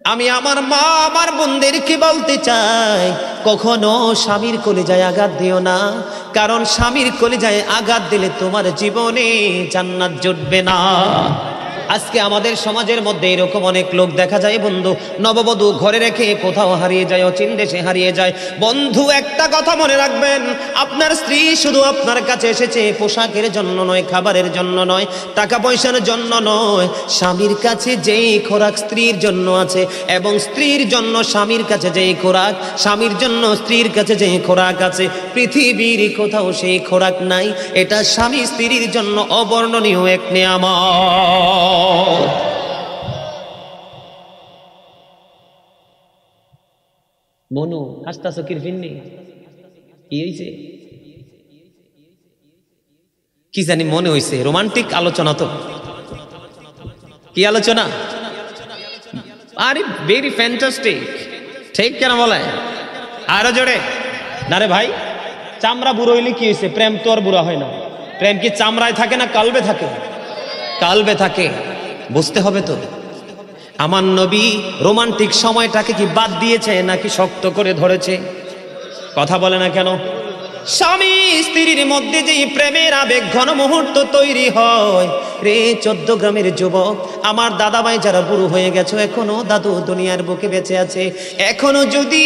আমি আমার মা আমার বোনদেরকে বলতে চাই, কখনো স্বামীর কলিজায় আঘাত দিও না, কারণ স্বামীর কলিজায় আঘাত দিলে তোমার জীবনে জান্নাত জুটবে না। আজকে আমাদের সমাজের মধ্যে এরকম অনেক লোক দেখা যায় বন্ধু, নববধূ ঘরে রেখে কোথাও হারিয়ে যায়, অচিন দেশে হারিয়ে যায়। বন্ধু একটা কথা মনে রাখবেন, আপনার স্ত্রী শুধু আপনার কাছে এসেছে পোশাকের জন্য নয়, খাবারের জন্য নয়, টাকা পয়সার জন্য নয়। স্বামীর কাছে যেই খোরাক স্ত্রীর জন্য আছে, এবং স্ত্রীর জন্য স্বামীর কাছে যেই খোরাক, স্বামীর জন্য স্ত্রীর কাছে যেই খোরাক আছে, পৃথিবীর কোথাও সেই খোরাক নাই। এটা স্বামী স্ত্রীর জন্য অবর্ণনীয় এক নিয়ামত। মনু হাসতাছ কির ফিন্নি কি হইছে? কি জানি মনে হইছে রোমান্টিক আলোচনা। তো কি আলোচনা? আরে ভেরি ফ্যান্টাস্টিক, ঠিক কেন বলে? আরো জোরে না রে ভাই। চামড়া বুড়ো হইলে কি হয়েছে? প্রেম তো আর বুড়া হয় না। প্রেম কি চামড়ায় থাকে না কালবে থাকে? কালবে থাকে। বুঝতে হবে তো। আমার নবী রোমান্টিক সময়টাকে কি বাদ দিয়েছে নাকি শক্ত করে ধরেছে? কথা বলে না কেন? স্বামী স্ত্রীর মধ্যে যে প্রেমের আবেগ ঘন মুহূর্ত তৈরি হয় রে 14 গ্রামের যুবক, আমার দাদা ভাই যারা বুড়ো হয়ে গেছো, এখনো দাদু দুনিয়ার বুকে বেঁচে আছে, এখনো যদি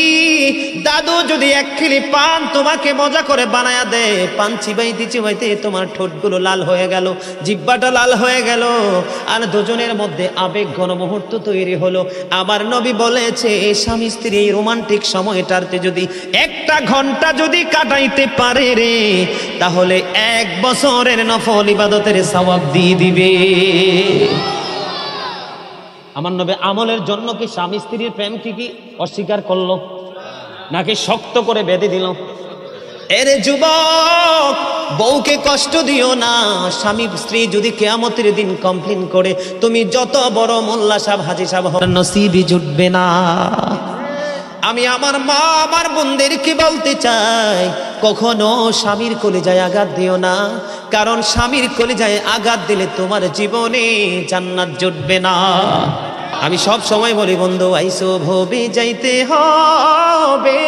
দাদু যদি এক খিলি পান তোমাকে মজা করে বানায়া দেয়, পান চিবাইতে চিবাইতে তোমার ঠোঁটগুলো লাল হয়ে গেল, জিহ্বাটা লাল হয়ে গেল, আর দুজনের মধ্যে আবেগ ঘন মুহূর্ত তৈরি হলো। আমার নবী বলেছে স্বামী স্ত্রী এই রোমান্টিক সময়টাতে যদি একটা ঘন্টা যদি কাটাইতে পারে রে, তাহলে 1 বছরের নফল ইবাদতের সওয়াব দিয়ে দিবে। আমার নবী আমলের জন্য কি স্বামী স্ত্রীর প্রেম কি অস্বীকার করলো নাকি শক্ত করে বেঁধে দিল? এরে যুবক, বউকে কষ্ট দিও না। স্বামী স্ত্রী যদি কিয়ামতের দিন কমপ্লেইন করে, তুমি যত বড় মোল্লা সাহেব হাজী সাহেব হন, নসিবই জুটবে না। আমি আমার মা আমার বোনদেরকে বলতে চাই, কখনো স্বামীর কলিজায় আঘাত দিও না, কারণ স্বামীর কলিজায় আঘাত দিলে তোমার জীবনে জান্নাত জুটবে না। আমি সব সময় বলি বন্ধু, আইসো ভবে যাইতে হবে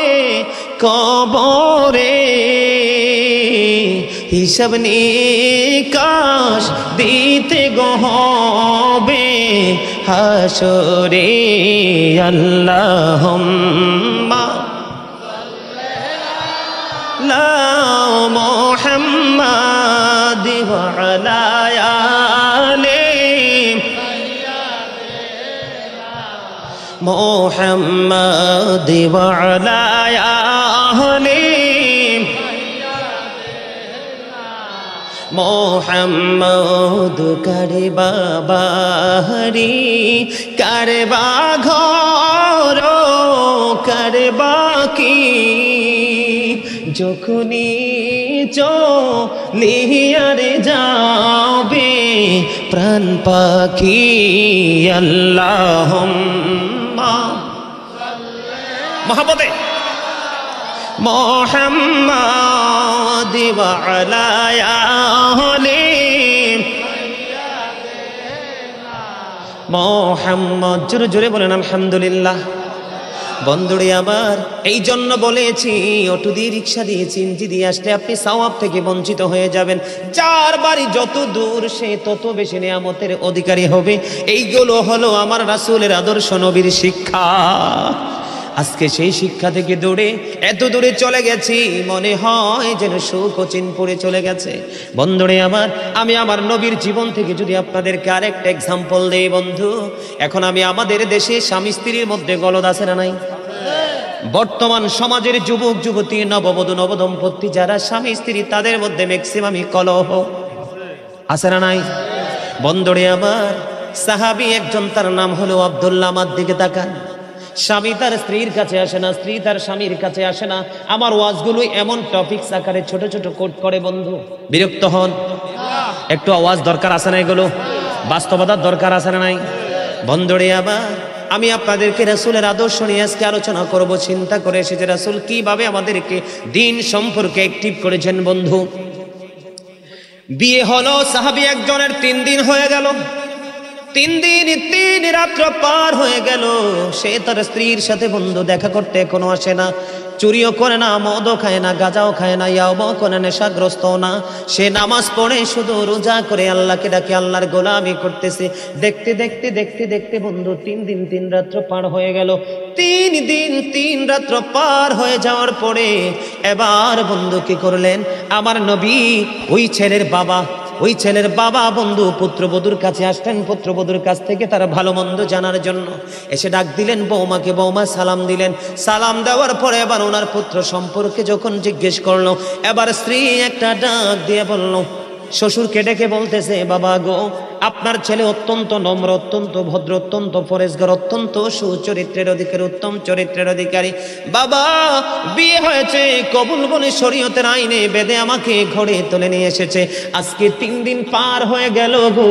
কবরে, হিসাব নিকাশ দিতে গো হবে হাসরে। আল্লাহুম্মা লা মুহাম্মাদ ওয়া আলা আলি মুহাম্মাদ ওয়া আলা আলি মোহাম্মদ। কারবা বাহারি কারবা ঘর কারবা কি, যখনই চলিয়ারে যাবে প্রাণ পাখি। আল্লাহুম্মা মহব্বতে মুহাম্মাদ ওয়া আলা আলি মুহাম্মদ। জোরে জোরে বলেন আলহামদুলিল্লাহ। বন্ধুরে আমার, এই জন্য বলেছি অটো দিয়ে রিক্সা দিয়ে চিনজি দিয়ে আসলে আপনি সওয়াব থেকে বঞ্চিত হয়ে যাবেন। যার বাড়ি যত দূর সে তত বেশি নিয়ামতের অধিকারী হবে। এইগুলো হলো আমার রাসূলের আদর্শ, নবীর শিক্ষা। আজকে সেই শিক্ষা থেকে দূরে এত দূরে চলে গেছি, মনে হয় যেন সুখ ও চিন পড়ে চলে গেছে। বন্ধুরে আমার, আমি আমার নবীর জীবন থেকে যদি আপনাদেরকে আরেকটা এক্সাম্পল দেই বন্ধু, এখন আমি আমাদের দেশে স্বামী স্ত্রীর মধ্যে গলদ আছে না নাই? বর্তমান সমাজের যুবক যুবতী নববধূ নবদম্পতি যারা স্বামী স্ত্রী, তাদের মধ্যে ম্যাক্সিমামই কলহ আছে না নাই? বন্ধুরে আমার, সাহাবী একজন, তার নাম হলো আব্দুল্লাহ। আমার দিকে তাকান। স্বামী তার স্ত্রীর কাছে আসে না, স্ত্রী তার স্বামীর কাছে আসে না। আমার ওয়াজগুলো এমন টপিকস আকারে ছোট ছোট কোট করে বন্ধু, বিরক্ত হন? একটু আওয়াজ দরকার আছে না? এগুলো বাস্তবতার দরকার আছে না নাই? বন্ধুরে আবার, আমি আপনাদেরকে রাসূলের আদর্শ নিয়ে আজকে আলোচনা করব। চিন্তা করে এসেছে রাসূল কিভাবে আমাদেরকে দিন সম্পর্কে অ্যাক্টিভ করেছেন। বন্ধু, বিয়ে হলো সাহাবী একজনের 3 দিন হয়ে গেল। 3 দিন 3 রাত্র পার হয়ে গেল, সে তার স্ত্রীর সাথে বন্ধু দেখা করতে এখনো আসে না। চুরিও করে না, মদও খায় না, গাঁজাও খায় না, ইয়াবাও করে, নেশাগ্রস্ত না। সে নামাজ পড়ে, শুধু রোজা করে আল্লাহকে ডাকে, আল্লাহর গোলামি করতেছে। দেখতে দেখতে দেখতে দেখতে বন্ধু 3 দিন 3 রাত্র পার হয়ে গেল। 3 দিন 3 রাত্র পার হয়ে যাওয়ার পরে এবার বন্ধু কি করলেন, আমার নবী ওই ছেলের বাবা বন্ধু পুত্রবধূর কাছে আসলেন। পুত্রবধূর কাছ থেকে তার ভালো মন্দ জানার জন্য এসে ডাক দিলেন বৌমাকে। বৌমা সালাম দিলেন। সালাম দেওয়ার পরে এবার ওনার পুত্র সম্পর্কে যখন জিজ্ঞেস করলো, এবার স্ত্রী একটা ডাক দিয়ে বলল, শ্বশুরকে ডেকে বলতেছে, বাবা গো, আপনার ছেলে অত্যন্ত নম্র, অত্যন্ত ভদ্র, অত্যন্ত পরেশগার, অত্যন্ত সুচরিত্রের অধিকারী, উত্তম চরিত্রের অধিকারী। বাবা, বিয়ে হয়েছে, কবুল বলে শরীয়তের আইনে বেদে আমাকে ঘরে তুলে নিয়ে এসেছে। আজকে 3 দিন পার হয়ে গেল গো,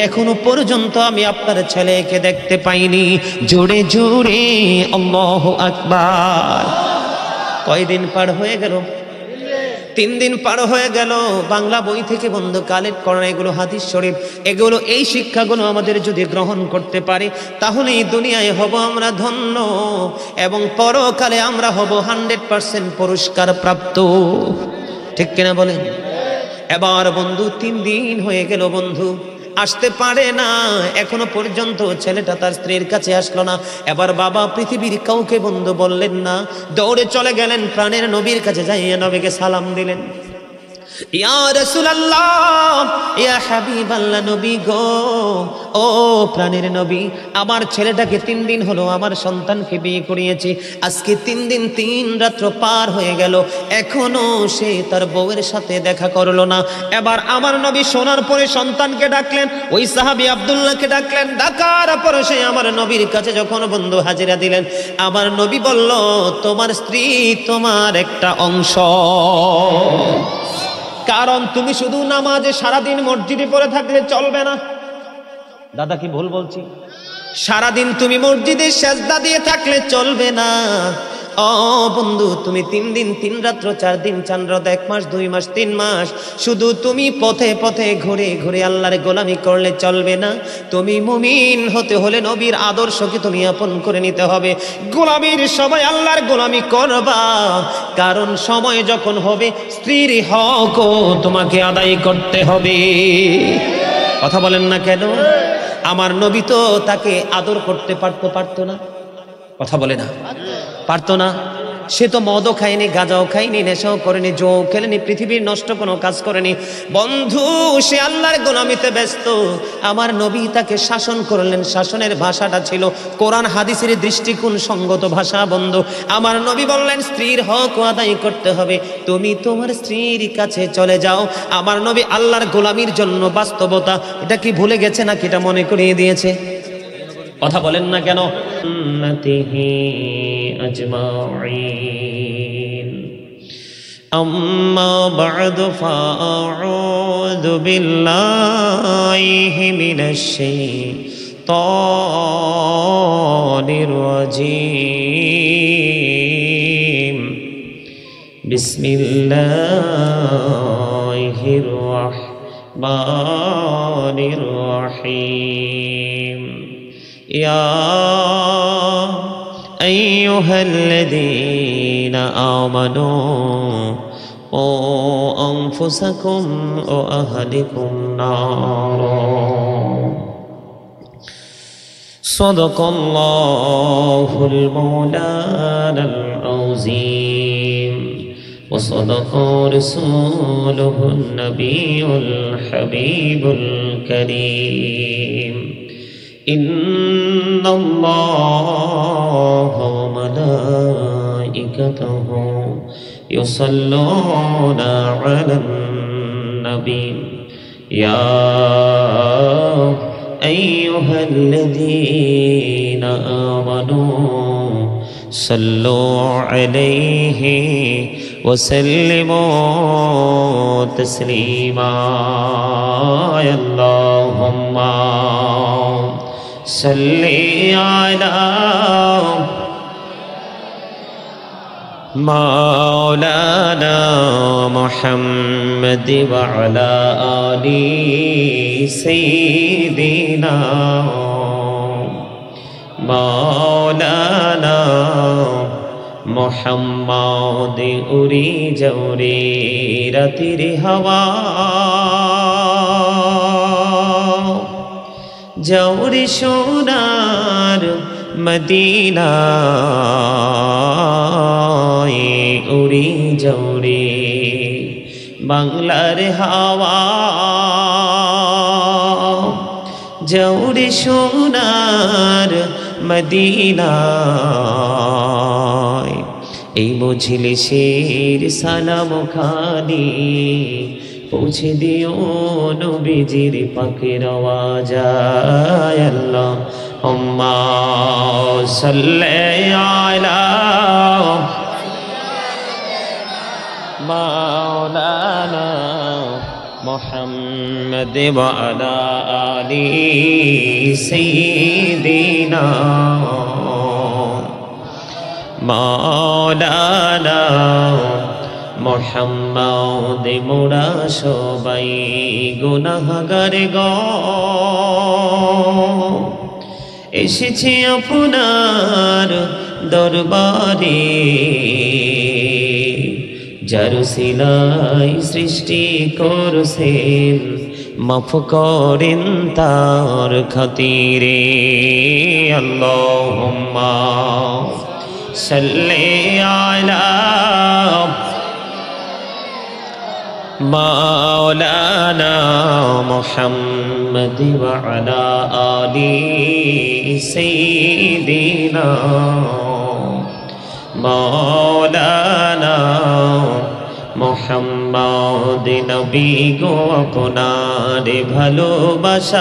এখনো পর্যন্ত আমি আপনার ছেলেকে দেখতে পাইনি। জোরে জোরে আল্লাহু আকবার। কয়দিন পার হয়ে গেল? 3 দিন পার হয়ে গেল। বাংলা বই থেকে বন্ধু কালেক্ট করা এগুলো হাদিস শরীফ, এগুলো এই শিক্ষাগুলো আমাদের যদি গ্রহণ করতে পারি, তাহলে এই দুনিয়ায় হব আমরা ধন্য এবং পরকালে আমরা হব 100% পুরস্কার প্রাপ্ত। ঠিক কিনা বলেন? এবার বন্ধু 3 দিন হয়ে গেল, বন্ধু আসতে পারে না, এখনো পর্যন্ত ছেলেটা তার স্ত্রীর কাছে আসলো না। এবার বাবা পৃথিবীর কাউকে বন্ধু বললেন না, দৌড়ে চলে গেলেন প্রাণের নবীর কাছে, যাইয়া নবীকে সালাম দিলেন, ইয়া রাসূলুল্লাহ, ইয়া হাবিবাল্লাহ, নবী গো, ও প্রাণের নবী, আমার ছেলেটাকে 3 দিন হলো আমার সন্তানকে বিয়ে করিয়েছি। আজকে 3 দিন 3 রাত্র পার হয়ে গেল, এখনো সে তার বউয়ের সাথে দেখা করলো না। এবার আমার নবী শোনার পরে সন্তানকে ডাকলেন, ওই সাহাবী আব্দুল্লাহকে ডাকলেন। ডাকার পরে সে আমার নবীর কাছে যখন বন্ধু হাজিরা দিলেন, আমার নবী বলল, তোমার স্ত্রী তোমার একটা অংশ। কারণ তুমি শুধু নামাজে সারাদিন মসজিদে পড়ে থাকলে চলবে না। দাদা কি ভুল বলছি? সারাদিন তুমি মসজিদে সেজদা দিয়ে থাকলে চলবে না। ও বন্ধু, তুমি 3 দিন 3 রাত্র 4 দিন 4 রাত 1 মাস 2 মাস 3 মাস শুধু তুমি পথে পথে ঘুরে ঘুরে আল্লাহর গোলামি করলে চলবে না। তুমি মুমিন হতে হলে নবীর আদর্শকে তুমি আপন করে নিতে হবে। গোলামির সময় আল্লাহর গোলামি করবা, কারণ সময় যখন হবে স্ত্রীর হকও তোমাকে আদায় করতে হবে। কথা বলেন না কেন? আমার নবী তো তাকে আদর করতে পারতো না? কথা বলে না, পারতো না। সে তো মদও খায়নি, গাঁজাও খায়নি, নেশাও করেনি, জো খেলেনি, পৃথিবীর নষ্ট কোনো কাজ করেনি। বন্ধু, সে আল্লাহর গোলামিতে ব্যস্ত। আমার নবী তাকে শাসন করলেন। শাসনের ভাষাটা ছিল কোরআন হাদিসের দৃষ্টিকোণ সঙ্গত ভাষা। বন্ধু, আমার নবী বললেন, স্ত্রীর হক আদায় করতে হবে, তুমি তোমার স্ত্রীর কাছে চলে যাও। আমার নবী আল্লাহর গোলামির জন্য বাস্তবতা, এটা কি ভুলে গেছে নাকি এটা মনে করিয়ে দিয়েছে? কথা বলেন না কেন? আজমাইন। আম্মা বা'দু ফাআউযু বিল্লাহি মিনাশ শাইতানির রাজীম। বিসমিল্লাহির রাহমানির রাহিম। يا أيها الذين آمنوا قوا أنفسكم وأهلكم نارا صدق الله المولانا العظيم وصدق رسوله النبي الحبيب الكريم إن الله وملائكته يصلون على النبي يا أيها الذين آمنوا صلوا عليه وسلموا تسليما اللهم صل على مولانا محمد وعلى آل سيدنا مولانا محمد উড়ি জৌরে রাতের হাওয়া জৌরে সোনার মদিনা উড়ি জৌরে বাংলার হাওয়া জৌরে সোনার মদিনা এই মজলিসের সালাম খানি পৌঁছে দিও নবীজির পাকের আওয়াজ আল্লাহুম্মা সাল্লি আলা মাওলানা মুহাম্মদ ওয়া আলা আলি সাইয়্যিদিনা মাওলানা মুহাম্মদ মোরা সবাই গুনাহগার গো এসেছি আপনার দরবারে যার সিলাই সৃষ্টি করছেন মাফ করেন তার খাতিরে আল্লাহুম্মা সাল্লি আলা مولانا محمد وعلى آل سيدنا مولانا محمد নবী গো আপনার ভালোবাসায়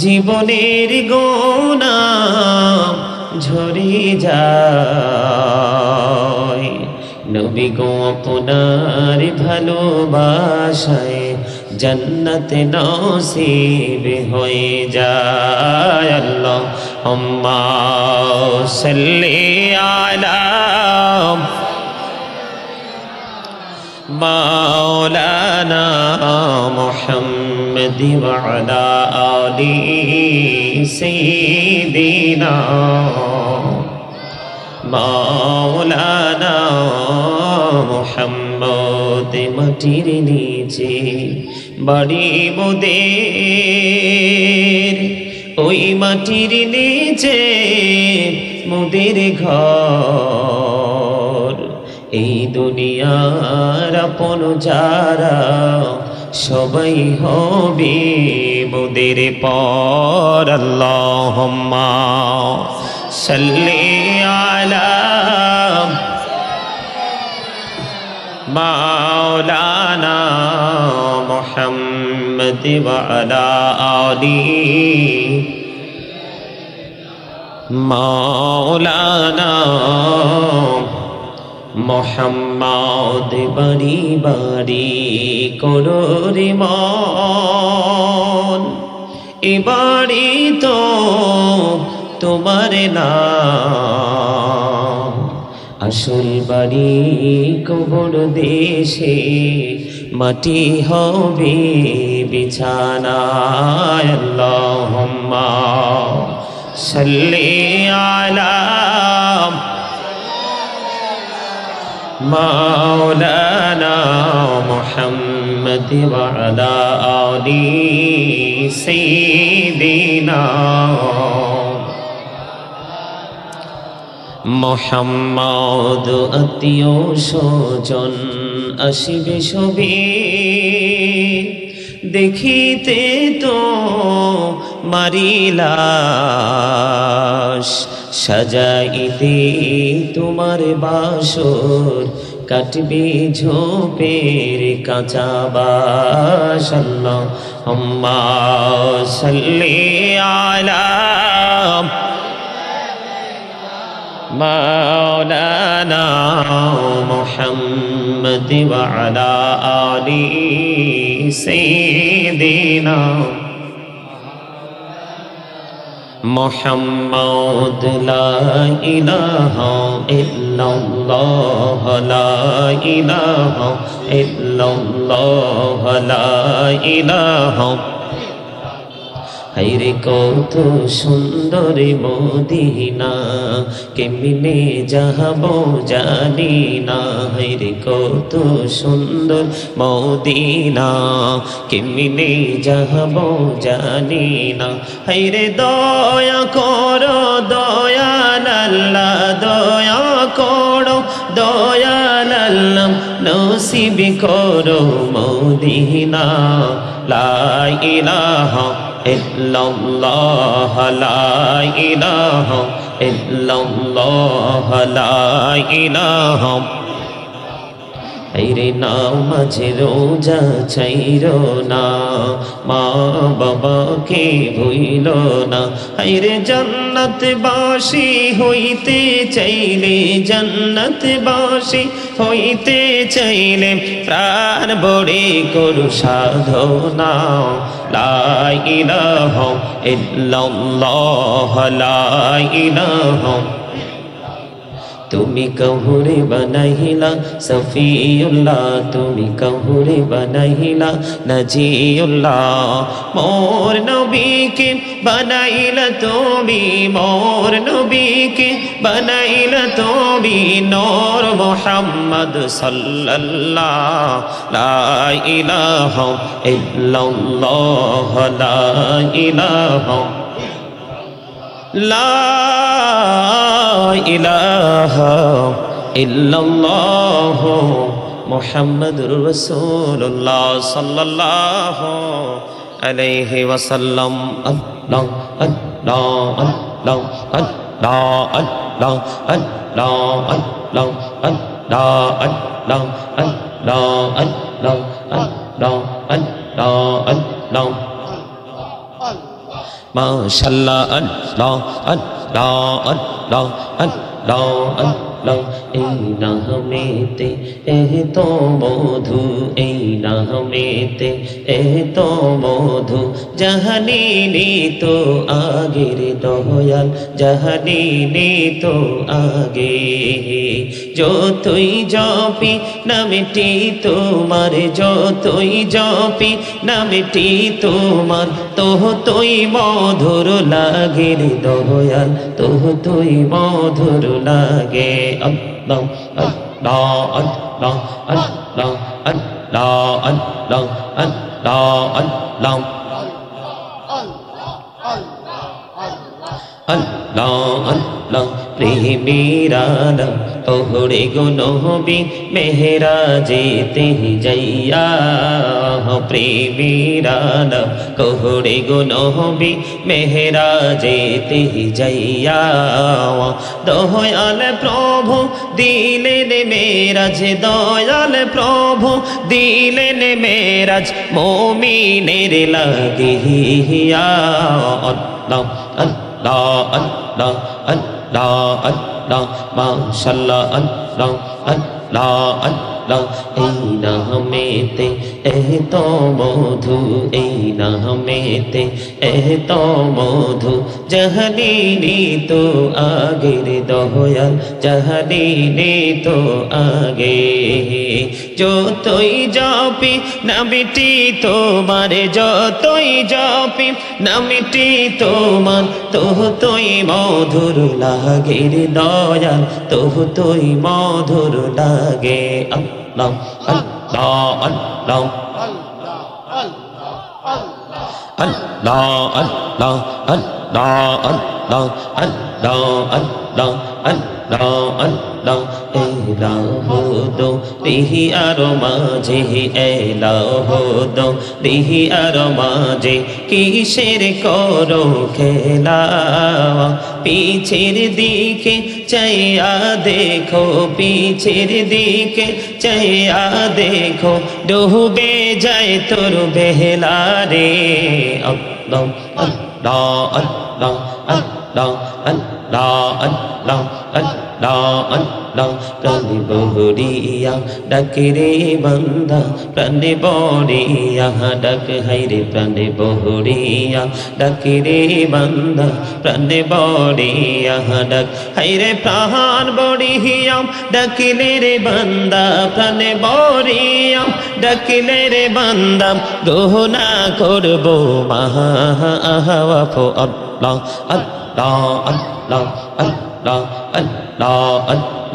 জীবনের গোনা ঝরে যায় নবী গো আপনার ভালোবাসায় জান্নাত নসিব হয়ে যায় আল্লাহুম্মা সাল্লি আলা মাওলানা মুহাম্মদ ওয়া আলা আলি সাইয়্যিদিনা মাওলানা মুহাম্মদ মাটির নিচে বাড়ি মোদের ওই মাটির নিচে মোদের ঘর এই দুনিয়ার আপন যারা সবাই হবে মোদের পর আল্লাহুম্মা সাল্লি আলা মাওলানা মুহাম্মদ ওয়া আলা আলি মাওলানা মুহাম্মদ বাড়ি বাড়ি করোরে মন এ বাড়ি তো তোমার নাম আসল বাড়ি কবর দেশে মাটি হবে বিছানা আল্লাহুম্মা সাল্লি আলা মাওলানা মুহাম্মদ ওয়া আলা আলি সাইয়্যিদিনা মুহাম্মদ আত্মীয় স্বজন আসিবে সবে দেখিতে তো মারিলাস সাজাইতে তোমার বাসর কাটবে ঝোপের কাঁচা বাস আল্লাহুম্মা সাল্লি আলা مولانا محمد وعلى آل سيدنا মোহাম্মদ লা ইলাহা ইল্লাল্লাহ লা ইলাহা ইল্লাল্লাহ লা ইলাহা। হায়রে কত সুন্দর মদিনা, কেমনে যাব জানি না। হায়রে কত সুন্দর মদিনা, কেমনে যাব জানি না। হায়রে দয়া করো দয়াল আল্লাহ, দয়া করো দয়াল আল্লাহ, নসিব করো মদিনা। লা ইলাহা ইল্লাল্লাহ লা ইলাহা ইল্লাল্লাহ লা ইলাহা। হায়রে নামাজে রোজা ছাইরো না, মা বাবাকে ভুইলো না। হায়রে জান্নাতবাসী হইতে চাইলে, জান্নাতবাসী হইতে চাইলে, প্রাণ ভরে করো সাধনা। লা ইলাহা ইল্লাল্লাহ লা ইলাহা। তুমি কাহুরে বানাইলা সফিউল্লাহ, তুমি কাহুরে বানাইলা নাজিউল্লাহ। মোর নবীকে বানাইলা তুমি, মোর নবীকে বানাইলা তুমি, নূর মুহাম্মদ সাল্লাল্লাহ। লা ইলাহা ইল্লাল্লাহ লা ইলাহা। লা ইলাহা ইল্লাল্লাহ মুহাম্মাদুর রাসূলুল্লাহ সাল্লাল্লাহু আলাইহি ওয়াসাল্লাম। আল্লাহ আল্লাহ আল্লাহ আল্লাহ আল্লাহ আল্লাহ আল্লাহ আল্লাহ আল্লাহ আল্লাহ আল্লাহ আল্লাহ আল্লাহ আল্লাহ। মাশাআল্লাহ আল্লাহ আল্লাহ আল্লাহ আল্লাহ আল্লাহ। এই নামেতে এত মধু, এই নামেতে এত মধু, জাহানিনি তো আগের দয়াল, জাহানিনি তো আগে। যতই জপি নামটি তোমার, যতই জপি নামটি তোমার, ততই মধুর লাগে রে দয়াল, ততই মধুর লাগে। আল্লাহ আল্লাহ আল্লাহ আল্লাহ আল্লাহ আল্লাহ আল্লাহ আল্লাহ আল্লাহ আল্লাহ। প্রেমের আলম ওহরে গো নবী মেহরাজেতে যাইয়া, প্রেমের আলম ওহরে গো নবী মেহরাজেতে যাইয়া। দয়াল প্রভু দিলেন মেরাজ, দয়াল প্রভু দিলেন মেরাজ, মুমিনের লাগিয়া। আল্লাহ আল্লাহ আল্লাহ আল্লাহ আল্লাহ। মাশাআল্লাহ আল্লাহ আল্লাহ আল্লাহ। এই নামেতে এত মধু, এই নামেতে এত মধু, জাহানিনি তো আগের দয়াল, জাহানিনি তো আগে। যতই জপি নামটি তোমার, যতই জপি নামটি তোমার, ততই মধুর লাগে রে দয়াল, ততই মধুর লাগে। আল্লাহ আল্লাহ আল্লাহ আল্লাহ আল্লাহ আল্লাহ আল্লাহ আল্লাহ আল্লাহ আল্লাহ আল্লাহ। এলাহো দো রিহি আর মাঝে, এলাহো দো রিহি আর মাঝে, কিসের করো খেলা। পিছের দিকে চাইয়া দেখো, পিছের দিকে চাইয়া দেখো, ডুবে যায় তোর বেহলা রে। আল্লাহ আল্লাহ আল্লাহ আল্লাহ আল্লাহ আল্লাহ প্রাণে বহরিয়া ডাকে রে বান্দা প্রাণে বহরিয়া ডাক হাইরে প্রাণে বহরিয়া ডাকে রে বান্দা প্রাণে বহরিয়া ডাক হাইরে প্রাণ বহরিয়া ডাকিলে রে বান্দা প্রাণে বহরিয়া ডাকিলে রে বান্দা গহনা করব মাহা আহাওয়াফো আল্লাহ আল্লাহ আল্লাহ আল্লাহ আল্লাহ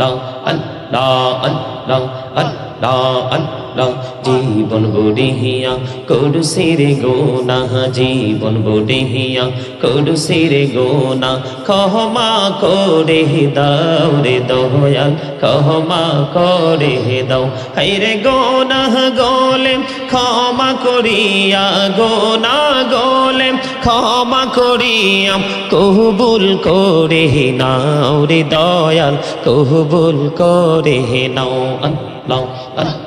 আল্লাহ আল্লাহ আল্লাহ আল্লাহ আল্লাহ জীবন বড়িয়া করছি রে গোনা জীবন বড়িয়া করছি রে গোনা ক্ষমা করে দাও রে দয়াল ক্ষমা করে দাও হাইরে গোনা গোলে ক্ষমা করিয়া গোনা গোলে ক্ষমা করিয়া কবুল করে নাও রে দয়াল কবুল করে নাও আল্লাহ আল্লাহ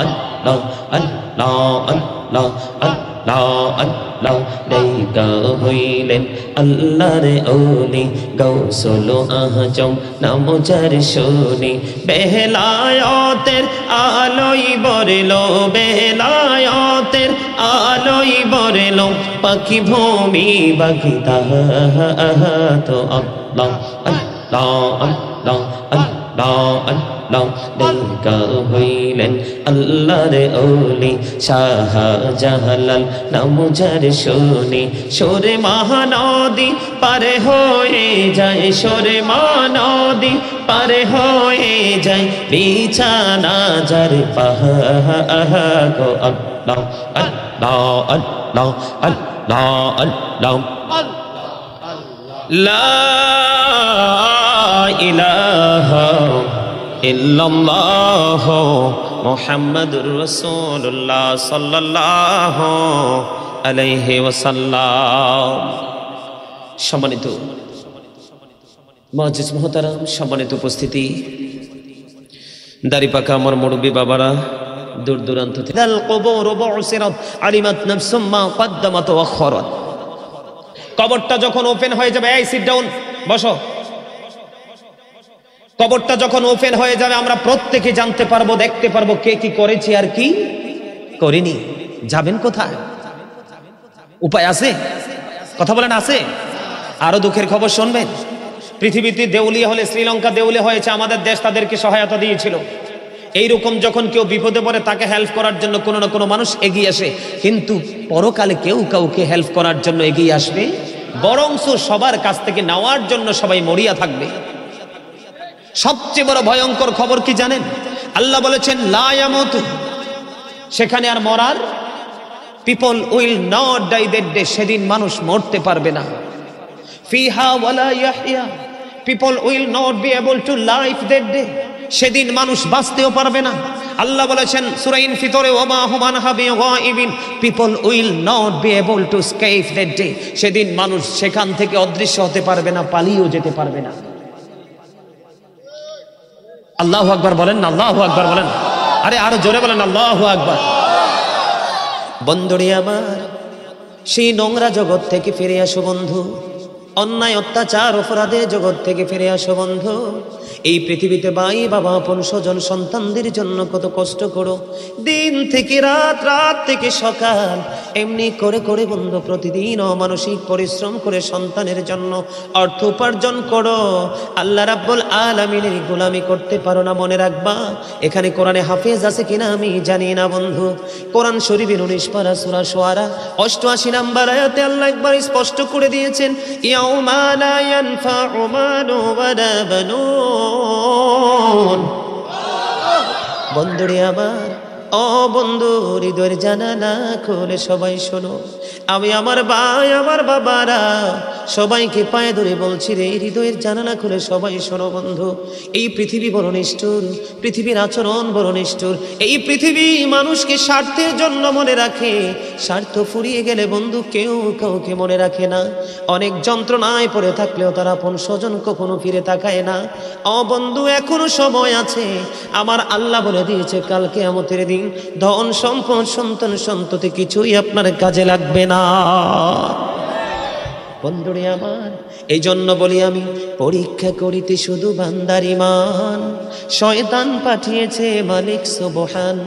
আল্লাহ আল্লাহ আল্লাহ আল্লাহ আল্লাহ দেইকা হইলেন আল্লাহর ওলি গৌসুল আজম নাম যার শুনি বেলায়েতের আলোই বরলো বেলায়েতের আলোই বরলো পাখি ভূমি বাগিতা তো আল্লাহ আল্লাহ আল্লাহ আল্লাহ আল্লাহ দেইকা হইলেন আল্লাহর ওলি শাহজালাল নাম যার শুনি সোরে মহানদী পারে হয়ে যায় সোরে মহানদী পারে হয়ে যায় বিছানা যার পাহা গো আল্লাহ আল্লাহ আল্লাহ আল্লাহ আল্লাহ লা ইলাহা ইল্লাল্লাহ মুহাম্মাদুর রাসূলুল্লাহ সাল্লাল্লাহু আলাইহি ওয়াসাল্লাম। সম্মানিত মুআজ্জিজ মুহতারাম, সম্মানিত উপস্থিতি, দাড়িপাকা আমার মুরব্বী বাবারা, দূর দূরান্ত থেকে আল কবর বুসিরাত আলিমাত নাফসুম মা কদ্দামাত ওয়া আখরাত। কবরটা যখন ওপেন হয়ে যাবে, এই সিট ডাউন, বসো। কবরটা যখন ওপেন হয়ে যাবে আমরা প্রত্যেকে জানতে পারবো, দেখতে পারবো কে কি করেছি আর কি করিনি। যাবেন কোথায়? উপায় আছে? কথা বলেন আছে? আরো দুঃখের খবর শুনবেন। পৃথিবীতে দেউলিয়া হলে, শ্রীলঙ্কা দেউলিয়া হয়েছে, আমাদের দেশ তাদেরকে সহায়তা দিয়েছিল। এইরকম যখন কেউ বিপদে পড়ে তাকে হেল্প করার জন্য কোনো না কোনো মানুষ এগিয়ে আসে, কিন্তু পরকালে কেউ কাউকে হেল্প করার জন্য এগিয়ে আসবে, বরংস সবার কাছ থেকে নেওয়ার জন্য সবাই মরিয়া থাকবে। সবচেয়ে বড় ভয়ঙ্কর খবর কি জানেন? আল্লাহ বলেছেন লা ইয়ামুতু, সেখানে আর মরার, people will not die that day, সেদিন মানুষ মরতে পারবে না। ফিহা ওয়ালা ইয়াহইয়া, people will not be able to live that day, সেদিন মানুষ বাঁচতেও পারবে না। আল্লাহ বলেছেন সূরা ইনফিতরে ওমা হুম আনহা বিগাইবিন, people will not be able to escape that day, সেদিন মানুষ সেখান থেকে অদৃশ্য হতে পারবে না, পালিয়েও যেতে পারবে না। আল্লাহু আকবার বলেন না, আল্লাহু আকবার বলেন, আরে আরো জোরে বলেন আল্লাহু আকবার। বন্ধুরে আমার, সেই নোংরা জগৎ থেকে ফিরে আসো বন্ধু, অন্যায় অত্যাচার অপরাধের জগৎ থেকে ফিরে আসো বন্ধু। এই পৃথিবীতে ভাই বাবা আপন স্বজন সন্তানদের জন্য কত কষ্ট করো, দিন থেকে রাত, রাত থেকে সকাল, এমনি করে করে বন্ধু প্রতিদিন অমানসিক পরিশ্রম করে সন্তানের জন্য অর্থ উপার্জন করো। আল্লাহ রাব্বুল আলামিনের গোলামি করতে পারো না, মনে রাখবা। এখানে কোরআনে হাফেজ আছে কিনা আমি জানি না বন্ধু। কোরআন শরীফের 19 পারা সূরা শুআরা 88 নম্বর আয়াতে আল্লাহ একবার স্পষ্ট করে দিয়েছেন, ইয়াউমা লা ইয়ানফাউ মালু ওয়ালা বানুন। বন্ধুরে আমার, ও বন্ধু, হৃদয়ের জানালা খুলে সবাই শোনো। আমি আমার ভাই আমার বাবারা সবাইকে পায়ে ধরে বলছি রে, হৃদয়ের জানালা খুলে সবাই শোনো বন্ধু। এই পৃথিবী বড় নিষ্ঠুর, পৃথিবীর আচরণ বড় নিষ্ঠুর। এই পৃথিবী মানুষকে স্বার্থের জন্য মনে রাখে, স্বার্থ ফুরিয়ে গেলে বন্ধু কেউ কাউকে মনে রাখে না। অনেক যন্ত্রণায় পড়ে থাকলেও তারা আপন স্বজন কখনো ফিরে তাকায় না। ও বন্ধু, এখনো সময় আছে। আমার আল্লাহ বলে দিয়েছে কাল কিয়ামতের দিন ধন সম্পদ সন্তান সন্ততি কিছুই আপনার কাজে লাগবে না। বন্ধুরে আমার, এই জন্য বলি আমি, পরীক্ষা করিতে শুধু বান্দার ঈমান, শয়তান পাঠিয়েছে মালিক সুবহান।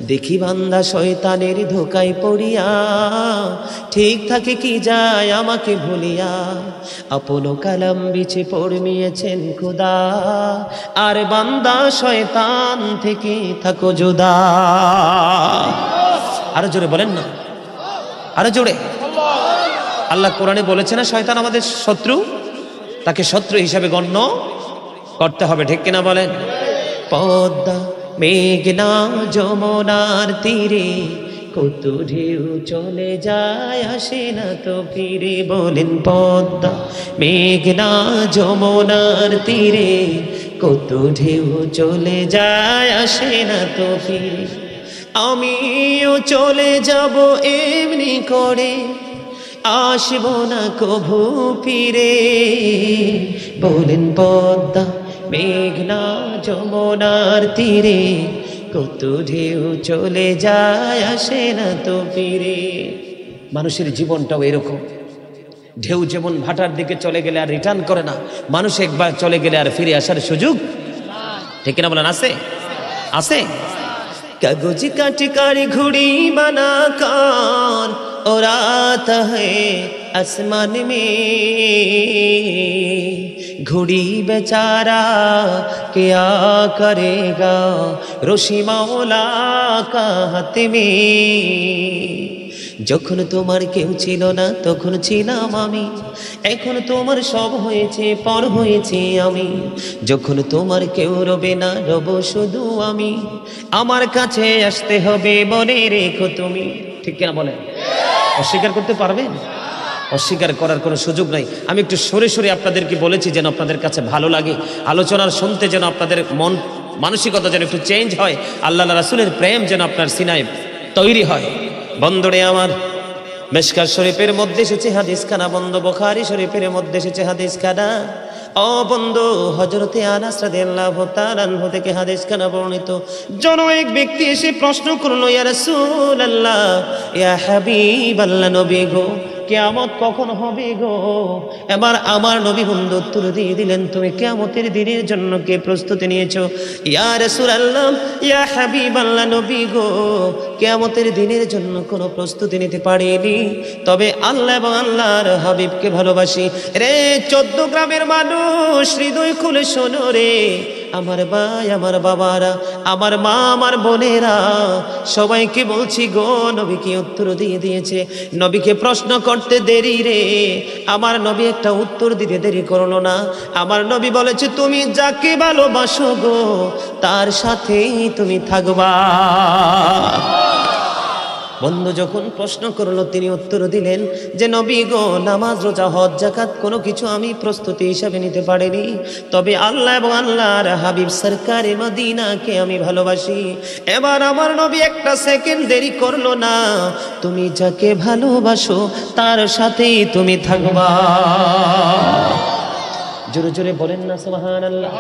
দেখি বান্দা শয়তানের ধোকায় পড়িয়া, ঠিক থাকে কি যায় আমাকে ভুলিয়া, আপন কালাম বিছে পড়মিয়েছেন খোদা, আর বান্দা শয়তান থেকে থাকো জুদা। আরো জোরে বলেন না, আরো জোরে। আল্লাহ কোরআনে বলেছে না শয়তান আমাদের শত্রু, তাকে শত্রু হিসাবে গণ্য করতে হবে, ঠিক কিনা বলেন? পদ্মা মেঘনা যমুনার তীরে কত ঢেউ চলে যায় আসে না তো ফিরে, বলেন পদ্মা মেঘনা যমুনার তীরে কত ঢেউ চলে যায় আসে না তো ফিরে, আমিও চলে যাব এমনি করে, আসব না কভু ফিরে, বলেন পদ্মা মেঘনা যমুনার তীরে কত ঢেউ চলে যায় আসে না তো ফিরে। মানুষের জীবনটাও এরকম, ঢেউ যেমন ভাটার দিকে চলে গেলে আর রিটার্ন করে না, মানুষ একবার চলে গেলে আর ফিরে আসার সুযোগ, ঠিক কিনা বলেন? আছে, আছে। কাগজ কাটি কার ঘুড়ি বানা কার उड़ाता है आसमान में, घुड़ी बेचारा क्या करेगा রশি মাওলা का हाथ में, যখন তোমার কেউ ছিল না তখন ছিলাম আমি, এখন তোমার সব হয়েছে পর হয়েছে আমি, যখন তোমার কেউ রবে না রব শুধু আমি, আমার কাছে আসতে হবে মনে রেখো তুমি, ঠিক কিনা বলেন? অস্বীকার করতে পারবেন? অস্বীকার করার কোনো সুযোগ নাই। আমি একটু সরে সরে আপনাদেরকে বলেছি যেন আপনাদের কাছে ভালো লাগে, আলোচনার শুনতে যেন আপনাদের মন মানসিকতা যেন একটু চেঞ্জ হয়, আল্লাহ রাসূলের প্রেম যেন আপনার সিনায় তৈরি হয়। বন্ধুরে আমার, মিশকাত শরীফের মধ্যে এসেছে হাদিসখানা, বন্ধ বুখারী শরীফের মধ্যে এসেছে হাদিসখানা। ও বন্ধু, হযরতে আনাস রাদিয়াল্লাহু তাআলা আনহু থেকে হাদিসখানা বর্ণিত। জন এক ব্যক্তি এসে প্রশ্ন করলো, ইয়া রাসূলুল্লাহ, ইয়া হাবিবাল্লাহ, নবী গো, কিয়ামত কখন হবে গো? এবার আমার নবী বন্ধু উত্তর দিয়ে দিলেন, তুমি কিয়ামতের দিনের জন্য কে প্রস্তুতি নিয়েছো? ইয়া রাসূলুল্লাহ, ইয়া হাবিবাল্লাহ, নবী গো, কিয়ামতের দিনের জন্য কোনো প্রস্তুতি নিতে পারিনি, তবে আল্লাহ এবং আল্লাহর হাবিবকে ভালোবাসি। রে 14 গ্রামের মানুষ, হৃদয় খুলে শোনো রে, আমার ভাই, আমার বাবারা, আমার মা, আমার বোনেরা, সবাইকে বলছি গো, নবীকে উত্তর দিয়ে দিয়েছে। নবীকে প্রশ্ন করতে দেরি রে, আমার নবী একটা উত্তর দিতে দেরি করলো না। আমার নবী বলেছে, তুমি যাকে ভালোবাসো গো, তার সাথেই তুমি থাকবা। বন্ধু যখন প্রশ্ন করলো, তিনি উত্তর দিলেন যে, নবী গো, নামাজ, রোজা, হজ, যাকাত কোনো কিছু আমি প্রস্তুতি হিসাবে নিতে পারিনি, তবে আল্লাহ এবং আল্লাহর হাবিব সরকারে মদিনাকে আমি ভালোবাসি। এবার আমার নবী একটা সেকেন্ড দেরি করলো না, তুমি যাকে ভালোবাসো তার সাথেই তুমি থাকবা। জোরে জোরে বলেন না সুবহানাল্লাহ।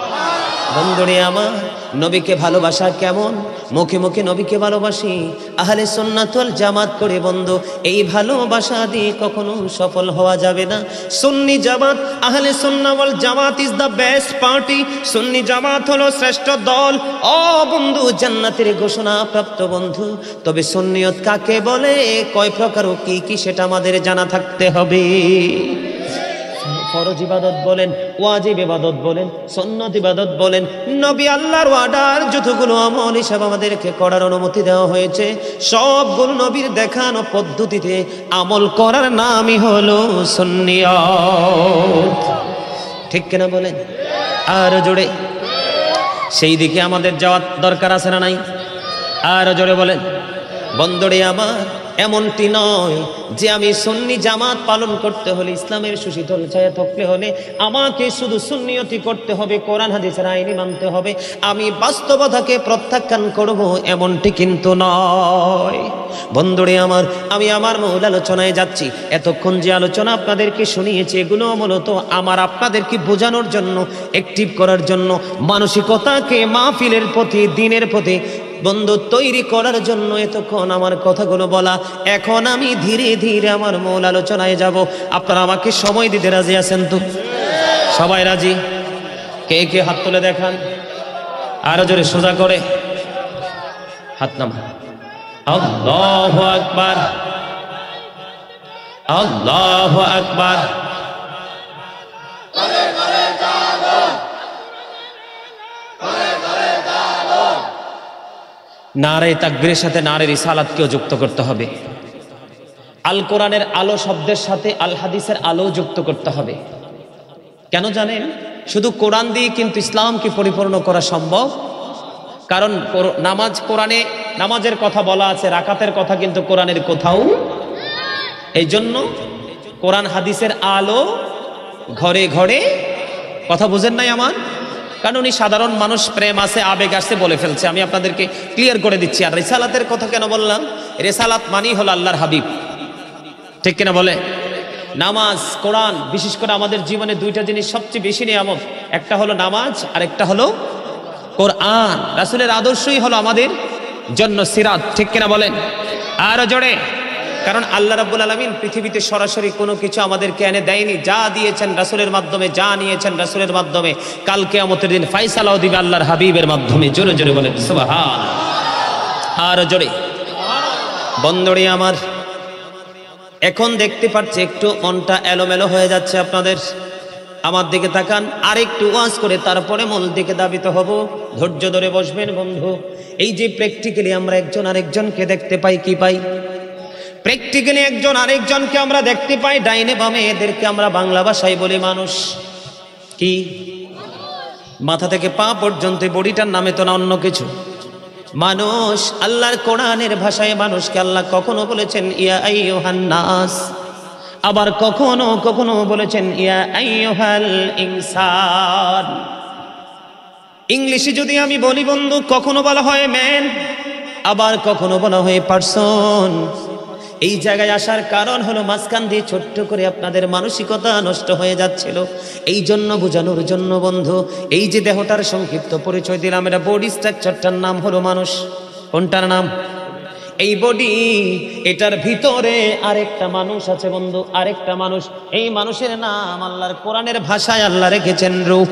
বন্ধুরে আমার, নবীকে ভালোবাসা কেমন? মুখে মুখে নবীকে ভালোবাসি, আহলে সুন্নাত ওয়াল জামাত করে বন্ধু, এই ভালোবাসা দিয়ে কখনো সফল হওয়া যাবে না। সুন্নি জামাত, আহলে সুন্নাত ওয়াল জামাত ইজ দ্য বেস্ট পার্টি। সুন্নি জামাত হলো শ্রেষ্ঠ দল। ও বন্ধু, জান্নাতের ঘোষণা প্রাপ্ত বন্ধু। তবে সুন্নিয়ত কাকে বলে, কয় প্রকার ও কি কি, সেটা আমাদের জানা থাকতে হবে। ফরজ ইবাদত বলেন, ওয়াজিব ইবাদত বলেন, সুন্নাত ইবাদত বলেন, নবী আল্লাহর ওয়ার্ডার যতগুলো আমল হিসাব আমাদেরকে করার অনুমতি দেওয়া হয়েছে, সবগুলো নবীর দেখানো পদ্ধতিতে আমল করার নামই হলো সুন্নিয়ত, ঠিক কিনা বলেন? আর জোরে, সেই দিকে আমাদের যাওয়ার দরকার আছে না নাই? আর জোরে বলেন। বন্ধুরে আমার, এমনটি নয় যে আমি সুন্নি জামাত পালন করতে হলে, ইসলামের সুশীতল ছায়া থাকতে হলে আমাকে শুধু সুন্নিয়তি করতে হবে, কোরআন হাদিসের আইনি মানতে হবে, আমি বাস্তবতাকে প্রত্যাখ্যান করব, এমনটি কিন্তু নয়। বন্ধুরে আমার, আমি আমার মূল আলোচনায় যাচ্ছি। এতক্ষণ যে আলোচনা আপনাদেরকে শুনিয়েছি, এগুলো মূলত আমার আপনাদেরকে বোঝানোর জন্য, অ্যাক্টিভ করার জন্য, মানসিকতাকে মাহফিলের প্রতি, দিনের প্রতি বন্ধু তৈরি করার জন্য এতক্ষণ আমার কথাগুলো বলা। এখন আমি ধীরে ধীরে আমার মূল আলোচনায় যাব। আপনারা আমাকে সময় দিতে রাজি আছেন তো? সবাই রাজি? কে কে হাত তুলে দেখান, আরো জোরে সোজা করে হাত নামা। আল্লাহু আকবার, আল্লাহু আকবার। নারে তাকবীরের সাথে নারে রিসালাতকেও যুক্ত করতে হবে। আল কোরআনের আলো শব্দের সাথে আল হাদিসের আলো যুক্ত করতে হবে। কেন জানেন? শুধু কোরআন দিয়ে কিন্তু ইসলামকে পরিপূর্ণ করা সম্ভব। কারণ নামাজ, কোরআনে নামাজের কথা বলা আছে, রাকাতের কথা কিন্তু কোরআনের কোথাও। এই জন্য কোরআন হাদিসের আলো ঘরে ঘরে। কথা বুঝেন নাই আমার? কারণ উনি সাধারণ মানুষ, প্রেম আছে, আবেগ আছে, বলে ফেলছে। আমি আপনাদেরকে ক্লিয়ার করে দিচ্ছি। আর রিসালাতের কথা কেন বললাম? রিসালাত মানি হলো আল্লাহর হাবিব, ঠিক কিনা বলে? নামাজ, কোরআন, বিশেষ করে আমাদের জীবনে দুইটা জিনিস সবচেয়ে বেশি নিয়ামত। একটা হলো নামাজ আর একটা হলো কোরআন। রাসূলের আদর্শই হলো আমাদের জন্য সিরাত, ঠিক কিনা বলেন? আরো জোরে। কারণ আল্লাহ রাব্বুল আলামিন পৃথিবীতে সরাসরি কোনো কিছু আমাদেরকে এনে দেয়নি। যা দিয়েছেন রাসূলের মাধ্যমে, যা নিয়েছেন রাসূলের মাধ্যমে। কাল কিয়ামতের দিন ফায়সালাও দিবে আল্লাহর হাবিবের মাধ্যমে। জোরে জোরে বলেন সুবহানাল্লাহ। আরো জোরে। বন্ধুরে আমার, এখন দেখতে পাচ্ছি একটু মনটা এলোমেলো হয়ে যাচ্ছে আপনাদের। আমার দিকে তাকান, আরেকটু ওয়াজ করে তারপরে মূল দিকে ধাবিত হব। ধৈর্য ধরে বসবেন বন্ধু। এই যে প্র্যাকটিক্যালি আমরা একজন আরেকজনকে দেখতে পাই, কি পাই? প্র্যাকটিক্যালি একজন আরেকজনকে আমরা দেখতে পাই ডাইনে বামে। এদেরকে আমরা বাংলা ভাষায় বলি মানুষ। কি? মাথা থেকে পা পর্যন্ত বডিটার নামে তো না অন্য কিছু। মানুষ। আল্লাহর কোরআনের ভাষায় মানুষকে আল্লাহ কখনো বলেছেন ইয়া আইয়ুহান নাস, আবার কখনো কখনো বলেছেন ইয়া আইয়ুহাল ইনসান। ইংলিশে যদি আমি বলি বন্ধু, কখনো বলা হয় ম্যান, আবার কখনো বলা হয় পারসন। এই জায়গায় আসার কারণ হলো মাঝখান দিয়ে ছোট্ট করে আপনাদের মানসিকতা নষ্ট হয়ে যাচ্ছিল। এই জন্য বোঝানোর জন্য বন্ধু, এই যে দেহটার সংক্ষিপ্ত পরিচয় দিলাম, এটা বডি স্ট্রাকচারটার নাম হলো মানুষ। কোনটার নাম? এই বডি, এটার ভিতরে আরেকটা মানুষ আছে বন্ধু, আরেকটা মানুষ। এই মানুষের নাম আল্লাহর কোরআনের ভাষায় আল্লাহ রেখেছেন রূহ।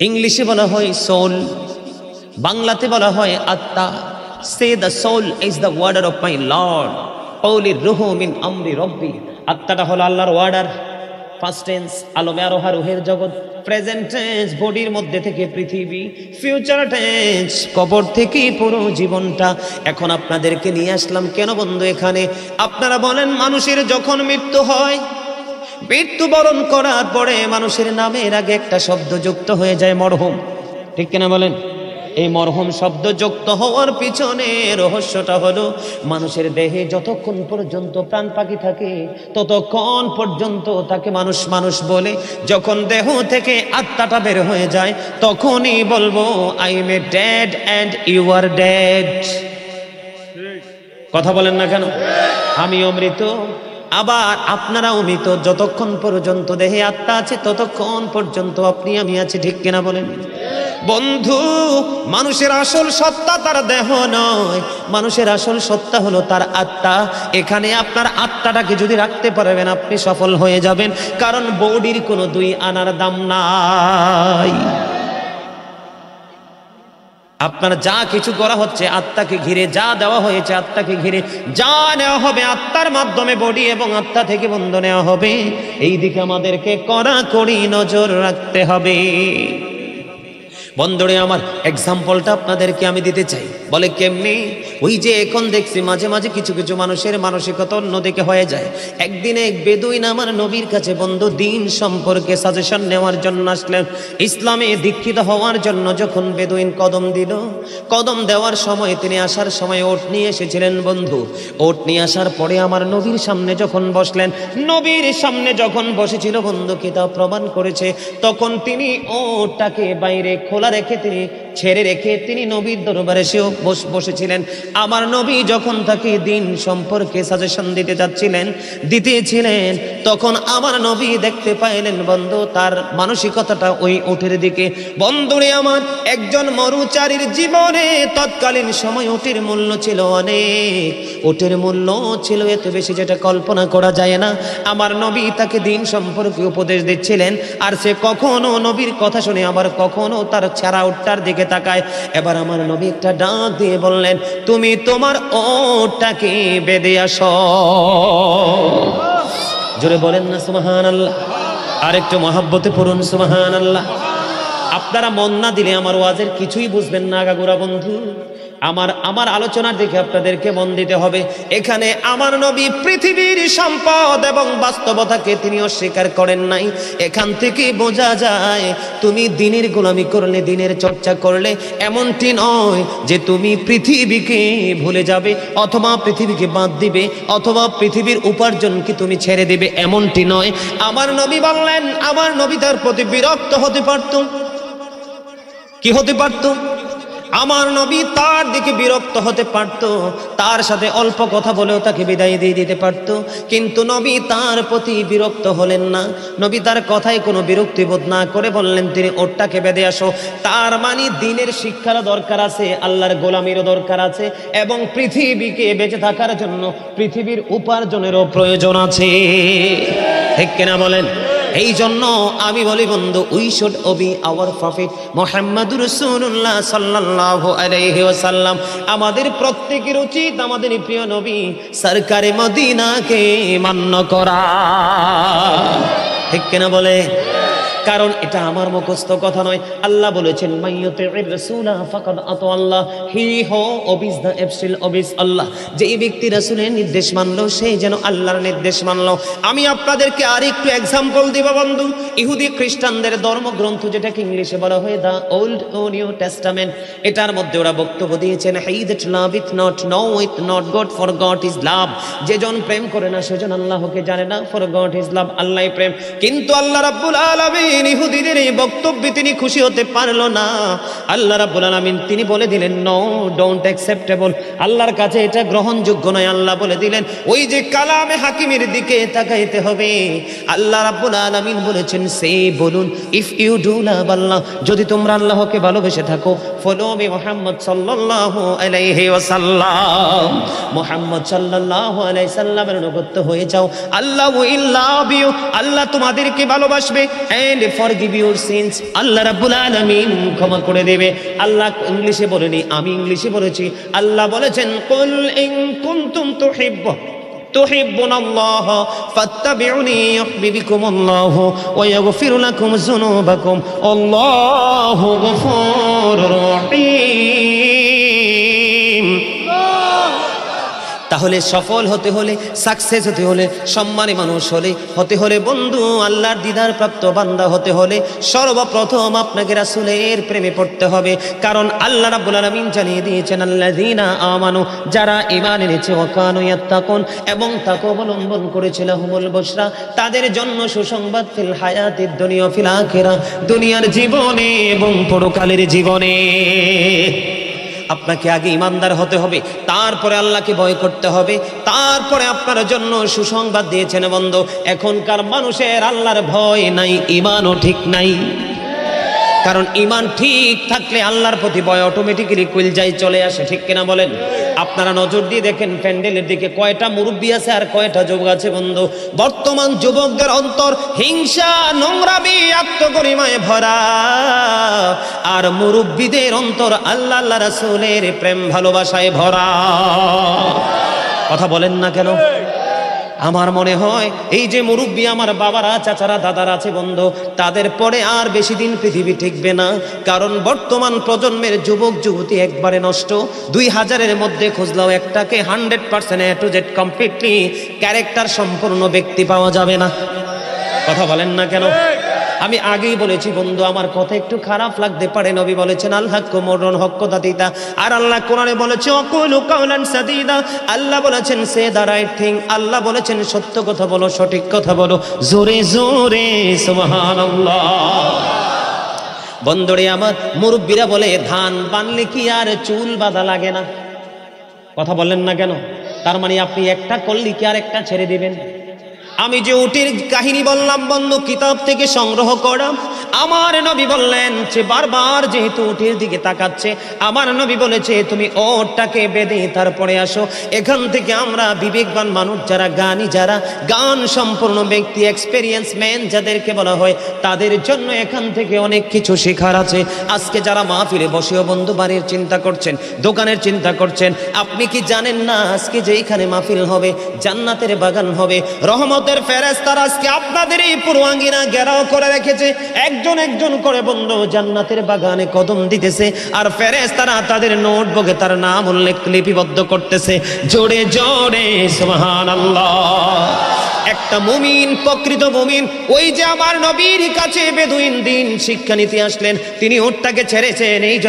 ইংলিশে বলা হয় সোল, বাংলাতে বলা হয় আত্মা। Say the soul is the order of my Lord. Qawli ruhu min amri rabbi. আত্মাটা হলো আল্লাহর ওয়ার্ডার। ফার্স্ট টেন্স আলমে আরোহা, রুহের জগৎ। প্রেজেন্ট টেন্স বডির মধ্যে থেকে পৃথিবী। ফিউচার টেন্স কবর থেকে পুরো জীবনটা। এখন আপনাদেরকে নিয়ে আসলাম কেন বন্ধু এখানে? আপনারা বলেন মানুষের যখন মৃত্যু হয়, মৃত্যুবরণ করার পরে মানুষের নামের আগে একটা শব্দ যুক্ত হয়ে যায়, মরহুম, ঠিক কিনা বলেন? এই মরহুম শব্দ যুক্ত হওয়ার পিছনে রহস্যটা হলো মানুষের দেহে যতক্ষণ পর্যন্ত প্রাণ পাখি থাকে ততক্ষণ পর্যন্ত তাকে মানুষ মানুষ বলে। যখন দেহ থেকে আত্মাটা বের হয়ে যায় তখনই বলবো I am a dead and you are dead. কথা বলেন না কেন? আমিও মৃত, আবার আপনারাও মৃত। যতক্ষণ পর্যন্ত দেহে আত্মা আছে ততক্ষণ পর্যন্ত আপনি আমি আছি, ঠিক কিনা বলেন? বন্ধু, মানুষের আসল সত্তা তার দেহ নয়, মানুষের আসল সত্তা হলো তার আত্মা। এখানে আপনার আত্মাটাকে যদি রাখতে পারবেন আপনি সফল হয়ে যাবেন, কারণ বডির কোনো দুই আনার দাম নাই। আপনার যা কিছু করা হচ্ছে আত্মাকে ঘিরে, যা দেওয়া হয়েছে আত্মাকে ঘিরে, যা নেওয়া হবে আত্মার মাধ্যমে বডি এবং আত্মা থেকে বন্ধ নেওয়া হবে। এই দিকে আমাদেরকে কড়াকড়ি নজর রাখতে হবে। বন্ধুরে আমার, এক্সাম্পলটা আপনাদেরকে আমি দিতে চাই। বলে কেমনি? ওই যে এখন দেখছি মাঝে মাঝে কিছু কিছু মানুষের মানসিকতা অন্যদিকে হয়ে যায়। একদিন এক বেদুইন আমার নবীর কাছে বন্ধু দিন সম্পর্কে সাজেশন নেওয়ার জন্য আসলেন। ইসলামে দীক্ষিত হওয়ার জন্য যখন বেদুইন কদম দিল, কদম দেওয়ার সময় তিনি আসার সময় ওট নিয়ে এসেছিলেন বন্ধু। ওট নিয়ে আসার পরে আমার নবীর সামনে যখন বসলেন, নবীর সামনে যখন বসেছিল বন্ধু, কিতাব প্রমাণ করেছে তখন তিনি ওটটাকে বাইরে খোলা রেখে তিনি ছেড়ে রেখে তিনি নবীর দরবারে এসেও বসেছিলেন। আমার নবী যখন তাকে দিন সম্পর্কে সাজেশন দিতেছিলেন তখন আমার নবী দেখতে পাইলেন বন্ধু তার মানসিকতাটা ওই উটের দিকে। বন্ধুরে আমার, একজন মরুচারীর জীবনে তৎকালীন সময় উটের মূল্য ছিল অনেক, উটের মূল্য ছিল এত বেশি যেটা কল্পনা করা যায় না। আমার নবী তাকে দিন সম্পর্কে উপদেশ দিচ্ছিলেন, আর সে কখনো নবীর কথা শুনে আবার কখনো তার ছাড়া উটটার দিকে তাকায়। এবার আমার নবী একটা ডাক দিয়ে বললেন, তুমি তোমার ওটটাকে বেঁধে আসো। জোরে বলেন না সুবহানাল্লাহ। আর একটু মহব্বতে পড়ুন সুবহানাল্লাহ। আপনারা মন না দিলে আমার ওয়াজের কিছুই বুঝবেন না আগাগোড়া বন্ধু। আমার আলোচনার দিকে আপনাদেরকে মন দিতে হবে। এখানে আমার নবী পৃথিবীর সম্পদ এবং বাস্তবতাকে তিনি অস্বীকার করেন নাই। এখান থেকে বোঝা যায় তুমি দিনের গোলামি করলে, দিনের চর্চা করলে এমনটি নয় যে তুমি পৃথিবীকে ভুলে যাবে অথবা পৃথিবীকে বাদ দিবে অথবা পৃথিবীর উপার্জনকে তুমি ছেড়ে দিবে, এমনটি নয়। আমার নবী বললেন, আমার নবী তার প্রতি বিরক্ত হতে পারত। কি হতে পারত? আমার নবী তার দিকে বিরক্ত হতে পারত, তার সাথে অল্প কথা বলেও তাকে বিদায় দিয়ে দিতে পারত, কিন্তু নবী তার প্রতি বিরক্ত হলেন না। নবী তার কথায় কোনো বিরক্তিবোধ না করে বললেন, তিনি ওটটাকে বেঁধে আসো। তার মানে দিনের শিক্ষারও দরকার আছে, আল্লাহর গোলামিরও দরকার আছে, এবং পৃথিবীকে বেঁচে থাকার জন্য পৃথিবীর উপার্জনেরও প্রয়োজন আছে। ঠিক কিনা বলেন? এই জন্য আমি বলি বন্ধু, we should obey our prophet মুহাম্মদুর রাসূলুল্লাহ সাল্লাল্লাহু আলাইহি ওয়াসাল্লাম। আমাদের প্রত্যেকের উচিত আমাদের প্রিয় নবী সরকারে মদিনাকে মান্য করা। ঠিক কিনা বলে? কারণ এটা আমার মুখস্থ কথা নয়, আল্লাহ বলেছেন মাইয়ুতির রাসূলা ফাকাদ আতা আল্লাহ, হি হো ওবিস দা এফসিল ওবিস আল্লাহ। যেই ব্যক্তি রাসূলের নির্দেশ মানলো সেই যেন আল্লাহর নির্দেশ মানলো। আমি আপনাদেরকে আরেকটু এক্সাম্পল দিব বন্ধু। ইহুদি খ্রিস্টানদের ধর্মগ্রন্থ যেটাকে ইংলিশে বলা হয় দা ওল্ড ও নিউ টেস্টামেন্ট, এটার মধ্যে ওরা বক্তব্য দিয়েছেন, he that love it not know it not God, for God is love. যেজন প্রেম করে না সেজন আল্লাহকে জানে না, ফর গড ইজ লাভ, আল্লাহই প্রেম। কিন্তু আল্লাহ রাব্বুল আলামিন ইহুদিদের এই বক্তব্যে তিনি খুশি হতে পারলো না। আল্লাহ রাব্বুল আলামিন তিনি বলে দিলেন, নো ডোন্ট অ্যাকসেপ্টেবল, আল্লাহর কাছে এটা গ্রহণযোগ্য নয়। আল্লাহ বলে দিলেন, ওই যে কালামে হাকিমের দিকে তাকাইতে হবে। আল্লাহ রাব্বুল আলামিন বলেছেন, সে বলুন, ইফ ইউ ডু লাভ আল্লাহ, যদি তোমরা আল্লাহকে ভালোবেসে থাকো, ফলো মি মুহাম্মদ সাল্লাল্লাহু আলাইহি ওয়াসাল্লাম, মুহাম্মদ সাল্লাল্লাহু আলাইহি সাল্লামের অনুগত হয়ে যাও, আল্লাহ উইল লাভ ইউ, আল্লাহ তোমাদেরকে ভালোবাসবে, এন্ড ফরগিভ ইউর সিনস, আল্লাহ রাব্বুল আলামিন ক্ষমা করে দেবে। আল্লাহ ইংলিশে বলেনি, আমি ইংলিশে বলেছি। আল্লাহ বলেছেন, কুল ইন কুনতুম তুহিব্বুনাল্লাহ ফাত্তাবিউনি ইউহিব্বুকুমুল্লাহু ওয়া ইয়াগফির লাকুম যুনুবাকুম আল্লাহু গফুরুর রহিম। তাহলে সফল হতে হলে, সাকসেস হতে হলে, সম্মানী মানুষ হতে হলে বন্ধু, আল্লাহর দিদার প্রাপ্ত বান্দা হতে হলে সর্বপ্রথম আপনাকে রাসূলের প্রেমে পড়তে হবে। কারণ আল্লাহ রাব্বুল আলামিন জানিয়ে দিয়েছেন, আল্লাযীনা আমানু, যারা ঈমান এনেছে, ওয়া কানু ইয়াত্তাকুন, এবং তাকওয়া অবলম্বন করেছে, লাহুমুল বুশরা, তাদের জন্য সুসংবাদ, ফিল হায়াতিদ দুনিয়া ফিল আখিরা, দুনিয়ার জীবনে এবং পরকালের জীবনে। আপনাকে আগে ইমানদার হতে হবে, তারপরে আল্লাহকে ভয় করতে হবে, তারপরে আপনার জন্য সুসংবাদ দিয়েছেন বন্ধু। এখনকার মানুষের আল্লাহর ভয় নাই, ইমানও ঠিক নাই। কারণ ইমান ঠিক থাকলে আল্লাহর প্রতি ভয় অটোমেটিক্যালি কুলজায় চলে আসে। ঠিক কিনা বলেন? আপনারা নজর দিয়ে দেখেন প্যান্ডেলের দিকে কয়টা মুরব্বী আছে আর কয়টা যুবক আছে বন্ধু। বর্তমান যুবকদের অন্তর হিংসা, নোংরামি, আত্মগরিমায় ভরা, আর মুরব্বীদের অন্তর আল্লাহ আল্লাহ রাসূলের প্রেম ভালোবাসায় ভরা। কথা বলেন না কেন? আমার মনে হয় এই যে মুরব্বী আমার বাবারা, চাচারা, দাদারা আছে বন্ধু, তাদের পরে আর বেশি দিন পৃথিবী টিকবে না। কারণ বর্তমান প্রজন্মের যুবক যুবতী একবারে নষ্ট। 2000-এর মধ্যে খুঁজলেও একটাকে 100% A to Z completely character সম্পূর্ণ ব্যক্তি পাওয়া যাবে না। কথা বলেন না কেন? আমি আগেই বলেছি বন্ধু, আমার কথা একটু খারাপ লাগতে পারে। নবী বলেছেন, আল হাক্কু মুররুন, হক কথা দিতা। আর আল্লাহ কোরআনে বলেছে, ওয়াকুলু কাওলান সাদীদা, আল্লাহ বলেছেন সে দ্য রাইট থিং, আল্লাহ বলেছেন সত্য কথা বলো, সঠিক কথা বলো, জোরে জোরে সুবহানাল্লাহ। বন্ধুরে আমার, মুরব্বীরা বলে ধান বানলে কি আর চুল বাঁধা লাগে না? কথা বললেন না কেন? তার মানে আপনি একটা করলে কি আর একটা ছেড়ে দিবেন? আমি যে উটের কাহিনী বললাম বন্ধু, কিতাব থেকে সংগ্রহ করা। আমার নবী বললেন যে বারবার যেহেতু উটের দিকে তাকাচ্ছে, আমার নবী বলেছে তুমি ওটটাকে বেঁধে তারপরে আসো। এখান থেকে আমরা বিবেকবান মানুষ যারা, গানী যারা, গান সম্পূর্ণ ব্যক্তি, এক্সপেরিয়েন্স ম্যান যাদেরকে বলা হয়, তাদের জন্য এখান থেকে অনেক কিছু শেখার আছে। আজকে যারা মাহফিলে বসেও বন্ধু বাড়ির চিন্তা করছেন, দোকানের চিন্তা করছেন, আপনি কি জানেন না আজকে যে এইখানে মাহফিল হবে, জান্নাতের বাগান হবে, রহমতের ফেরেশতারা আজকে আপনাদের এই পুরো আঙ্গিনা ঘেরাও করে রেখেছে, একজন একজন করে বন্ধু জান্নাতের বাগানে কদম দিতেছে, আর ফেরেশতারা তাদের নোটবুকে তার নাম উল্লেখ লিপিবদ্ধ করতেছে। জোরে জোরে সুবহানাল্লাহ। একটা মুমিন, প্রকৃত মুমিন, ওই যে আমার নবীর কাছে বেদুইন দিন শিক্ষা নিতে আসলেন, তিনি উটটাকে ছেড়েছেন এই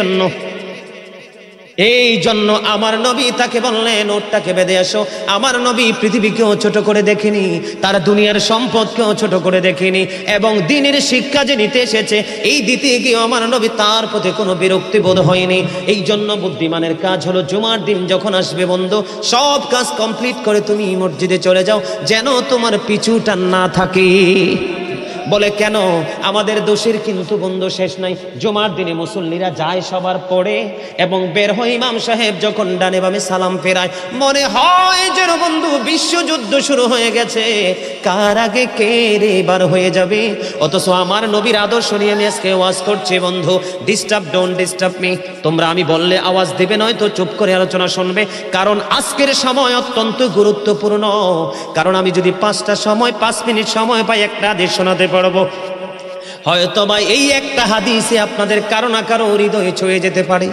জন্য আমার নবী তাকে বললেন ওটটাকে বেঁধে আসো। আমার নবী পৃথিবীকেও ছোট করে দেখেনি, তার দুনিয়ার সম্পদকেও ছোট করে দেখেনি, এবং দিনের শিক্ষা যে নিতে এসেছে এই দিতে গিয়ে আমার নবী তার প্রতি কোনো বিরক্তি বোধ হয়নি। এই জন্য বুদ্ধিমানের কাজ হলো জুমার দিন যখন আসবে বন্ধু, সব কাজ কমপ্লিট করে তুমি মসজিদে চলে যাও, যেন তোমার পিছুটা না থাকে। বলে কেন? আমাদের দোষের কিন্তু বন্ধু শেষ নাই। জুমার দিনে মুসল্লিরা যায় সবার পরে এবং বের হয়, ইমাম সাহেব যখন ডানে বামে সালাম ফেরায়, মনে হয় যেন বন্ধু বিশ্বযুদ্ধ শুরু হয়ে গেছে, কার আগে কে রে বার হয়ে যাবে। অথচ আমার নবীর আদর্শ নিয়ে আমি আজকে ওয়াজ করছি বন্ধু, ডিস্টার্ব, ডোন্ট ডিস্টার্ব মি। তোমরা আমি বললে আওয়াজ দিবে, নয়তো চুপ করে আলোচনা শুনবে, কারণ আজকের সময় অত্যন্ত গুরুত্বপূর্ণ। কারণ আমি যদি 5 মিনিট সময় পাই, একটা হাদিস শোনাতে পারবো। হয়তো বা এই একটা হাদিসে আপনাদের কারো না কারো হৃদয়ে ছুঁয়ে যেতে পারে,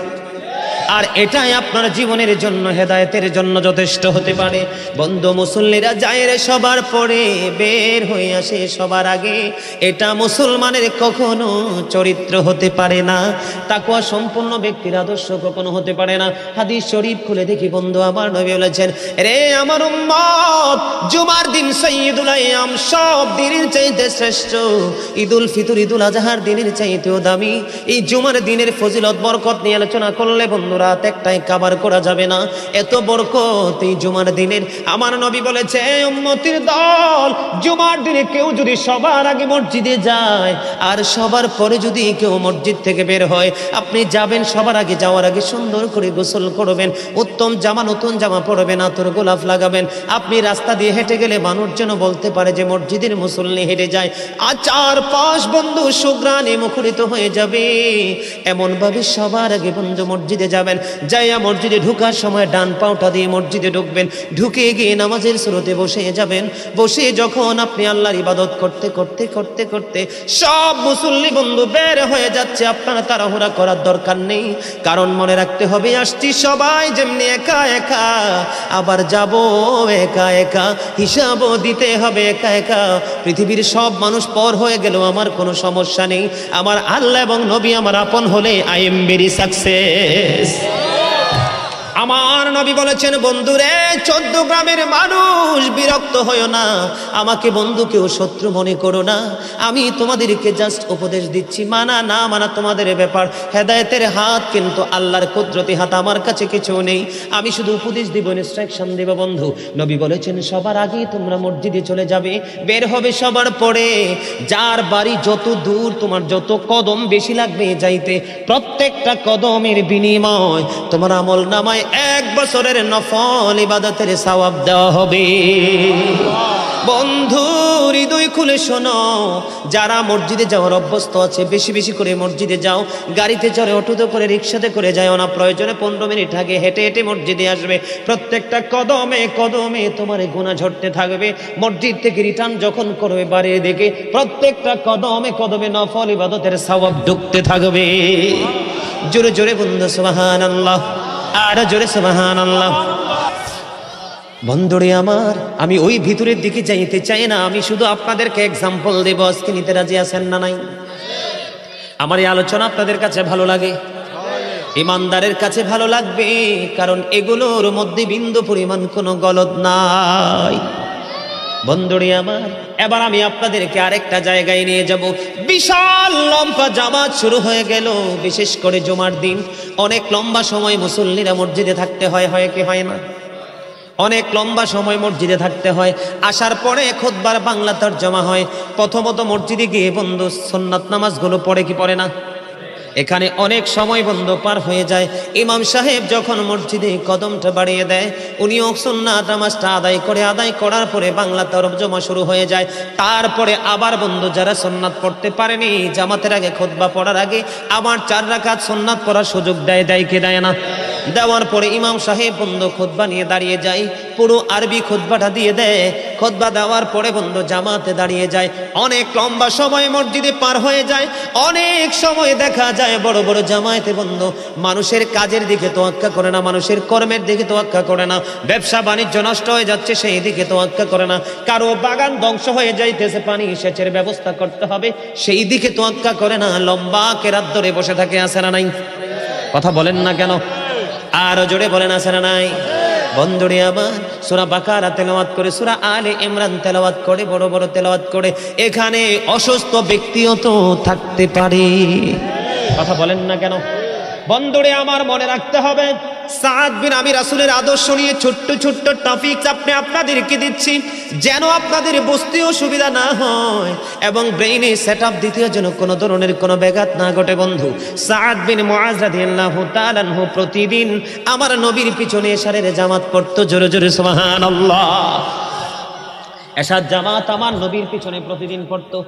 আর এটাই আপনার জীবনের জন্য, হেদায়েতের জন্য যথেষ্ট হতে পারে। বন্ধু, মুসল্লিরা যায় রে সবার পরে, বের হয়ে আসে সবার আগে, এটা মুসলমানের কখনো চরিত্র হতে পারে না, তাকওয়া সম্পূর্ণ ব্যক্তির আদর্শ কখনো হতে পারে না। হাদিস শরীফ খুলে দেখি বন্ধু, আমার নবী বলেছেন, রে আমার উম্মত, জুমার দিন সাইয়্যিদুল আইয়াম, সব দিনের চাইতে শ্রেষ্ঠ। ঈদুল ফিতর, ঈদুল আজহার দিনের চাইতেও দামি। এই জুমার দিনের ফজিলত বরকত নিয়ে আলোচনা করলে বন্ধু রাত একটাই কভার করা যাবে না, এত বরকত এই জুমার দিনের। আমার নবী বলেছে, উম্মতের দল, জুমার দিনে কেউ যদি সবার আগে মসজিদে যায় আর সবার পরে যদি কেউ মসজিদ থেকে বের হয়, আপনি যাবেন, সবার আগে যাওয়ার আগে সুন্দর করে গোসল করবেন, উত্তম জামা, নতুন জামা পরবেন, আতর গোলাপ লাগাবেন। আপনি রাস্তা দিয়ে হেঁটে গেলে মানুষ যেন বলতে পারে যে মসজিদের মুসল্লি হেঁটে যায়, আর চারপাশ বন্ধু সুঘ্রাণে মুখরিত হয়ে যাবে। এমন ভাবে সবার আগে বন্ধু মসজিদে যাবেন, যাইয়া মসজিদে ঢুকার সময় ডান পাওটা দিয়ে মসজিদে ঢুকবেন, ঢুকে গিয়ে নামাজের শুরুতে বসে যাবেন। বসে যখন আপনি আল্লাহর ইবাদত করতে করতে করতে করতে সব মুসল্লি বন্ধু বের হয়ে যাচ্ছে, আপনারা তাড়াহুড়া করার দরকার নেই, কারণ মনে রাখতে হবে আসছি সবাই যেমনি একা একা, আবার যাব একা একা, হিসাবও দিতে হবে একা একা। পৃথিবীর সব মানুষ পর হয়ে গেল আমার কোনো সমস্যা নেই, আমার আল্লাহ এবং নবী আমার আপন হলে আই এম ভেরি সাকসেস। আমার নবী বলেছেন, বন্ধুরে 14 গ্রামের মানুষ বিরক্ত হইও না, আমাকে বন্ধু কেউ শত্রু মনে করো না, আমি তোমাদেরকে জাস্ট উপদেশ দিচ্ছি, মানা না মানা তোমাদের ব্যাপার। হেদায়েতের হাত কিন্তু আল্লাহর কুদরতি হাত, আমার কাছে কিছু নেই, আমি শুধু উপদেশ দিব, ইনস্ট্রাকশন দেব। বন্ধু, নবী বলেছেন সবার আগে তোমরা মসজিদে চলে যাবে, বের হবে সবার পরে, যার বাড়ি যত দূর, তোমার যত কদম বেশি লাগবে যাইতে, প্রত্যেকটা কদমের বিনিময় তোমার আমল নামায় 1 বছরের নফল ইবাদতের সওয়াব দেওয়া হবে। বন্ধু, হৃদয় খুলে শোনো, যারা মসজিদে যাওয়ার অভ্যস্ত আছে বেশি বেশি করে মসজিদে যাও, গাড়িতে চড়ে, অটোতে করে, রিক্সাতে করে যাও না, প্রয়োজনে 15 মিনিট আগে হেঁটে হেঁটে মসজিদে আসবে। প্রত্যেকটা কদমে কদমে তোমার গুনাহ ঝরতে থাকবে। মসজিদ থেকে রিটার্ন যখন করবে বাড়ির দিকে, প্রত্যেকটা কদমে কদমে নফল ইবাদতের সওয়াব ঢুকতে থাকবে। জোরে জোরে বন্ধু সুবহানাল্লাহ, আর জোরে সুবহানাল্লাহ। বন্ধুরে আমার, আমি ওই ভিতরের দিকে যাইতে চাই না, আমি শুধু আপনাদেরকে এক্সাম্পল দেব। আজকে নিতে রাজি আছেন না নাই? আমার এই আলোচনা আপনাদের কাছে ভালো লাগে? ইমানদারের কাছে ভালো লাগবে, কারণ এগুলোর মধ্যে বিন্দু পরিমাণ কোনো গলদ নাই। বন্ধুরে আমার, এবার আমি আপনাদেরকে আরেকটা জায়গায় নিয়ে যাব। বিশাল লম্বা জামাত শুরু হয়ে গেল, বিশেষ করে জুমার দিন অনেক লম্বা সময় মুসল্লিরা মসজিদে থাকতে হয়, হয় কি হয় না? অনেক লম্বা সময় মসজিদে থাকতে হয়। আসার পরে খুতবার বাংলা তরজমা হয়। প্রথমত মসজিদে গিয়ে বন্ধু সুন্নাত নামাজগুলো পড়ে কি পড়ে না? এখানে অনেক সময় বন্ধ পার হয়ে যায়। ইমাম সাহেব যখন মসজিদে কদমটা বাড়িয়ে দেয়, উনিও সুন্নাত নামাজটা আদায় করার পরে বাংলা তরজমা শুরু হয়ে যায়। তারপরে আবার বন্ধু যারা সুন্নাত পড়তে পারেনি, জামাতের আগে খুতবা পড়ার আগে আবার 4 রাকাত সুন্নাত পড়ার সুযোগ দেয় কি দেয় না? দেওয়ার পরে ইমাম সাহেব বন্ধু খুতবা নিয়ে দাঁড়িয়ে যায়, পুরো আরবি খুতবাটা দিয়ে দেয়। খুতবা দেওয়ার পরে বন্ধু জামাতে দাঁড়িয়ে যায়। অনেক লম্বা সময় মসজিদে পার হয়ে যায়। অনেক সময় দেখা যায় বড় বড় জামায়াতে বন্ধু মানুষের কাজের দিকে তোয়াক্কা করে না, মানুষের কর্মের দিকে তোয়াক্কা করে না, ব্যবসা বাণিজ্য নষ্ট হয়ে যাচ্ছে সেই দিকে তোয়াক্কা করে না, কারো বাগান ধ্বংস হয়ে যাইতেছে পানি সেচের ব্যবস্থা করতে হবে সেই দিকে তোয়াক্কা করে না, লম্বা কেরাত ধরে বসে থাকে। আছে না নাই? কথা বলেন না কেন? আরো জোরে বলেন, আছে না নাই? বন্ধুরে আমার, সূরা বাকারা তেলাওয়াত করে, সূরা আলে ইমরান তেলাওয়াত করে, বড় বড় তেলাওয়াত করে। এখানে অসুস্থ ব্যক্তিও তো থাকতে পারে। কথা বলেন না কেন? বন্ধুরে আমার, মনে রাখতে হবে সাদ বিন আমি রাসূলের আদর্শ নিয়ে ছোট্ট ছোট্ট টপিক আপনাদেরকে দিচ্ছি, যেন আপনাদের বুঝতে অসুবিধা না হয় এবং ব্রেইনে সেটআপ দিতে যেন কোনো ধরনের কোনো ব্যাঘাত না ঘটে। বন্ধু, সাদ বিন মুআজ রাদিয়াল্লাহু তাআলা আনহু প্রতিদিন আমার নবীর পিছনে এশারের জামাত পড়তো। জোরে জোরে সুবহানাল্লাহ। এশার জামাত আমার নবীর পিছনে প্রতিদিন পড়তো।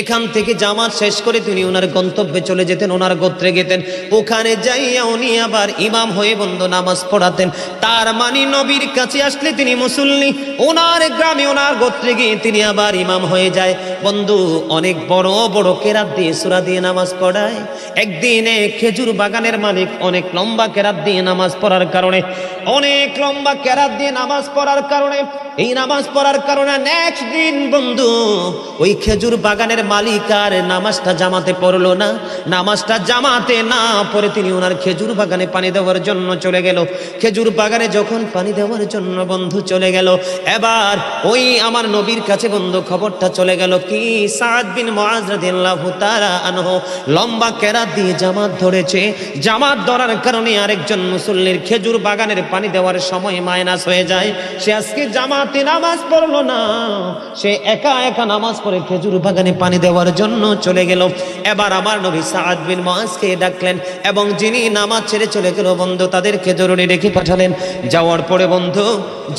এখান থেকে জামাত শেষ করে তিনি ওনার গন্তব্যে চলে যেতেন, ওনার গোত্রে যেতেন। ওখানে যাইয়া উনি আবার ইমাম হয়ে বন্ধু নামাজ পড়াতেন। তার মানে নবীর কাছে আসলে তিনি মুসল্লি, ওনার গ্রামে ওনার গোত্রে গিয়ে তিনি আবার ইমাম হয়ে যায়। বন্ধু, অনেক বড় বড় কেরাত দিয়ে সূরা দিয়ে নামাজ পড়ায়। একদিনে খেজুর বাগানের মালিক অনেক লম্বা কেরাত দিয়ে নামাজ পড়ার কারণে, অনেক লম্বা কেরাত দিয়ে নামাজ পড়ার কারণে, এই নামাজ পড়ার কারণে নেক্সট দিন বন্ধু ওই খেজুর বাগানের মালিক আর নামাজটা জামাতে পড়লো না। নামাজটা জামাতে না পড়ে তিনি ওনার খেজুর বাগানে পানি দেওয়ার জন্য চলে গেল। খেজুর বাগানে যখন পানি দেওয়ার জন্য বন্ধু চলে গেল, এবার ওই আমার নবীর কাছে বন্ধু খবরটা চলে গেল কি সাদ বিন মুআজ রাদিয়াল্লাহু তাআলা আনহু লম্বা কেরাত দিয়ে জামাত ধরেছে। জামাত ধরার কারণে আরেকজন মুসল্লির খেজুর বাগানের পানি দেওয়ার সময় মাইনাস হয়ে যায়। সে আজকে জামাতে নামাজ পড়লো না, সে একা একা নামাজ পড়ে খেজুর বাগানে পানি দেওয়ার জন্য চলে গেল। এবার আমার নবী সাদ বিন মুআজকে ডাকলেন এবং যিনি নামাজ ছেড়ে চলে গেল বন্ধু তাদেরকে জরুরি ডেকে পাঠালেন। যাওয়ার পরে বন্ধু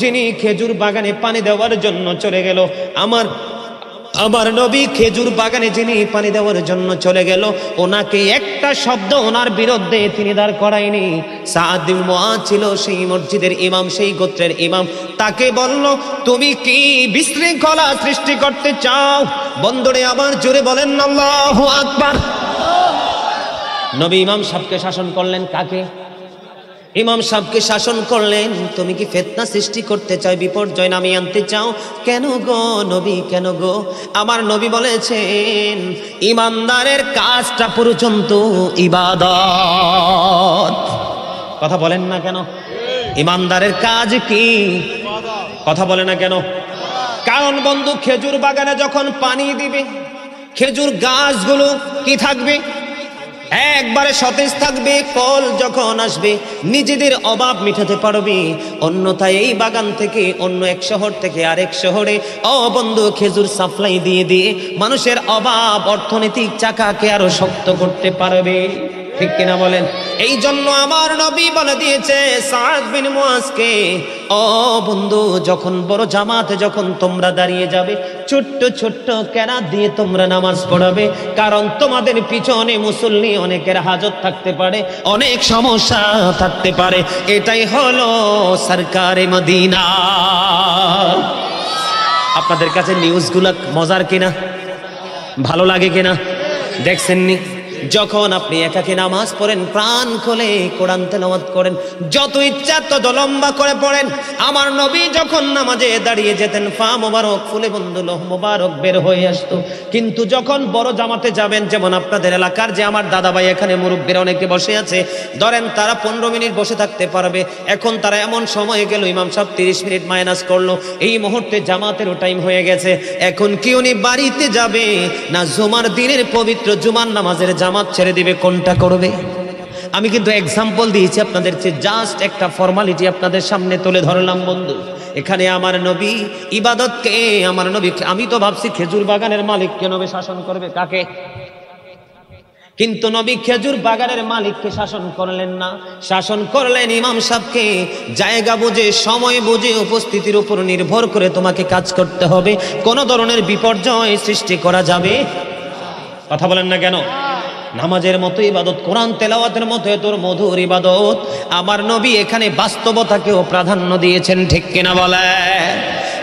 যিনি খেজুর বাগানে পানি দেওয়ার জন্য চলে গেল, আমার নবী খেজুর বাগানে যিনি পানি দেওয়ার জন্য চলে গেল, ওনাকে একটা শব্দ ওনার বিরুদ্ধে তিনি দাঁড় করায়নি। সাদ বিন মুআজ ছিল সেই মসজিদের ইমাম, সেই গোত্রের ইমাম। তাকে বলল, তুমি কি বিশৃঙ্খলা সৃষ্টি করতে চাও? বন্ধুরে আমার, জোরে বলেন আল্লাহু আকবার। নবী ইমাম সাহেবকে শাসন করলেন। কাকে? ইমাম সাহেবকে শাসন করলেন, তুমি কি ফিতনা সৃষ্টি করতে চাও, বিপর্যয় নামিয়ে আনতে চাও? কেন গো নবী, কেন গো? আমার নবী বলেছেন ইমানদারের কাজটা পর্যন্ত ইবাদত। কথা বলেন না কেন? ইমানদারের কাজ কি? কথা বলে না কেন? কারণ বন্ধু খেজুর বাগানে যখন পানি দিবে, খেজুর গাছগুলো কি থাকবে? একবারে সতেজ থাকবে। ফল যখন আসবে নিজেদের অভাব মেটাতে পারবে। অন্যথায় এই বাগান থেকে অন্য এক শহর থেকে আরেক শহরে বন্ধু খেজুর সাপ্লাই দিয়ে দিয়ে মানুষের অভাব অর্থনৈতিক চাকাকে আরো শক্ত করতে পারবে। ঠিক কিনা বলেন? এই জন্য আমার নবী বলে দিয়েছে সাদ বিন মুআজকে, ও বন্ধু যখন বড় জামাতে যখন তোমরা দাঁড়িয়ে যাবে, ছোট্ট ছোট্ট কেরাত দিয়ে তোমরা নামাজ পড়াবে। কারণ তোমাদের পিছনে মুসল্লি অনেকের হাজত থাকতে পারে, অনেক সমস্যা থাকতে পারে। এটাই হলো সরকারে মদিনা। আপনাদের কাছে নিউজগুলো মজার কিনা, ভালো লাগে কিনা দেখছেননি? যখন আপনি একাকী নামাজ পড়েন, প্রাণ খুলে কোরআন তেলাওয়াত করেন, যত ইচ্ছা তত লম্বা করে পড়েন। আমার নবী যখন নামাজে দাঁড়িয়ে যেতেন, পা মোবারক ফুলে বন্ধু লোহ মোবারক বের হয়ে আসতো। কিন্তু যখন বড় জামাতে যাবেন, যেমন আপনাদের এলাকার যে আমার দাদা ভাই এখানে মুরব্বীরা অনেকে বসে আছে, ধরেন তারা 15 মিনিট বসে থাকতে পারবে, এখন তারা এমন সময় গেল ইমাম সাহেব 30 মিনিট মাইনাস করলো, এই মুহূর্তে জামাতেরও টাইম হয়ে গেছে। এখন কি উনি বাড়িতে যাবে না জুমার দিনের পবিত্র জুমার নামাজের জামাত ছেড়ে দিবে? কোনটা করবে? আমি কিন্তু এক্সাম্পল দিয়েছি আপনাদের, জাস্ট একটা ফর্মালিটি আপনাদের সামনে তুলে ধরলাম বন্ধু। এখানে আমার নবী ইবাদতকে, আমার নবী, আমি তো ভাবছি খেজুর বাগানের মালিককে নবী শাসন করবে, কাকে? কিন্তু নবী খেজুর বাগানের মালিককে শাসন করলেন না, শাসন করলেন ইমাম সাহেবকে। জায়গা বুঝে, সময় বুঝে, উপস্থিতির উপর নির্ভর করে তোমাকে কাজ করতে হবে, কোন ধরনের বিপর্যয় সৃষ্টি করা যাবে। কথা বলেন না কেন? নামাজের মতো ইবাদত, কোরআন তেলাওয়াতের মতো তোর মধুর ইবাদত। আমার নবী এখানে বাস্তবতাকেও প্রাধান্য দিয়েছেন, ঠিক কিনা বলে?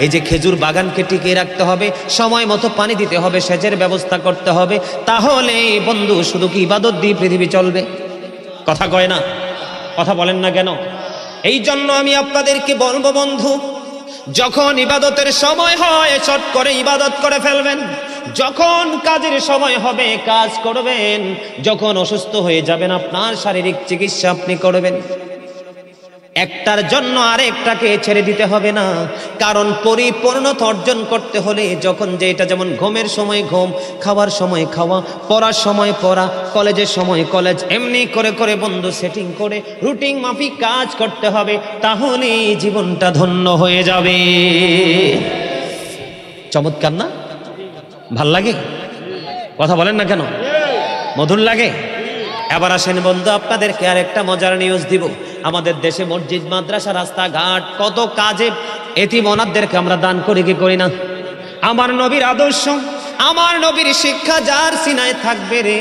এই যে খেজুর বাগানকে টিকিয়ে রাখতে হবে, সময় মতো পানি দিতে হবে, সেচের ব্যবস্থা করতে হবে, তাহলে বন্ধু শুধু কি ইবাদত দিয়ে পৃথিবী চলবে? কথা কয় না? কথা বলেন না কেন? এই জন্য আমি আপনাদেরকে বলবো বন্ধু, যখন ইবাদতের সময় হয় চট করে ইবাদত করে ফেলবেন, যখন কাজের সময় হবে কাজ করবেন, যখন অসুস্থ হয়ে যাবেন আপনার শারীরিক চিকিৎসা আপনি করবেন। একটার জন্য আরেকটাকে ছেড়ে দিতে হবে না, কারণ পরিপূর্ণতা অর্জন করতে হলে যখন যেটা, যেমন ঘুমের সময় ঘুম, খাওয়ার সময় খাওয়া, পড়ার সময় পড়া, কলেজের সময় কলেজ, এমনি করে করে বন্ধু সেটিং করে রুটিন মাফিক কাজ করতে হবে, তাহলে জীবনটা ধন্য হয়ে যাবে। চমৎকার না? ভাল লাগে? কথা বলেন না কেন? মধুর লাগে? এবার আসেন বন্ধু, আপনাদেরকে আর একটা মজার নিউজ দিব। আমাদের দেশে মসজিদ, মাদ্রাসা, রাস্তাঘাট, কত কাজে এতিম অনাথদেরকে আমরা দান করি কি করি না? আমার নবীর আদর্শ, আমার নবীর শিক্ষা যার সিনায় থাকবে রে,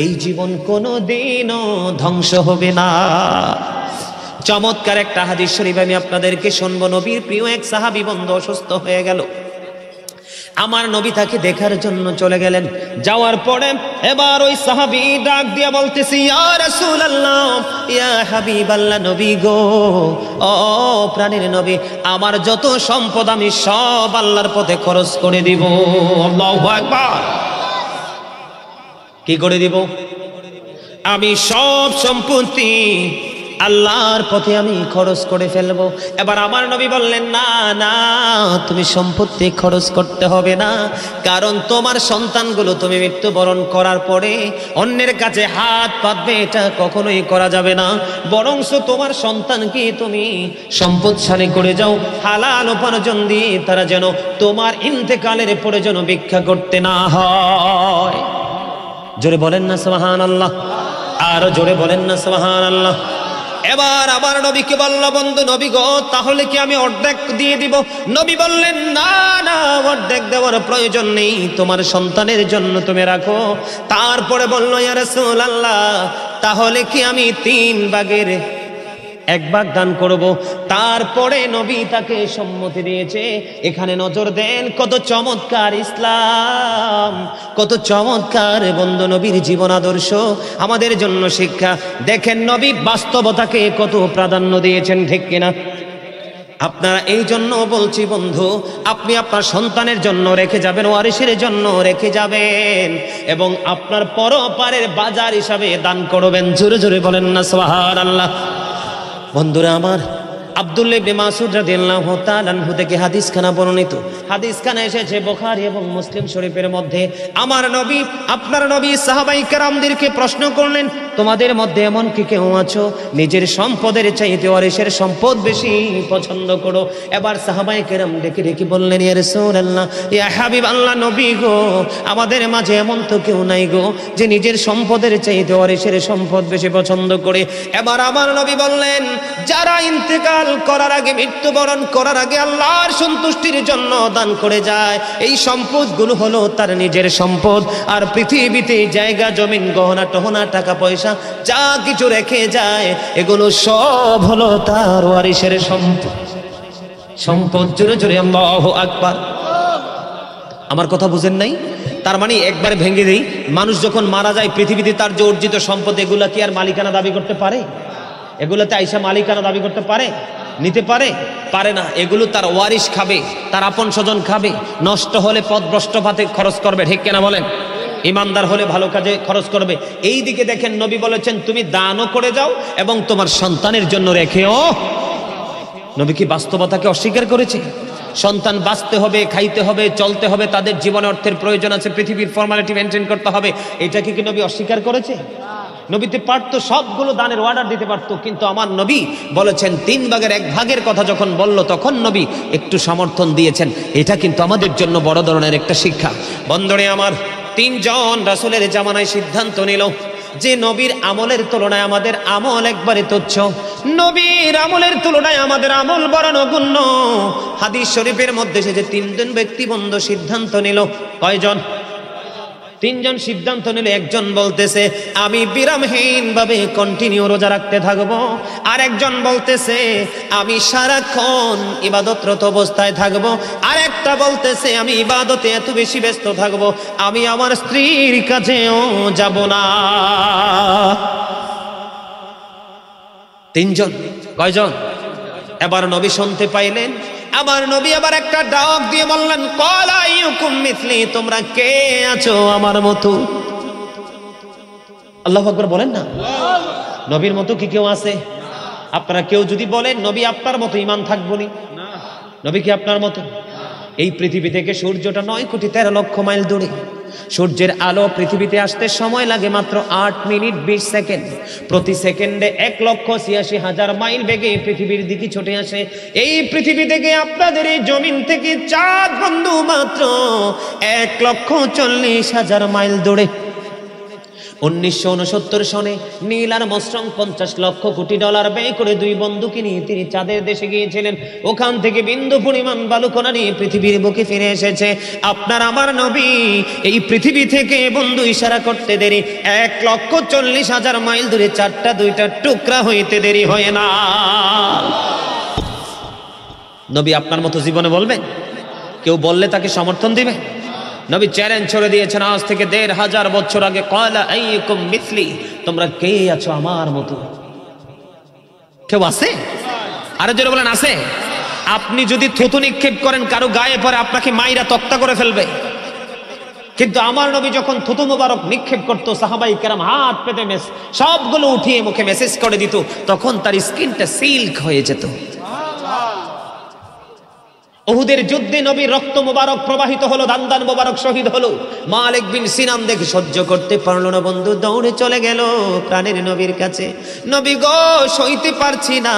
এই জীবন কোনোদিনও ধ্বংস হবে না। চমৎকার একটা হাদিস শরীফ আমি আপনাদেরকে শুনবো। নবীর প্রিয় এক সাহাবী বন্ধু অসুস্থ হয়ে গেল, আমার নবী তাকে দেখার জন্য চলে গেলেন। যাওয়ার পরে এবার ওই সাহাবী ডাক দিয়া বলতেছি, ইয়া রাসূলুল্লাহ, ইয়া হাবিবাল্লাহ, নবী গো, ও প্রাণের নবী, আমার যত সম্পদ আমি সব আল্লাহর পথে খরচ করে দিব। আল্লাহু আকবার। কি করে দিব? আমি সব সম্পত্তি আল্লাহর পথে আমি খরচ করে ফেলবো। এবার আমার নবী বললেন, না না, তুমি সম্পত্তি খরচ করতে হবে না, কারণ তোমার সন্তানগুলো তুমি মৃত্যুবরণ করার পরে অন্যের কাছে হাত পাতবে, এটা কখনোই করা যাবে না। বরঞ্চ তোমার সন্তানকে তুমি সম্পদশালী করে যাও, হালাল উপার্জন দিয়ে তারা যেন তোমার ইন্তেকালের পরে যেন ভিক্ষা করতে না হয়। জোরে বলেন না সুবহানাল্লাহ? আরো জোরে বলেন না সুবহানাল্লাহ? এবার আমার নবীকে বলল, বন্ধু নবী গো, তাহলে কি আমি অর্ধেক দিয়ে দিব? নবী বললেন, না না, অর্ধেক দেওয়ার প্রয়োজন নেই, তোমার সন্তানের জন্য তুমি রাখো। তারপরে বলল, ইয়া রাসূলুল্লাহ, তাহলে কি আমি 3 ভাগের 1 ভাগ দান করব? তারপরে নবী তাকে সম্মতি দিয়েছে। এখানে নজর দেন, কত চমৎকার ইসলাম, কত চমৎকার বন্ধু নবীর জীবন আদর্শ, আমাদের জন্য শিক্ষা। দেখেন নবী বাস্তবতাকে কত প্রাধান্য দিয়েছেন, ঠিক কিনা? আপনারা এই জন্য বলছি বন্ধু, আপনি আপনার সন্তানের জন্য রেখে যাবেন, ওয়ারিসের জন্য রেখে যাবেন, এবং আপনার পরপারের বাজার হিসাবে দান করবেন। জোরে জোরে বলেন না সুবহানাল্লাহ? বন্ধুরা আমার, আব্দুল্লাহ ইবনে মাসউদ রাদিয়াল্লাহু তাআলা আনহু থেকে হাদিসখানা বর্ণিত। হাদিসখানা এসেছে বুখারী এবং মুসলিম শরীফের মধ্যে। আমার নবী, আপনার নবী সাহাবায়ে কেরামদেরকে প্রশ্ন করলেন, তোমাদের মধ্যে এমন কি কেউ আছো নিজের সম্পদের চাইতে ওয়ারিসের সম্পদ বেশি পছন্দ করো? এবার সাহাবায়ে কেরাম ডেকে ডেকে বললেন, ইয়া রাসূলুল্লাহ, ইয়া হাবিবাল্লাহ, নবী গো, আমাদের মাঝে এমন তো কেউ নাই গো যে নিজের সম্পদের চাইতে ওয়ারিসের সম্পদ বেশি পছন্দ করে। এবার আমার নবী বললেন, যারা ইন্তেকাল করার আগে, মৃত্যুবরণ করার আগে আল্লাহর সন্তুষ্টির জন্য দান করে যায়, এই সম্পদগুলো হলো তার নিজের সম্পদ। আর পৃথিবীতে জায়গা জমিন গহনা টহনা টাকা পয়সা যা কিছু রেখে যায়, এগুলো সব হলো তার ওয়ারিসের সম্পদ। জোরে জোরে আল্লাহু আকবার। আমার কথা বুঝেন নাই? তার মানে একবারে ভেঙে দেই, মানুষ যখন মারা যায় পৃথিবীতে তার যে অর্জিত সম্পদ এগুলা কি আর মালিকানা দাবি করতে পারে? এগুলোতে আইসা মালিকানা দাবি করতে পারে? নিতে পারে? পারে না। এগুলো তার ওয়ারিশ খাবে, তার আপন স্বজন খাবে, নষ্ট হলে পথভ্রষ্ট পাতে খরচ করবে, ঠিক কিনা বলেন? ইমানদার হলে ভালো কাজে খরচ করবে। এই দিকে দেখেন নবী বলেছেন তুমি দানও করে যাও এবং তোমার সন্তানের জন্য রেখেও। নবী কি বাস্তবতাকে অস্বীকার করেছে? সন্তান বাঁচতে হবে, খাইতে হবে, চলতে হবে, তাদের জীবনে অর্থের প্রয়োজন আছে, পৃথিবীর ফর্মালিটি মেনটেন করতে হবে, এটাকে কি নবী অস্বীকার করেছে? নবীতে পারতো সবগুলো দানের অর্ডার দিতে পারতো, কিন্তু আমার নবী বলেছেন 1/3 কথা যখন বলল তখন নবী একটু সমর্থন দিয়েছেন। এটা কিন্তু আমাদের জন্য বড় ধরনের একটা শিক্ষা। বন্ধুরে আমার, 3 জন রাসূলের জামানায় সিদ্ধান্ত নিল যে নবীর আমলের তুলনায় আমাদের আমল একবারে তুচ্ছ, নবীর আমলের তুলনায় আমাদের আমল বড় নগণ্য। হাদিস শরীফের মধ্যে সে যে 3 জন ব্যক্তিবন্ধু সিদ্ধান্ত নিল। কয়জন? 3 জন সিদ্ধান্ত নিলে একজন বলতেছে আমি বিরামহীন ভাবে কন্টিনিউ রোজা রাখতে থাকবো, আর একজন বলতেছে আমি সারাক্ষণ ইবাদতরত অবস্থায় থাকবো, আর একটা বলতেছে আমি ইবাদতে এত বেশি ব্যস্ত থাকবো আমি আমার স্ত্রীর কাছেও যাব না। 3 জন। কয়জন? এবার নবী শুনতে পাইলেন, আবার নবী আবার একটা ডাক দিয়ে বললেন ক্বালা আইয়ুকুম মিসলি, তোমরা কে আছো আমার মতো? আল্লাহু আকবার বলেন না। নবীর মতো কি কেউ আছে? আপনারা কেউ যদি বলেন নবী আপনার মতো, ঈমান থাকবো নি? নবী কি আপনার মতো? এই পৃথিবী থেকে সূর্যটা 9,13,00,000 মাইল দূরে। সূর্যের আলো পৃথিবীতে আসতে সময় লাগে মাত্র 8 মিনিট 20 সেকেন্ড। প্রতি সেকেন্ডে 1,86,000 মাইল বেগে পৃথিবীর দিকে ছুটে আসে। এই পৃথিবী থেকে আপনাদের এই জমিন থেকে চাঁদ বন্ধু মাত্র 1,40,000 মাইল দূরে। 1969 সনে নীল আর্মস্ট্রং $50 লক্ষ কোটি ব্যয় করে 2 বন্ধুকে নিয়ে তিনি চাঁদের দেশে গিয়েছিলেন। ওখান থেকে বিন্দু পরিমাণ বালুকণা নিয়ে পৃথিবীর বুকে ফিরে এসেছে। আপনার আমার নবী এই পৃথিবী থেকে বন্ধু ইশারা করতে দেরি 1,40,000 মাইল দূরে 4টা 2টা টুকরা হইতে দেরি হয় না। নবী আপনার মতো জীবনে বলবেন? কেউ বললে তাকে সমর্থন দিবে? নবী চ্যালেঞ্জ ছড়ে দিয়েছেন আজ থেকে 1,500 বছর আগে, ক্বালা আইয়ুকুম মিসলি, তোমরা কে আছো আমার মতো? কেউ আছে? আরে জোরে বলেন আছে? আপনি যদি থুতু নিক্ষেপ করেন কারো গায়ে পরে আপনাকে মাইরা তক্তা করে ফেলবে, কিন্তু আমার নবী যখন থুতু মুবারক নিক্ষেপ করতো সাহাবাই কেরাম হাত পেতে সবগুলো উঠিয়ে মুখে মেসেজ করে দিত, তখন তার স্কিনটা সিল্ক হয়ে যেত। উহুদের যুদ্ধে নবীর রক্ত মোবারক প্রবাহিত হলো, দান মোবারক শহীদ হলো। মালিক বিন সিনান দেখে সহ্য করতে পারলো না, বন্ধু দৌড়ে চলে গেল প্রাণের নবীর কাছে। নবী গো, সইতে পারছি না।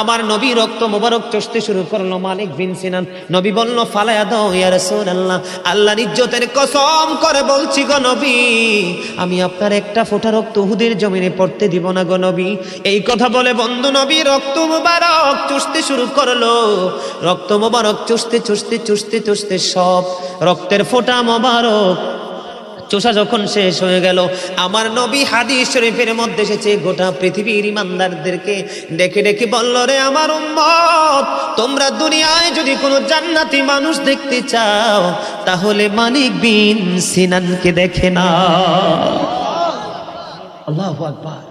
আমার নবী রক্ত মোবারক চষতে শুরু করলো। মালিক বিন সিনান, নবী বলল ফালায়া দাও ইয়া রাসূলুল্লাহ, আল্লাহর ইজ্জতের কসম করে বলছি গো নবী, আমি আপনার একটা ফোঁটা রক্ত উহুদের জমিনে পড়তে দিব না গো নবী। এই কথা বলে বন্ধু নবী রক্ত মোবারক চষতে শুরু করলো। রক্ত মোবারক চুষতে চুষতে চুষতে চুষতে সব রক্তের ফোঁটা মোবারক চোষা যখন শেষ হয়ে গেল, আমার নবী হাদিস শরীফের মধ্যে এসেছে গোটা পৃথিবীর ইমানদারদেরকে ডেকে ডেকে বলল, রে আমার উম্মত, তোমরা দুনিয়ায় যদি কোনো জান্নাতি মানুষ দেখতে চাও তাহলে মালিক বিন সিনানকে দেখে না। আল্লাহু আকবার।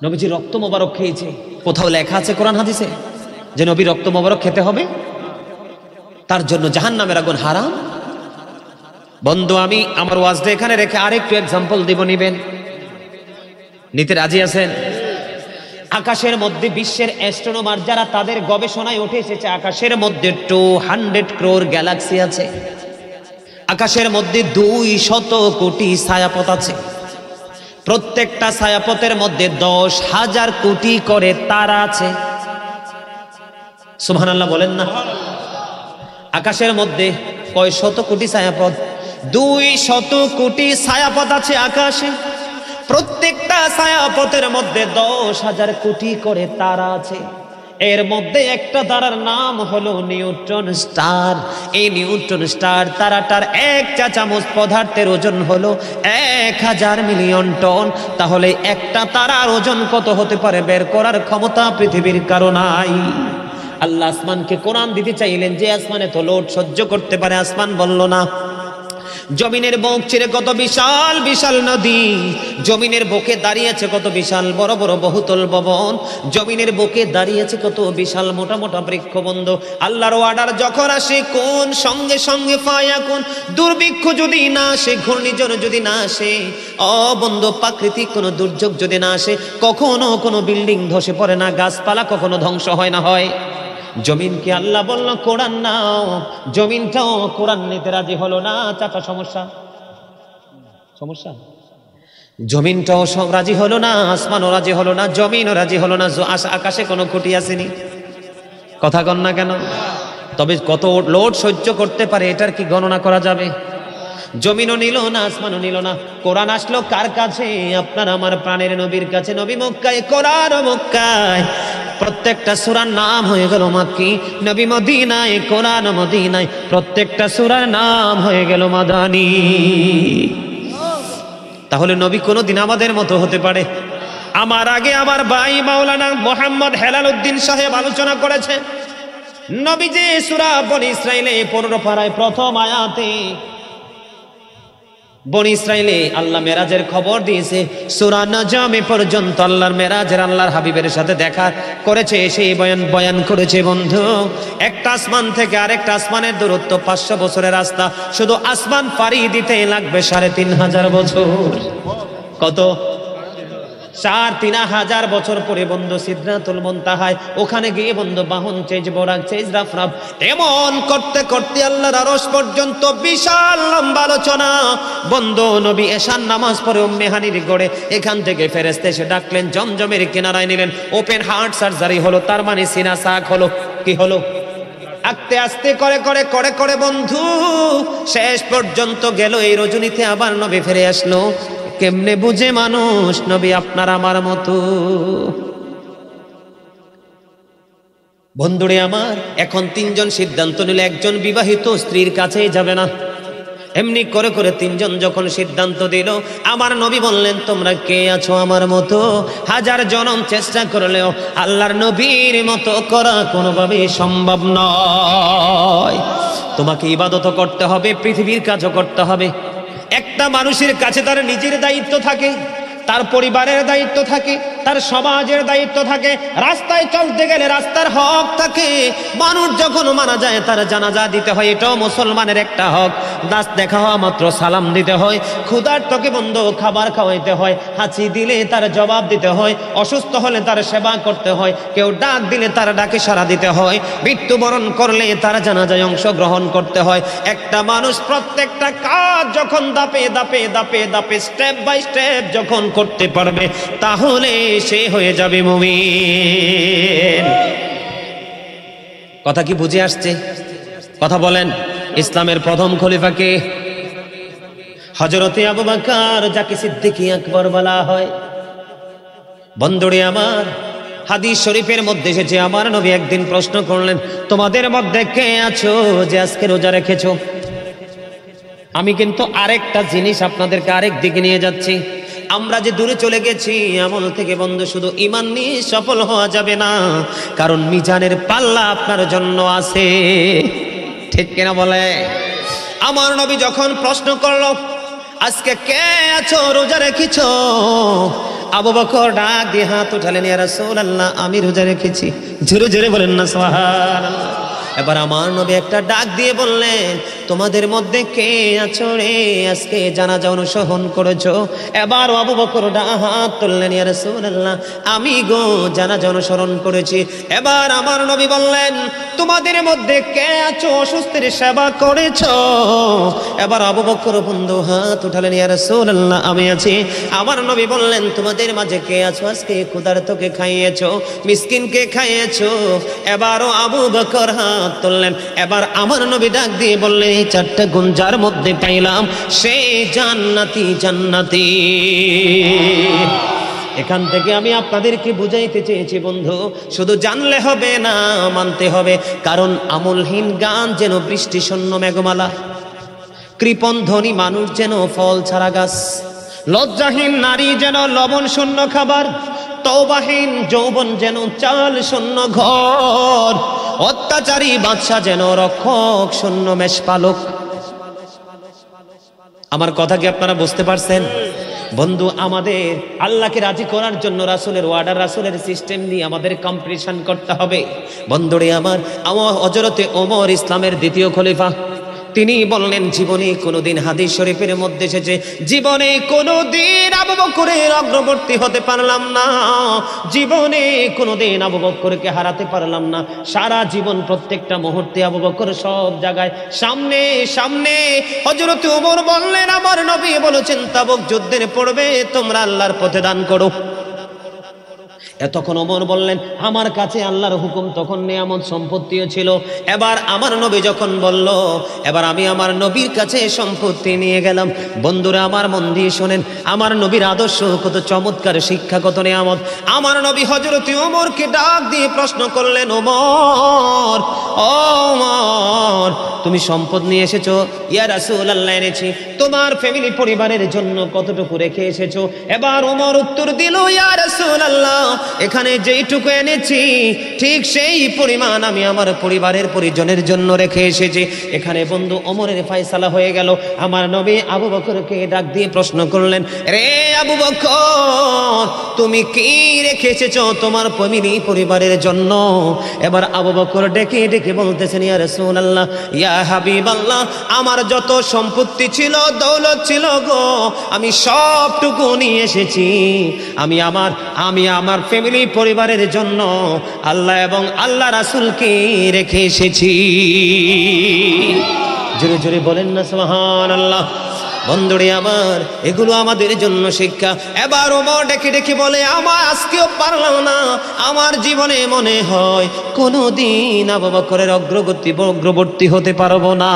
নবীজি রক্ত মোবারক খেয়েছে। কোথাও লেখা আছে কোরআন হাদিসে যে নবী রক্ত মোবারক খেতে হবে? তার জন্য জাহান্নামের আগুন হারাম। বন্ধু, আমি আমার ওয়াজটা এখানে রেখে আরেকটু এক্সাম্পল দিব, নিবেন? নিতে রাজি আছেন? আকাশের মধ্যে বিশ্বের অ্যাস্ট্রোনমার যারা, তাদের গবেষণায় উঠে এসেছে আকাশের মধ্যে 200 crore গ্যালাক্সি আছে। আকাশের মধ্যে 200 কোটি ছায়াপথ আছে। প্রত্যেকটা ছায়াপথের মধ্যে 10,000 কোটি করে তারা আছে। সুবহানাল্লাহ বলেন না? আকাশের মধ্যে কয় শত কোটি ছায়াপথ? 200 কোটি ছায়াপথ আছে আকাশে। প্রত্যেকটা ছায়াপথের মধ্যে 10,000 কোটি করে তারা আছে। এর মধ্যে একটা তারার নাম হলো নিউট্রন স্টার। এই নিউট্রন স্টার তারাটার 1 চা চামচ পদার্থের ওজন হলো 1000 মিলিয়ন টন। তাহলে একটা তারার ওজন কত হতে পারে বের করার ক্ষমতা পৃথিবীর কারো নাই। আল্লাহ আসমানকে কোরআন দিতে চাইলেন যে আসমানে তো লোড সহ্য করতে পারে, আসমান বলল না। জমিনের বুক চিরে কত বিশাল বিশাল নদী, জমিনের বুকে দাঁড়িয়েছে কত বিশাল বড় বড় বহুতল ভবন, জমিনের বুকে দাঁড়িয়েছে কত বিশাল মোটা মোটা বৃক্ষবন্ধ। আল্লাহর অর্ডার যখন আসে কোন সঙ্গে সঙ্গে ফায়াকুন। দুর্ভিক্ষ যদি না আসে, ঘূর্ণিঝড় যদি না আসে, বন্ধু প্রাকৃতিক কোনো দুর্যোগ যদি না আসে, কখনো কোনো বিল্ডিং ধসে পড়ে না, গাছপালা কখনো ধ্বংস হয় না হয়। জমিনকে আল্লাহ বলল কোরআন নাও, জমিনটাও কোরআন নিতে রাজি হলো না। চাচা সমস্যা সমস্যা, জমিনটাও সব রাজি হলো না, আসমানও রাজি হলো না, জমিনও রাজি হলো না। আকাশে কোনো খুঁটি আসেনি, কথা কন না কেন? তবে কত লোড সহ্য করতে পারে এটার কি গণনা করা যাবে? জমিনও নিল না, আসমানও নিল না। কোরআন আসলো কার কাছে? আপনার আমার প্রাণের নবীর কাছে। নবী মক্কায়, কোরআন মক্কায়। প্রত্যেকটা সূরার নাম হয়ে গেল মাক্কি। নবী মদিনায়, কোরআন মদিনায়। প্রত্যেকটা সূরার নাম হয়ে গেল মাদানী। তাহলে নবী কোনদিন আমাদের মতো হতে পারে? আমার আগে আমার ভাই মাওলানা মোহাম্মদ হেলাল উদ্দিন সাহেব আলোচনা করেছে, নবী যে সূরা বনী ইসরাইলে 15 পারায় প্রথম আয়াতে বনী ইসরাইলে আল্লাহ মেরাজের খবর দিয়েছে। সূরা নাজমে পর্যন্ত আল্লাহর মেরাজের, আল্লাহর হাবিবের সাথে দেখা করেছে, সেই বয়ান করেছে। বন্ধু, একটা আসমান থেকে আরেকটা আসমানের দূরত্ব 500 বছরের রাস্তা, শুধু আসমান পাড়ি দিতে লাগবে 3500 বছর। কত? 3500 বছর পরে বন্ধু সিদরাতুল মুনতাহায়, ওখানে গিয়ে বন্ধু বাহন চেজ বোরাক চেজ রাফরাফ, এমন করতে করতে আল্লাহর আরশ পর্যন্ত বিশাল লম্বা আলোচনা। বন্ধু নবী এশার নামাজ পড়ে উম্মে হানির গড়ে এখান থেকে ফেরেশতা এসে ডাকলেন, জমজমের কিনারায় নিলেন, ওপেন হার্ট সার্জারি হলো, তার মানে সিনা সাক হলো। কি হলো? আস্তে আস্তে করে করে করে করে বন্ধু শেষ পর্যন্ত গেল। এই রজনীতে আবার নবী ফিরে আসলো। কেমনে বুঝে মানুষ নবী আপনার আমার মতো? বন্ধুরে আমার, এখন 3 জন সিদ্ধান্ত নিলে একজন বিবাহিত স্ত্রীর কাছেই যাবে না। এমনি করে করে 3 জন যখন সিদ্ধান্ত দিল, আমার নবী বললেন তোমরা কে আছো আমার মতো? 1000 জনম চেষ্টা করলেও আল্লাহর নবীর মতো করা কোনোভাবেই সম্ভব নয়। তোমাকে ইবাদত করতে হবে, পৃথিবীর কাজও করতে হবে। একটা মানুষের কাছে তার নিজের দায়িত্ব থাকে, তার পরিবারের দায়িত্ব থাকে, তার সমাজের দায়িত্ব থাকে, রাস্তায় চলতে গেলে রাস্তার হক থাকে। মানুষ যখন মারা যায় তার জানাজা দিতে হয়, এটাও মুসলমানের একটা হক। দাস দেখা হওয়া মাত্র সালাম দিতে হয়, ক্ষুধার্তকে বন্ধু খাবার খাওয়াইতে হয়, হাঁচি দিলে তার জবাব দিতে হয়, অসুস্থ হলে তার সেবা করতে হয়, কেউ ডাক দিলে তার ডাকে সাড়া দিতে হয়, মৃত্যুবরণ করলে তার জানাজায় অংশগ্রহণ করতে হয়। একটা মানুষ প্রত্যেকটা কাজ যখন ধাপে ধাপে ধাপে ধাপে স্টেপ বাই স্টেপ যখন করতে পারবে, তাহলে সে হয়ে যাবে মুমিন। কথা কি বুঝে আসছে? কথা বলেন। ইসলামের প্রথম খলিফা কে? হযরতে আবু বকর, যাকে সিদ্দিক আকবর বলা হয়। বন্ধুরে আমার, হাদিস শরীফের মধ্যে এসেছে, আমার নবী একদিন প্রশ্ন করলেন, তোমাদের মধ্যে কে আছো যে আজকে রোজা রেখেছো? আমি কিন্তু আরেকটা জিনিস আপনাদেরকে আরেক দিকে নিয়ে যাচ্ছি। আমরা যে দূরে চলে গেছি আমল থেকে বন্ধু, শুধু ঈমান নিয়ে সফল হওয়া যাবে না, কারণ মিজানের পাল্লা আপনার জন্য আছে। ঠিক কিনা বলে? আমার নবী যখন প্রশ্ন করলো আজকে কে আছো রোজা রেখেছো, আবু বকর ডাক দিয়ে হাত উঠালেন, ইয়া রাসূলুল্লাহ আমি রোজা রেখেছি। জোরে জোরে বলেন না সুবহানাল্লাহ। এবার আমার নবী একটা ডাক দিয়ে বললেন, তোমাদের মধ্যে কে আছো রে আজকে জানাজা অনুসরণ করেছো? এবার আবু বকর হাত তুললেন, ইয়া রাসূলুল্লাহ আমি গো জানাজা অনুসরণ করেছি। এবার আমার নবী বললেন, তোমাদের মধ্যে কে আছো অসুস্থের সেবা করেছো? এবার আবু বকর বন্ধু হাত উঠালেন, ইয়া রাসূলুল্লাহ আমি আছি। আমার নবী বললেন, তোমাদের মাঝে কে আছো আজকে ক্ষুধার্তকে খাইয়েছো, মিসকিনকে খাইয়েছো? এবারও আবু বকর হাত তুললেন। এবার আমার নবী ডাক দিয়ে বললেন, এই 4টা গুণ যার মধ্যে পাইলাম সে জান্নাতি জান্নাতি। এখান থেকে আমি আপনাদেরকে বুঝাইতে চেয়েছি বন্ধু, শুধু জানলে হবে না, মানতে হবে। কারণ আমলহীন গান যেন বৃষ্টি শূন্য মেঘমালা, কৃপণ ধনী মানুষ যেন ফল ছাড়া গাছ, লজ্জাহীন নারী যেন লবণ শূন্য খাবার, তওবাহীন যৌবন যেন চাল শূন্য ঘর, অত্যাচারী বাদশা যেন রক্ষক শূন্য মেষপালক। আমার কথা কি আপনারা বুঝতে পারছেন? বন্ধু, আমাদের আল্লাহকে রাজি করার জন্য রাসূলের ওয়ার্ডার, রাসূলের সিস্টেম নিয়ে আমাদের কম্পিটিশন করতে হবে। বন্ধুরে আমার হযরতে ওমর ইসলামের দ্বিতীয় খলিফা, তিনি বললেন জীবনে কোনোদিন, হাদিস শরীফের মধ্যে এসেছে, জীবনে কোনোদিন আবু বকরের অগ্রবর্তী হতে পারলাম না, জীবনে কোনোদিন আবু বকরকে হারাতে পারলাম না। সারা জীবন প্রত্যেকটা মুহূর্তে আবু বকর সব জায়গায় সামনে সামনে। হযরত ওমর বললেন, আমার নবী বলেছেন তাবুক যুদ্ধের পড়বে, তোমরা আল্লাহর পথে দান করো। তখন ওমর বললেন, আমার কাছে আল্লাহর হুকুম, তখন নিয়ামত সম্পত্তিও ছিল। এবার আমার নবী যখন বলল, এবার আমি আমার নবীর কাছে সম্পত্তি নিয়ে গেলাম। বন্ধুরা আমার মন দিয়ে শোনেন, আমার নবীর আদর্শ কত চমৎকার, শিক্ষা কত নিয়ামত। আমার নবী হযরত ওমরকে ডাক দিয়ে প্রশ্ন করলেন, ওমর, ওমর, তুমি সম্পদ নিয়ে এসেছো? ইয়া রাসূলুল্লাহ, এনেছি। তোমার ফ্যামিলি পরিবারের জন্য কতটুকু রেখে এসেছো? এবার ওমর উত্তর দিল, ইয়া রাসূলুল্লাহ, এখানে যেইটুকু এনেছি ঠিক সেই পরিমাণ আমি আমার পরিবারের পরিজনের জন্য রেখে এসেছি। এখানে বন্ধু ওমরের ফয়সালা হয়ে গেল। আমার নবী আবু বকরকে ডাক দিয়ে প্রশ্ন করলেন, রে আবু বকর, তুমি কি রেখে এসেছো তোমার ফ্যামিলি পরিবারের জন্য? এবার আবু বকর ডেকে ডেকে বলতেছেন, ইয়া রাসূলুল্লাহ, ইয়া হাবিবাল্লাহ, আমার যত সম্পত্তি ছিল, দৌলত ছিল গো, আমি সবটুকু নিয়ে এসেছি। আমি আমার ফ্যামিলি পরিবারের জন্য আল্লাহ এবং আল্লাহ রাসূলকে রেখে এসেছি। জোরে জোরে বলেন না সুবহানাল্লাহ। বন্ধুরে আমার, এগুলো আমাদের জন্য শিক্ষা। এবার ওমর ডেকে ডেকে বলে, আমার আজকেও পারলাম না, আমার জীবনে মনে হয় কোনোদিন আবু বকরের অগ্রবর্তী হতে পারবো না।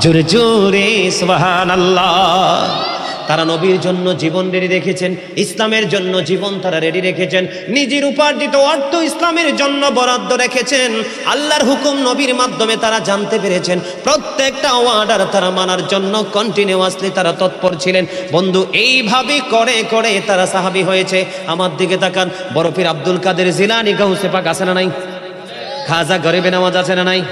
জোরে জোরে সুবহানাল্লাহ। তারা নবীর জন্য জীবন রেডি রেখেছেন, ইসলামের জন্য জীবন তারা রেডি রেখেছেন, নিজের উপার্জিত অর্থ ইসলামের জন্য বরাদ্দ রেখেছেন। আল্লাহর হুকুম নবীর মাধ্যমে তারা জানতে পেরেছেন, প্রত্যেকটা অর্ডার তারা মানার জন্য কন্টিনিউয়াসলি তারা তৎপর ছিলেন। বন্ধু, এইভাবে করে করে তারা সাহাবী হয়েছে। আমার দিকে তাকান, বড় পীর আব্দুল কাদের জিলানী গাউসে পাক আছে না নাই? খাজা গরিবে নওয়াজ আছে না নাই?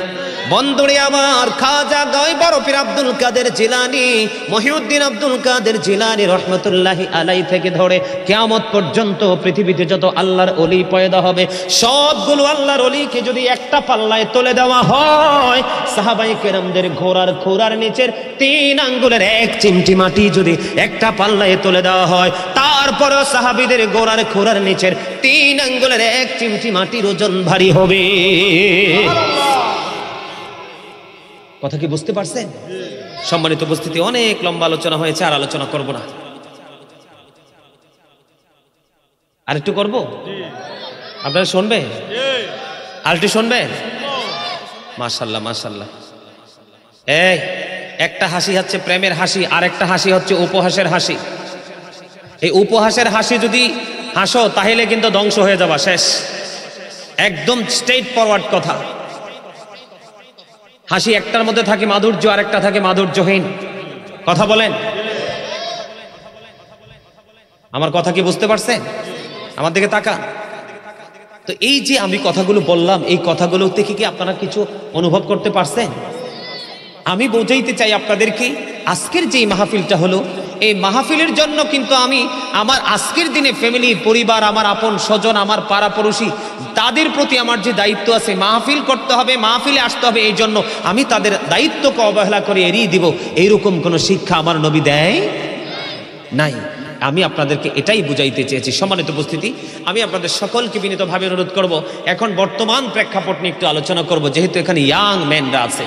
বন্ধুরে আমার, খাজা গায় বড় পীর আব্দুল কাদের জিলানী, মহিউদ্দিন আব্দুল কাদের জিলানী রহমতুল্লাহি আলাই থেকে ধরে কিয়ামত পর্যন্ত পৃথিবীতে যত আল্লাহর ওলি পয়দা হবে, সবগুলো আল্লাহর ওলিকে যদি একটা পাল্লায় তুলে দেওয়া হয়, সাহাবায়ে কেরামদের ঘোড়ার খুরার নিচের 3 আঙ্গুলের 1 চিমটি মাটি যদি একটা পাল্লায় তুলে দেওয়া হয়, তারপরেও সাহাবীদের ঘোড়ার খুরার নিচের 3 আঙ্গুলের 1 চিমটি মাটির ওজন ভারী হবে। কথা কি বুঝতে পারছেন? সম্মানিত উপস্থিতি, অনেক লম্বা আলোচনা হয়েছে, আর আলোচনা করব না। আর একটু করব? আপনারা শুনবেন? আর একটু শুনবেন? মাশাআল্লাহ মাশাআল্লাহ। এই একটা হাসি হচ্ছে প্রেমের হাসি, আর একটা হাসি হচ্ছে উপহাসের হাসি। এই উপহাসের হাসি যদি হাসো তাহলে কিন্তু ধ্বংস হয়ে যাবা, শেষ। একদম স্ট্রেট ফরওয়ার্ড কথা। হাসি একটার মধ্যে থাকে মাধুর্য, আর একটা থাকে মাধুর্যহীন। কথা বলেন, আমার কথা কি বুঝতে পারছেন? আমার দিকে তাকান। তো এই যে আমি কথাগুলো বললাম, এই কথাগুলো থেকে কি আপনারা কিছু অনুভব করতে পারছেন? আমি বোঝাইতে চাই আপনাদেরকে, আজকের যে মাহফিলটা হলো, এই মাহফিলের জন্য কিন্তু আমি আমার আজকের দিনে ফ্যামিলি, পরিবার, আমার আপন স্বজন, আমার পাড়াপড়শি, তাদের প্রতি আমার যে দায়িত্ব আছে, মাহফিল করতে হবে, মাহফিলে আসতে হবে, এই জন্য আমি তাদের দায়িত্বকে অবহেলা করে এড়িয়ে দিব, এইরকম কোনো শিক্ষা আমার নবী দেয় নাই। আমি আপনাদেরকে এটাই বুঝাইতে চেয়েছি। সম্মানিত উপস্থিতি, আমি আপনাদের সকলকে বিনীতভাবে অনুরোধ করব, এখন বর্তমান প্রেক্ষাপট নিয়ে একটু আলোচনা করব, যেহেতু এখানে ইয়াং ম্যানরা আছে,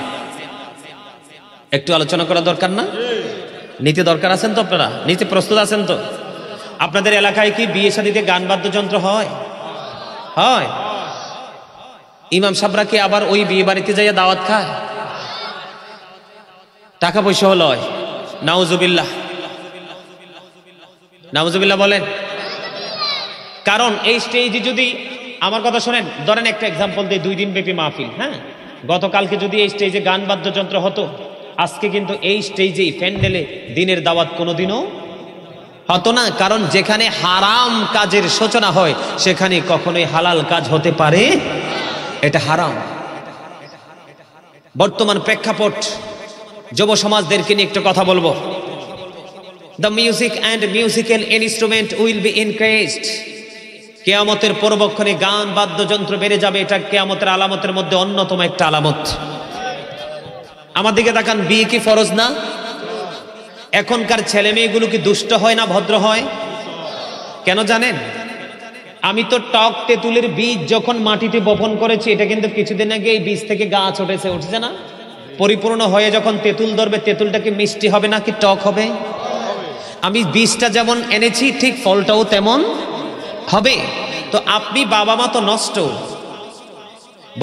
একটু আলোচনা করা দরকার না? নিতে দরকার আছেন তো? আপনারা নিতে প্রস্তুত আছেন তো? আপনাদের এলাকায় কি বিয়ে শাদীতে গান বাদ্যযন্ত্র হয়? হয়? ইমাম সাহেবরা কি আবার ওই বিয়ে বাড়িতে যাইয়া দাওয়াত খায়? টাকা পয়সা হলো? নাউজুবিল্লাহ, নাউজুবিল্লাহ বলেন। কারণ এই স্টেজে যদি, আমার কথা শোনেন, ধরেন একটা এক্সাম্পল দিই, 2 দিন ব্যাপী মাহফিল, হ্যাঁ, গতকালকে যদি এই স্টেজে গান বাদ্যযন্ত্র হতো, আজকে কিন্তু এই স্টেজেই প্যান্ডেলে দিনের দাওয়াত কোনোদিনও হতো না। কারণ যেখানে হারাম কাজের সূচনা হয়, সেখানে কখনোই হালাল কাজ হতে পারে, এটা হারাম। বর্তমান প্রেক্ষাপট, যুব সমাজদেরকে নিয়ে একটা কথা বলবো। The music and musical instrument will be increased. কিয়ামতের পরবক্ষণে গান বাদ্যযন্ত্র বেড়ে যাবে, এটা কিয়ামতের আলামতের মধ্যে অন্যতম একটা আলামত। আমার দিকে তাকান, বিয়ে কি ফরজ না? এখনকার ছেলে মেয়েগুলো কি দুষ্ট হয় না ভদ্র হয়? কেন জানেন? আমি তো টক তেঁতুলের বীজ যখন মাটিতে বপন করেছি, এটা কিন্তু কিছুদিন আগে এই বীজ থেকে গাছ উঠেছে না? পরিপূর্ণ হয়ে যখন তেঁতুল ধরবে, তেঁতুলটা কি মিষ্টি হবে না কি টক হবে? আমি বীজটা যেমন এনেছি ঠিক ফলটাও তেমন হবে। তো আপনি বাবা মা তো নষ্ট,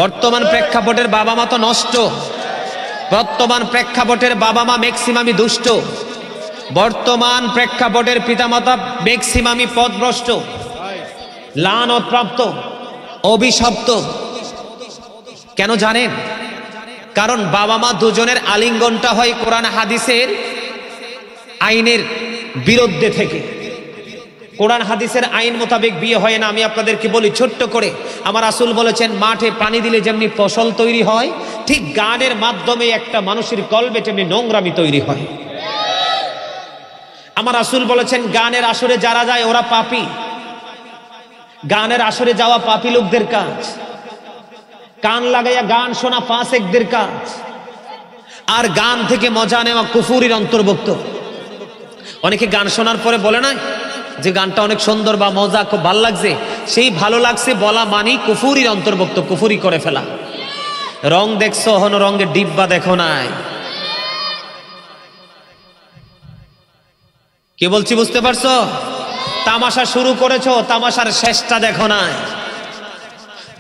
বর্তমান প্রেক্ষাপটের বাবা মা তো নষ্ট, বর্তমান প্রেক্ষাপটের বাবা মা ম্যাক্সিমামই দুষ্ট, বর্তমান প্রেক্ষাপটের পিতামাতা ম্যাক্সিমামই পথভ্রষ্ট, লানতপ্রাপ্ত, অভিশপ্ত। কেন জানেন? কারণ বাবা মা দুজনের আলিঙ্গনটা হয় কোরআন হাদিসের আইনের বিরুদ্ধে থেকে। কোরআন হাদিসের আইন মোতাবেক বিয়ে হয় না। আমি আপনাদেরকে বলি ছোট্ট করে, আমার রাসূল বলেছেন মাঠে পানি দিলে যেমনি ফসল তৈরি হয়, ঠিক গানের মাধ্যমে একটা মানুষের কলবে তেমনি নোংরামি তৈরি হয়। আমার রাসূল বলেছেন গানের আসরে যারা যায় ওরা পাপী। গানের আসরে যাওয়া পাপী লোকদের কাজ, কান লাগাইয়া গান শোনা ফাসেকদের কাজ, আর গান থেকে মজা নেওয়া কুফুরির অন্তর্ভুক্ত। অনেকে গান শোনার পরে বলে না যে গানটা অনেক সুন্দর বা মজা, খুব ভালো লাগছে, সেই ভালো লাগছে বলা মানি কুফুরির অন্তর্ভুক্ত, কুফুরি করে ফেলা। রং দেখছো, হন রঙের ডিব্বা দেখো নাই। কি বলছি বুঝতে পারছো? তামাশা শুরু করেছো, তামাশার শেষটা দেখো নাই।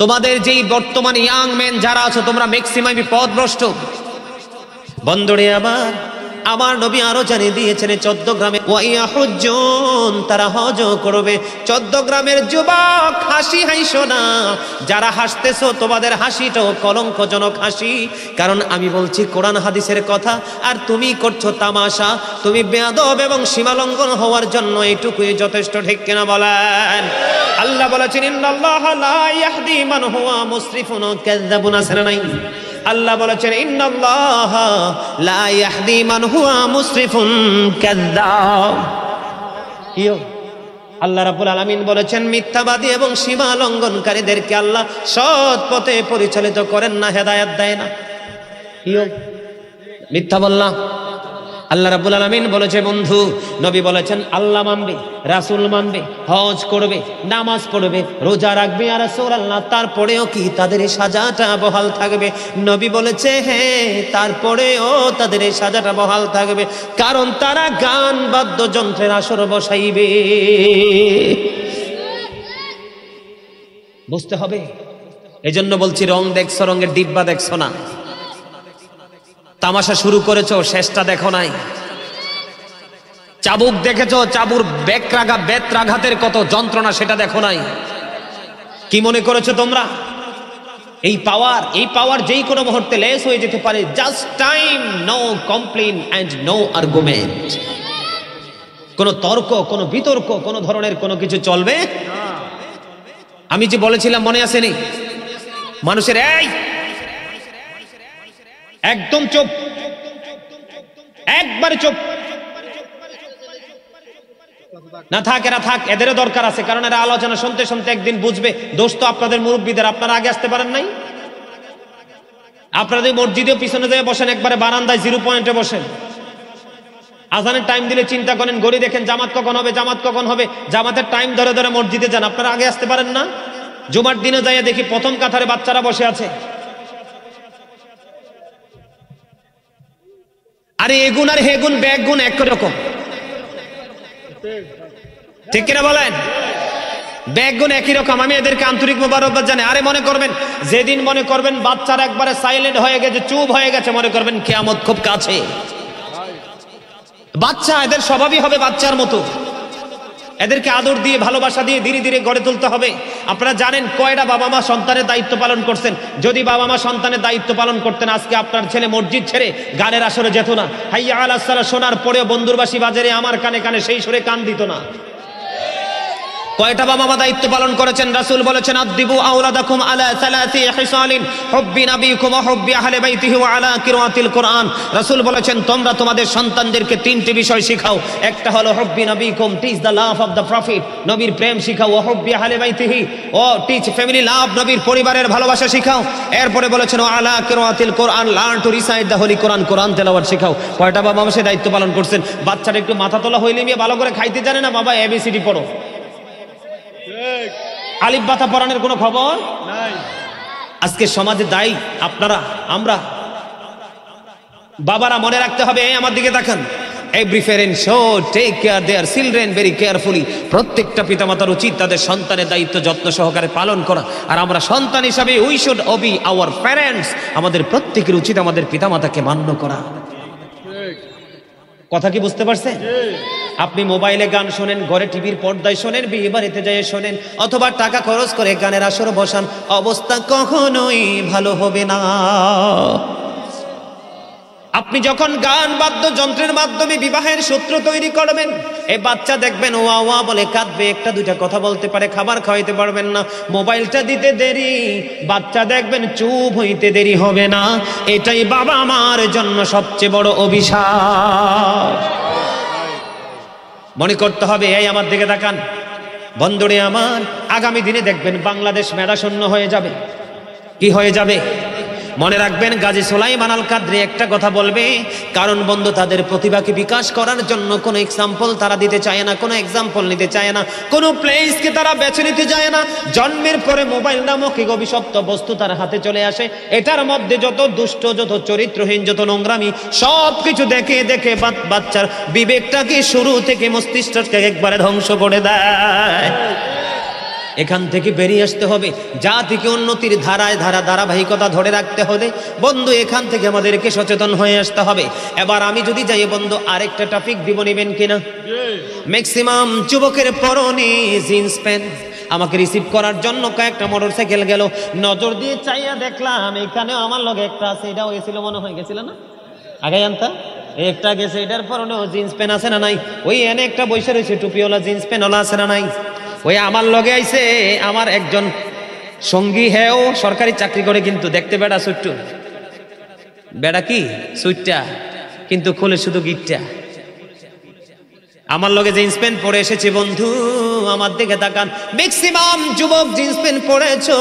তোমাদের যেই বর্তমান ইয়াং মেন যারা আছো, তোমরা ম্যাক্সিমামই পথভ্রষ্ট। বন্ধুরে আমার নবী আরো জানিয়ে দিয়েছেন 14 গ্রামে ওয়াইয়াহুজ্জুন, তারা হজ করবে। 14 গ্রামের যুবক হাসি হাসো না। যারা হাসতেছো তোমাদের হাসিটাও কলঙ্কজনক হাসি, কারণ আমি বলছি কোরআন হাদিসের কথা আর তুমি করছো তামাশা। তুমি বেয়াদব এবং সীমালঙ্ঘন হওয়ার জন্য এইটুকুই যথেষ্ট, ঠিক কিনা বলেন? আল্লাহ বলেছেন ইন্নাল্লাহা লা ইয়াহদি মান হুয়া মুসরিফুন কাযাবুন, আছে না নাই? আল্লাহ বলেছেন ইন্নাল্লাহা লা ইয়াহদি মান হুয়া মুসরিফুন কাযাব। কিও আল্লাহ রাব্বুল আলামিন বলেছেন মিথ্যাবাদী এবং সীমা লঙ্ঘনকারীদেরকে আল্লাহ সৎ পথে পরিচালিত করেন না, হেদায়েত দেয় না। কিও মিথ্যা বললাম? আল্লাহ রাব্বুল আলামিন বলেছে বন্ধু, নবী বলেছেন আল্লাহ মানবে, রাসূল মানবে, হজ করবে, নামাজ পড়বে, রোজা রাখবে, আর রাসূলুল্লাহ তারপরেও কি তাদের এই সাজাটা বহাল থাকবে? নবী বলেছে হ্যাঁ, তারপরেও তাদের এই সাজাটা বহাল থাকবে, কারণ তারা গান বাদ্যযন্ত্রের আসর বসাইবে। বুঝতে হবে। এজন্য বলছি রং দেখছো, রঙের ডিব্বা দেখছো না। তামাশা শুরু করেছো, শেষটা দেখো নাই। চাবুক দেখেছো, চাবুর বেত্রাঘাতের কত যন্ত্রণা সেটা দেখো নাই। কি মনে করেছো তোমরা এই পাওয়ার যেই কোনো মুহূর্তে লেস হয়ে যেতে পারে? Just time, no complain and no argument. কোন তর্ক, কোন বিতর্ক, কোন ধরনের কোনো কিছু চলবে। আমি যে বলেছিলাম মনে আসেনি? মানুষের এই একদম চুপ, একবারে চুপ না থাক, এরা থাক, এদেরও দরকার আছে, কারণ এরা আলোচনা শুনতে শুনতে একদিন বুঝবে দোষ তো আপনাদের মুরব্বীদের। আপনারা আগে আসতে পারেন নাই? আপনাদের মসজিদেও পিছনে যেয়ে বসেন, একবারে বারান্দায় 0 পয়েন্টে বসেন। আজানের টাইম দিলে চিন্তা করেন, ঘড়ি দেখেন জামাত কখন হবে, জামাত কখন হবে, জামাতের টাইম ধরে ধরে মসজিদে যান। আপনারা আগে আসতে পারেন না? জুমার দিনে যাইয়া দেখি প্রথম কাতারে বাচ্চারা বসে আছে। আরে এগুন আর হেগুন ব্যাগুন একরকম, ঠিক কিনা বলেন? ব্যাগুন একই রকম। আমি এদেরকে আন্তরিক মোবারকবাদ জানাই। আরে মনে করবেন, যেদিন মনে করবেন বাচ্চারা একবারে সাইলেন্ট হয়ে গেছে, চুপ হয়ে গেছে, মনে করবেন কিয়ামত খুব কাছে। বাচ্চা, এদের স্বভাবই হবে বাচ্চার মতো। এদেরকে আদর দিয়ে ভালোবাসা দিয়ে ধীরে ধীরে গড়ে তুলতে হবে। আপনারা জানেন কয়টা বাবা মা সন্তানের দায়িত্ব পালন করছেন? যদি বাবা মা সন্তানের দায়িত্ব পালন করতেন, আজকে আপনার ছেলে মসজিদ ছেড়ে গানের আসরে যেত না। হাইয়া আলাস সালাহ শোনার পরেও বন্ধুরবাসী বাজারে আমার কানে কানে সেই সুরে কান দিত না। কয়টা বাবা মা দায়িত্ব পালন করেছেন? রাসূল বলেছেন আদিবু আওলাদাকুম আলা সালাসি হিসালিন হুব্বি নবীকুম ওয়া হুব্বি আহলি বাইতিহি ওয়া আলা কিরাআতিল কোরআন। রাসূল বলেছেন তোমরা তোমাদের সন্তানদেরকে তিনটি বিষয় শিখাও। একটা হলো হুব্বি নবীকুম, teach the love of the prophet, নবীর প্রেম শিখাও। ওয়া হুব্বি আহলি বাইতিহি, ও টিচ ফ্যামিলি লাভ, নবীর পরিবারের ভালোবাসা শিখাও। এরপরে বলেছেন ওয়া আলা কিরাআতিল কোরআন, learn to recite the holy Quran, কোরআন তেলাওয়াত শিখাও। কয়টা বাবা মা সে দায়িত্ব পালন করছেন? বাচ্চাটা একটু মাথা তোলা হইলে নিয়ে ভালো করে খাইতে জানে না, বাবা এবিসিডি পড়ো, আলিফ বাতা পড়ানোর কোনো খবর নাই। আজকে সমাজে দায়ী আপনারা, আমরা। বাবারা মনে রাখতে হবে, আমার দিকে তাকান, every parent should take care their children very carefully. প্রত্যেকটা পিতামাতার উচিত তাদের সন্তানের দায়িত্ব যত্ন সহকারে পালন করা। আর আমরা সন্তান হিসাবে we should obey our parents, আমাদের প্রত্যেকের উচিত আমাদের পিতামাতাকে মান্য করা। কথা কি বুঝতে পারছেন? আপনি মোবাইলে গান শোনেন, ঘরে টিভির পর্দায় শোনেন, বিয়ে বাড়িতে যেয়ে শোনেন, অথবা টাকা খরচ করে গানের আসর বসান, অবস্থা কখনোই ভালো হবে না। আপনি যখন গান বাদ্যযন্ত্রের মাধ্যমে বিবাহের সূত্র তৈরি করবেন, এই বাচ্চা দেখবেন ওয়া ওয়া বলে কাঁদবে, একটা দুইটা কথা বলতে পারে, খাবার খাওয়াইতে পারবেন না। মোবাইলটা দিতে দেরি, বাচ্চা দেখবেন চুপ হইতে দেরি হবে না। এটাই বাবা মার জন্য সবচেয়ে বড় অভিশাপ। মনে করতে হবে। এই আমার দিকে তাকান বন্ধুরে আমার, আগামী দিনে দেখবেন বাংলাদেশ মেধাশূন্য হয়ে যাবে। কি হয়ে যাবে? মনে রাখবেন, গাজী সুলাইমান আল কাদরি একটা কথা বলবে, কারণ বন্ধু তাদের প্রতিভাকে বিকাশ করার জন্য কোনো এক্সাম্পল তারা দিতে চায় না, কোনো এক্সাম্পল নিতে চায় না, কোনো প্লেসকে তারা বেছে নিতে চায় না। জন্মের পরে মোবাইল নামক এক অভিশপ্ত বস্তু তার হাতে চলে আসে, এটার মধ্যে যত দুষ্ট, যত চরিত্রহীন, যত নোংরামি, সব কিছু দেখে দেখে বাচ্চার বিবেকটাকে শুরু থেকে মস্তিষ্কটাকে একবারে ধ্বংস করে দেয়। এখান থেকে বেরিয়ে আসতে হবে, জাতিকে উন্নতির ধারাবাহিকতা ধরে রাখতে হবে বন্ধু। এখান থেকে আমাদেরকে সচেতন হয়ে আসতে হবে। এবার আমি যদি যাই বন্ধু, আরেকটা টপিক দিব, নেবেন কিনা? ম্যাক্সিমাম যুবকের পরনে জিন্স প্যান্ট। আমাকে রিসিভ করার জন্য কয়েকটা মোটরসাইকেল গেল, নজর দিয়ে চাইয়া দেখলাম এখানে আমার লগে একটা আছে, এটাও গেছিল মনে হয়, গেছিল না আগে জানতা, একটা গেছে, এটার পরনেও জিন্স প্যান্ট আছে না নাই? ওই এনে একটা বসে রয়েছে টুপিওয়ালা, জিন্স প্যান্টওয়ালা আছে না নাই? ওই আমার লগে আইছে আমার একজন সঙ্গী, হ্যাঁ ও সরকারি চাকরি করে, কিন্তু দেখতে বেড়া সুট্টু, বেড়া কি সুইটটা, কিন্তু খোলে শুধু গিটটা। আমার লগে জিন্স প্যান্ট পরে এসেছে বন্ধু, আমার দিকে তাকান। ম্যাক্সিমাম যুবক জিন্স প্যান্ট পরেছো,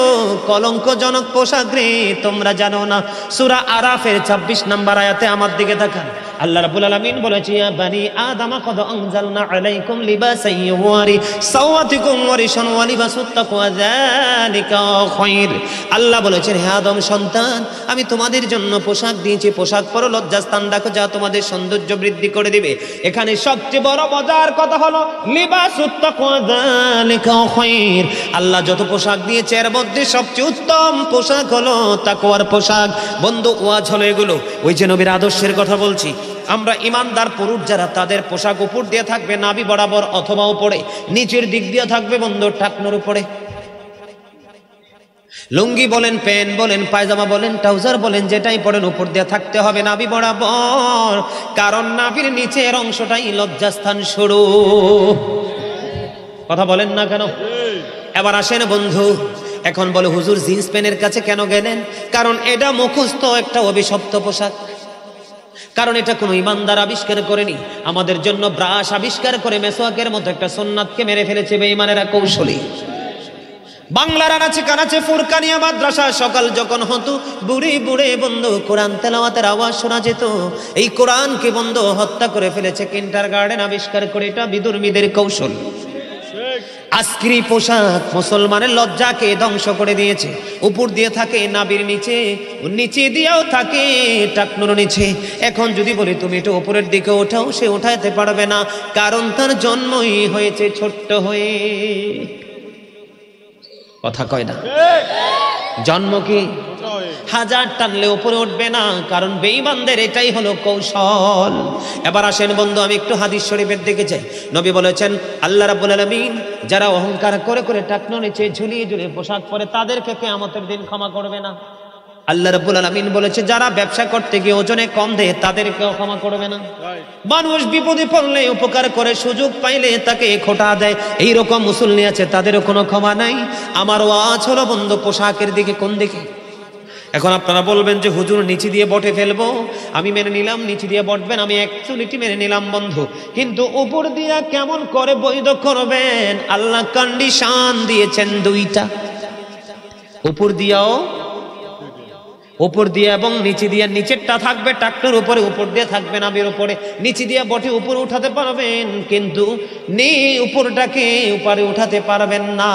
কলঙ্কজনক পোশাক রে, তোমরা জানো না। সূরা আরাফের 26 নম্বর আয়াতে আমার দিকে তাকান, আল্লাহ রাব্বুল আলামিন বলেছে, ইয়া বানি আদম কদ আনজালনা আলাইকুম লিবাসান ইউওয়ারি সাওয়াতিকুম ওয়া রিশান ওয়া লিবাসুত তাকওয়া যালিকা খায়র। আল্লাহ বলেছেন, হে আদম সন্তান, আমি তোমাদের জন্য পোশাক দিয়েছি, পোশাক পরো, লজ্জাস্থান রাখো, যা তোমাদের সৌন্দর্য বৃদ্ধি করে দিবে। এখানে সবচেয়ে বড় মজার কথা হলো লিবাসুত তাকওয়া যালিকা খায়র। আল্লাহ যত পোশাক দিয়েছে এর মধ্যে সবচেয়ে উত্তম পোশাক হলো তাকওয়ার পোশাক। বন্ধু ওয়াজ হলো এগুলো, ওই যে নবীর আদর্শের কথা বলছি। আমরা ইমানদার পুরুষ যারা, তাদের পোশাক উপর দিয়ে থাকবে নাভি বরাবর অথবা উপরে, নিচের দিক দিয়ে থাকবে বন্ধু টাকনোর উপরে। লুঙ্গি বলেন, প্যান্ট বলেন, পায়জামা বলেন, ট্রাউজার বলেন, যেটাই পরেন উপর দিয়ে থাকতে হবে নাভি বরাবর, কারণ নাভির নিচের অংশটাই লজ্জাস্থান শুরু। কথা বলেন না কেন? এবার আসেন বন্ধু, এখন বলে হুজুর জিন্স প্যান্টের কাছে কেন গেলেন? কারণ এটা মুখস্থ একটা অভিশপ্ত পোশাক, কারণ এটা কোনো ইমানদার আবিষ্কার করেনি। আমাদের জন্য ব্রাশ আবিষ্কার করে মেসওয়াকের মতো একটা সুন্নাতকে মেরে ফেলেছে বেঈমানেরা কৌশলী। বাংলার আনাচে কানাচে ফুরকানিয়া মাদ্রাসা সকাল যখন হতো, বুড়ি বুড়ে বন্ধু কোরআন তেলাওয়াতের আওয়াজ শোনা যেত। এই কোরআনকে বন্ধু হত্যা করে ফেলেছে কিন্ডারগার্টেন আবিষ্কার করে, এটা বিদুর্মীদের কৌশল। আজকের পোশাক মুসলমানের লজ্জাকে ধ্বংস করে দিয়েছে। উপর দিয়ে থাকে নাভির নিচে, নিচে দিয়েও থাকে টাকনুর নিচে। এখন যদি বলি তুমি এটা উপরের দিকে ওঠাও, সে ওঠাইতে পারবে না, কারণ তার জন্মই হয়েছে ছোট্ট হয়ে। কথা কয় না? জন্ম কি হাজার টানলে উপরে উঠবে না, কারণ বেঈমানদের এটাই হলো কৌশল। এবার আসেন বন্ধু, আমি একটু হাদিস শরীফের দিকে যাই। নবী বলেছেন, আল্লাহ রাব্বুল আলামিন যারা অহংকার করে করে টাকনো নিচে ঝুলিয়ে ঝুলিয়ে পোশাক পরে, তাদেরকে কিয়ামতের দিন ক্ষমা করবে না। আল্লাহ রাব্বুল আলামিন বলেছে যারা ব্যবসা করতে গিয়ে ওজনে কম দেয় তাদেরকেও ক্ষমা করবে না। মানুষ বিপদে পড়লে উপকার করে, সুযোগ পাইলে তাকে খোটা দেয়, এইরকম মুসল্লি আছে, তাদেরও কোনো ক্ষমা নাই। আমার ওয়াজ হলো বন্ধু পোশাকের দিকে, কোন দিকে? এখন আপনারা বলবেন যে হুজুর নিচে দিয়ে বটে ফেলবো, আমি মেনে নিলাম নিচে দিয়ে বটবেন, আমি অ্যাকচুয়ালিটি মেনে নিলাম বন্ধু, কিন্তু উপর দিয়া কেমন করে বৈধ করবেন? আল্লাহ কন্ডিশন দিয়েছেন দুইটা, উপর দিয়ে এবং নিচে দিয়ে। নিচেরটা থাকবে টাকটার উপরে, উপর দিয়ে থাকবে নাভির উপরে। নিচে দিয়ে বটে উপরে উঠাতে পারবেন, কিন্তু উপরটাকে উপরে উঠাতে পারবেন না।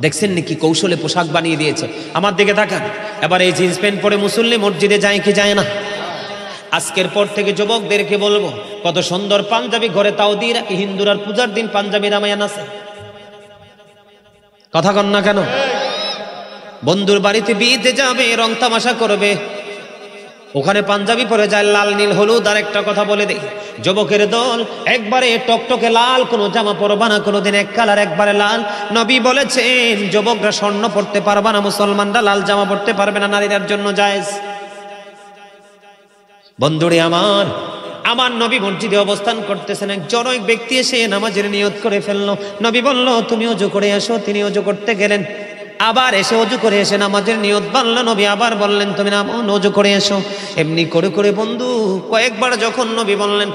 দেখছেন নাকি কৌশলে পোশাক বানিয়ে দিয়েছে। আমার দিকে তাকান, এবার এই জিন্স প্যান্ট পরে মুসল্লি মসজিদে যায় কি যায় না? আজকের পর থেকে যুবকদেরকে বলবো, কত সুন্দর পাঞ্জাবি ঘরে তাও দিয়ে রাখি, হিন্দুরার পূজার দিন পাঞ্জাবি রামায়ান আছে, কথা কন না কেন? বন্ধুর বাড়িতে বিয়েতে যাবে, রং তামাশা করবে, ওখানে পাঞ্জাবি পরে যায়, লাল নীল হলুদ। আর একটা কথা বলে দেই, যুবকের দল একবারে টকটকে লাল কোনো জামা পরবা না, কোনোদিন এক কালার একবারে লাল। নবী বলেছেন যুবকরা স্বর্ণ পড়তে পারবা না, মুসলমানরা লাল জামা পড়তে পারবে না, নারীদের জন্য জায়েজ। বন্ধুরে আমার নবী মসজিদে অবস্থান করতেছেন, এক জনৈক ব্যক্তি এসে নামাজের নিয়ত করে ফেললো। নবী বলল তুমি ওযু করে এসো, তিনি ওযু করতে গেলেন, আবার এসে ওযু করে এসে নামাজের নিয়ত বানলো। নবী আবার বললেন তুমি ওযু করে এসো। এমনি করে করে বন্ধু কয়েকবার যখন নবী বললেন,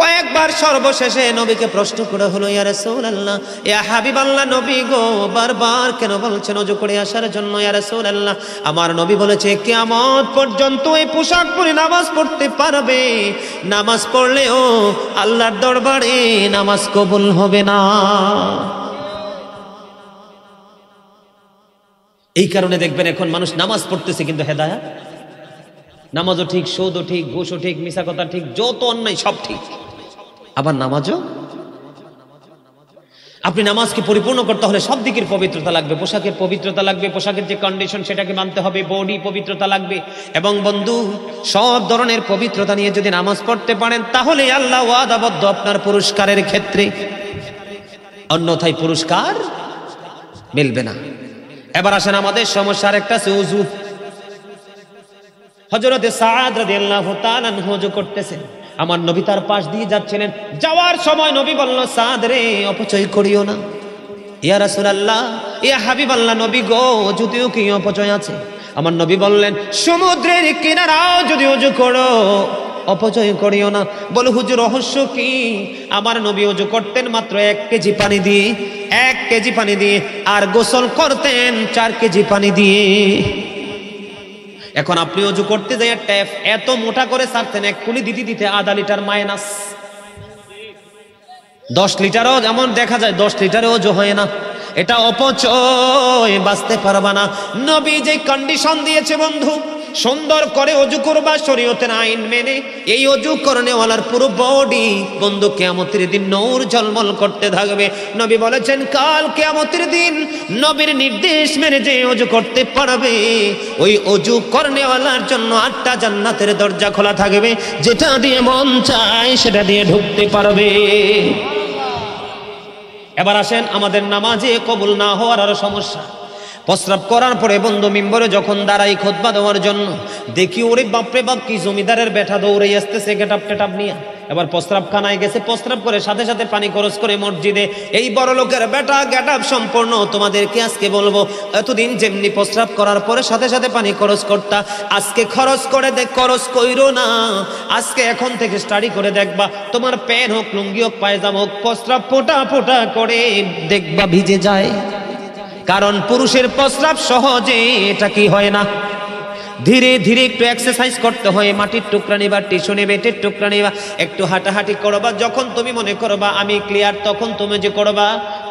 কয়েকবার সর্বশেষে নবীকে প্রশ্ন করা হলো, ইয়া রাসূলুল্লাহ, ইয়া হাবিবাল্লাহ, নবী গো বারবার কেন বলছেন ওযু করে আসার জন্য? ইয়া রাসূলুল্লাহ, আমার নবী বলেছে কিয়ামত পর্যন্ত এই পোশাক পরে নামাজ পড়তে পারবে, নামাজ পড়লেও আল্লাহর দরবারে নামাজ কবুল হবে না। এই কারণে দেখবেন এখন মানুষ নামাজ পড়তেছে কিন্তু হেদায়েত, নামাজও ঠিক, সুদও ঠিক, ঘুষও ঠিক, মিছা কথা ঠিক, যত অন্যায় সব ঠিক, আবার নামাজও। আপনি নামাজকে পরিপূর্ণ করতে হলে সব দিকের পবিত্রতা লাগবে, পোশাকের পবিত্রতা লাগবে, পোশাকের যে কন্ডিশন সেটাকে মানতে হবে, বডি পবিত্রতা লাগবে। এবং বন্ধু সব ধরনের পবিত্রতা নিয়ে যদি নামাজ পড়তে পারেন তাহলে আল্লাহ ওয়াদাবদ্ধ আপনার পুরস্কারের ক্ষেত্রে, অন্যথায় পুরস্কার মিলবে না। এবার আসেন আমাদের সমস্যার একটা আছে ওযু। হযরতে সাদ রাদিয়াল্লাহু তাআলা আনহু ওযু করতেছেন, আমার নবী তার পাশ দিয়ে যাচ্ছিলেন, যাওয়ার সময় নবী বলল সাদ রে অপচয় করিও না। ইয়া রাসূলুল্লাহ, ইয়া হাবিবাল্লাহ, নবী গো যদিও কি অপচয় আছে? আমার নবী বললেন সমুদ্রের কিনারাও যদি ওযু করো অপচয় করিও না। বলে হুজুর রহস্য কি? আমার নবী ওযু করতেন মাত্র 1 কেজি পানি দিয়ে, 1 কেজি পানি দিয়ে, আর গোসল করতেন 4 কেজি পানি দিয়ে। এখন আপনি ওযু করতে যাই ট্যাপ এত মোটা করে ছাড়তেন, 1 কুলি দিতে দিতে আধা লিটার মাইনাস, 10 লিটারও যেমন দেখা যায় 10 লিটারে ওযু হয় না। এটা অপচয়, বাঁচতে পারবা না। নবী যে কন্ডিশন দিয়েছে বন্ধু, সুন্দর করে ওযু করবা শরীয়তের আইন মেনে, এই ওযু করনেওয়ালার পুরো বডি বন্ধু কিয়ামতের দিন নূর ঝলমল করতে থাকবে। নবী বলেছেন কাল কিয়ামতের দিন নবীর নির্দেশ মেনে যে ওযু করতে পারবে, ওই ওযু করনেওয়ালার জন্য 8টা জান্নাতের দরজা খোলা থাকবে, যেটা দিয়ে মন চায় সেটা দিয়ে ঢুকতে পারবে। এবার আসেন আমাদের নামাজে কবুল না হওয়ার আরো সমস্যা। প্রস্রাব করার পরে বন্ধু মিম্বরে যখন দাঁড়াই খুতবা দেওয়ার জন্য, দেখি ওরে বাপরে বাপ কি জমিদারের বেটা দৌড়ে আসতেছে গেটাপ টেটাপ নিয়ে। এবার প্রস্রাব খানায় গেছে, প্রস্রাব করে সাথে সাথে পানি খরচ করে মসজিদে। এই বড় লোকের বেটা গেটাপ সম্পূর্ণ তোমাদেরকে আজকে বলবো, এতদিন যেমনি প্রস্রাব করার পরে সাথে সাথে পানি খরচ করতা, আজকে খরচ করে দেখ, খরচ কইরো না। আজকে এখন থেকে স্টাডি করে দেখবা, তোমার প্যান্ট হোক, লুঙ্গি হোক, পায়জামা হোক, প্রস্রাব ফোটা ফোটা করে দেখবা ভিজে যায়। কারণ পুরুষের প্রস্রাব সহজে এটা কি হয় না, ধীরে ধীরে একটু এক্সারসাইজ করতে হয়। মাটির টুকরা নিবা, টিস্যু নেবে, বেটের টুকরা নিবা, একটু হাঁটাহাঁটি করবা। যখন তুমি মনে করবা আমি ক্লিয়ার, তখন তুমি যে করবা,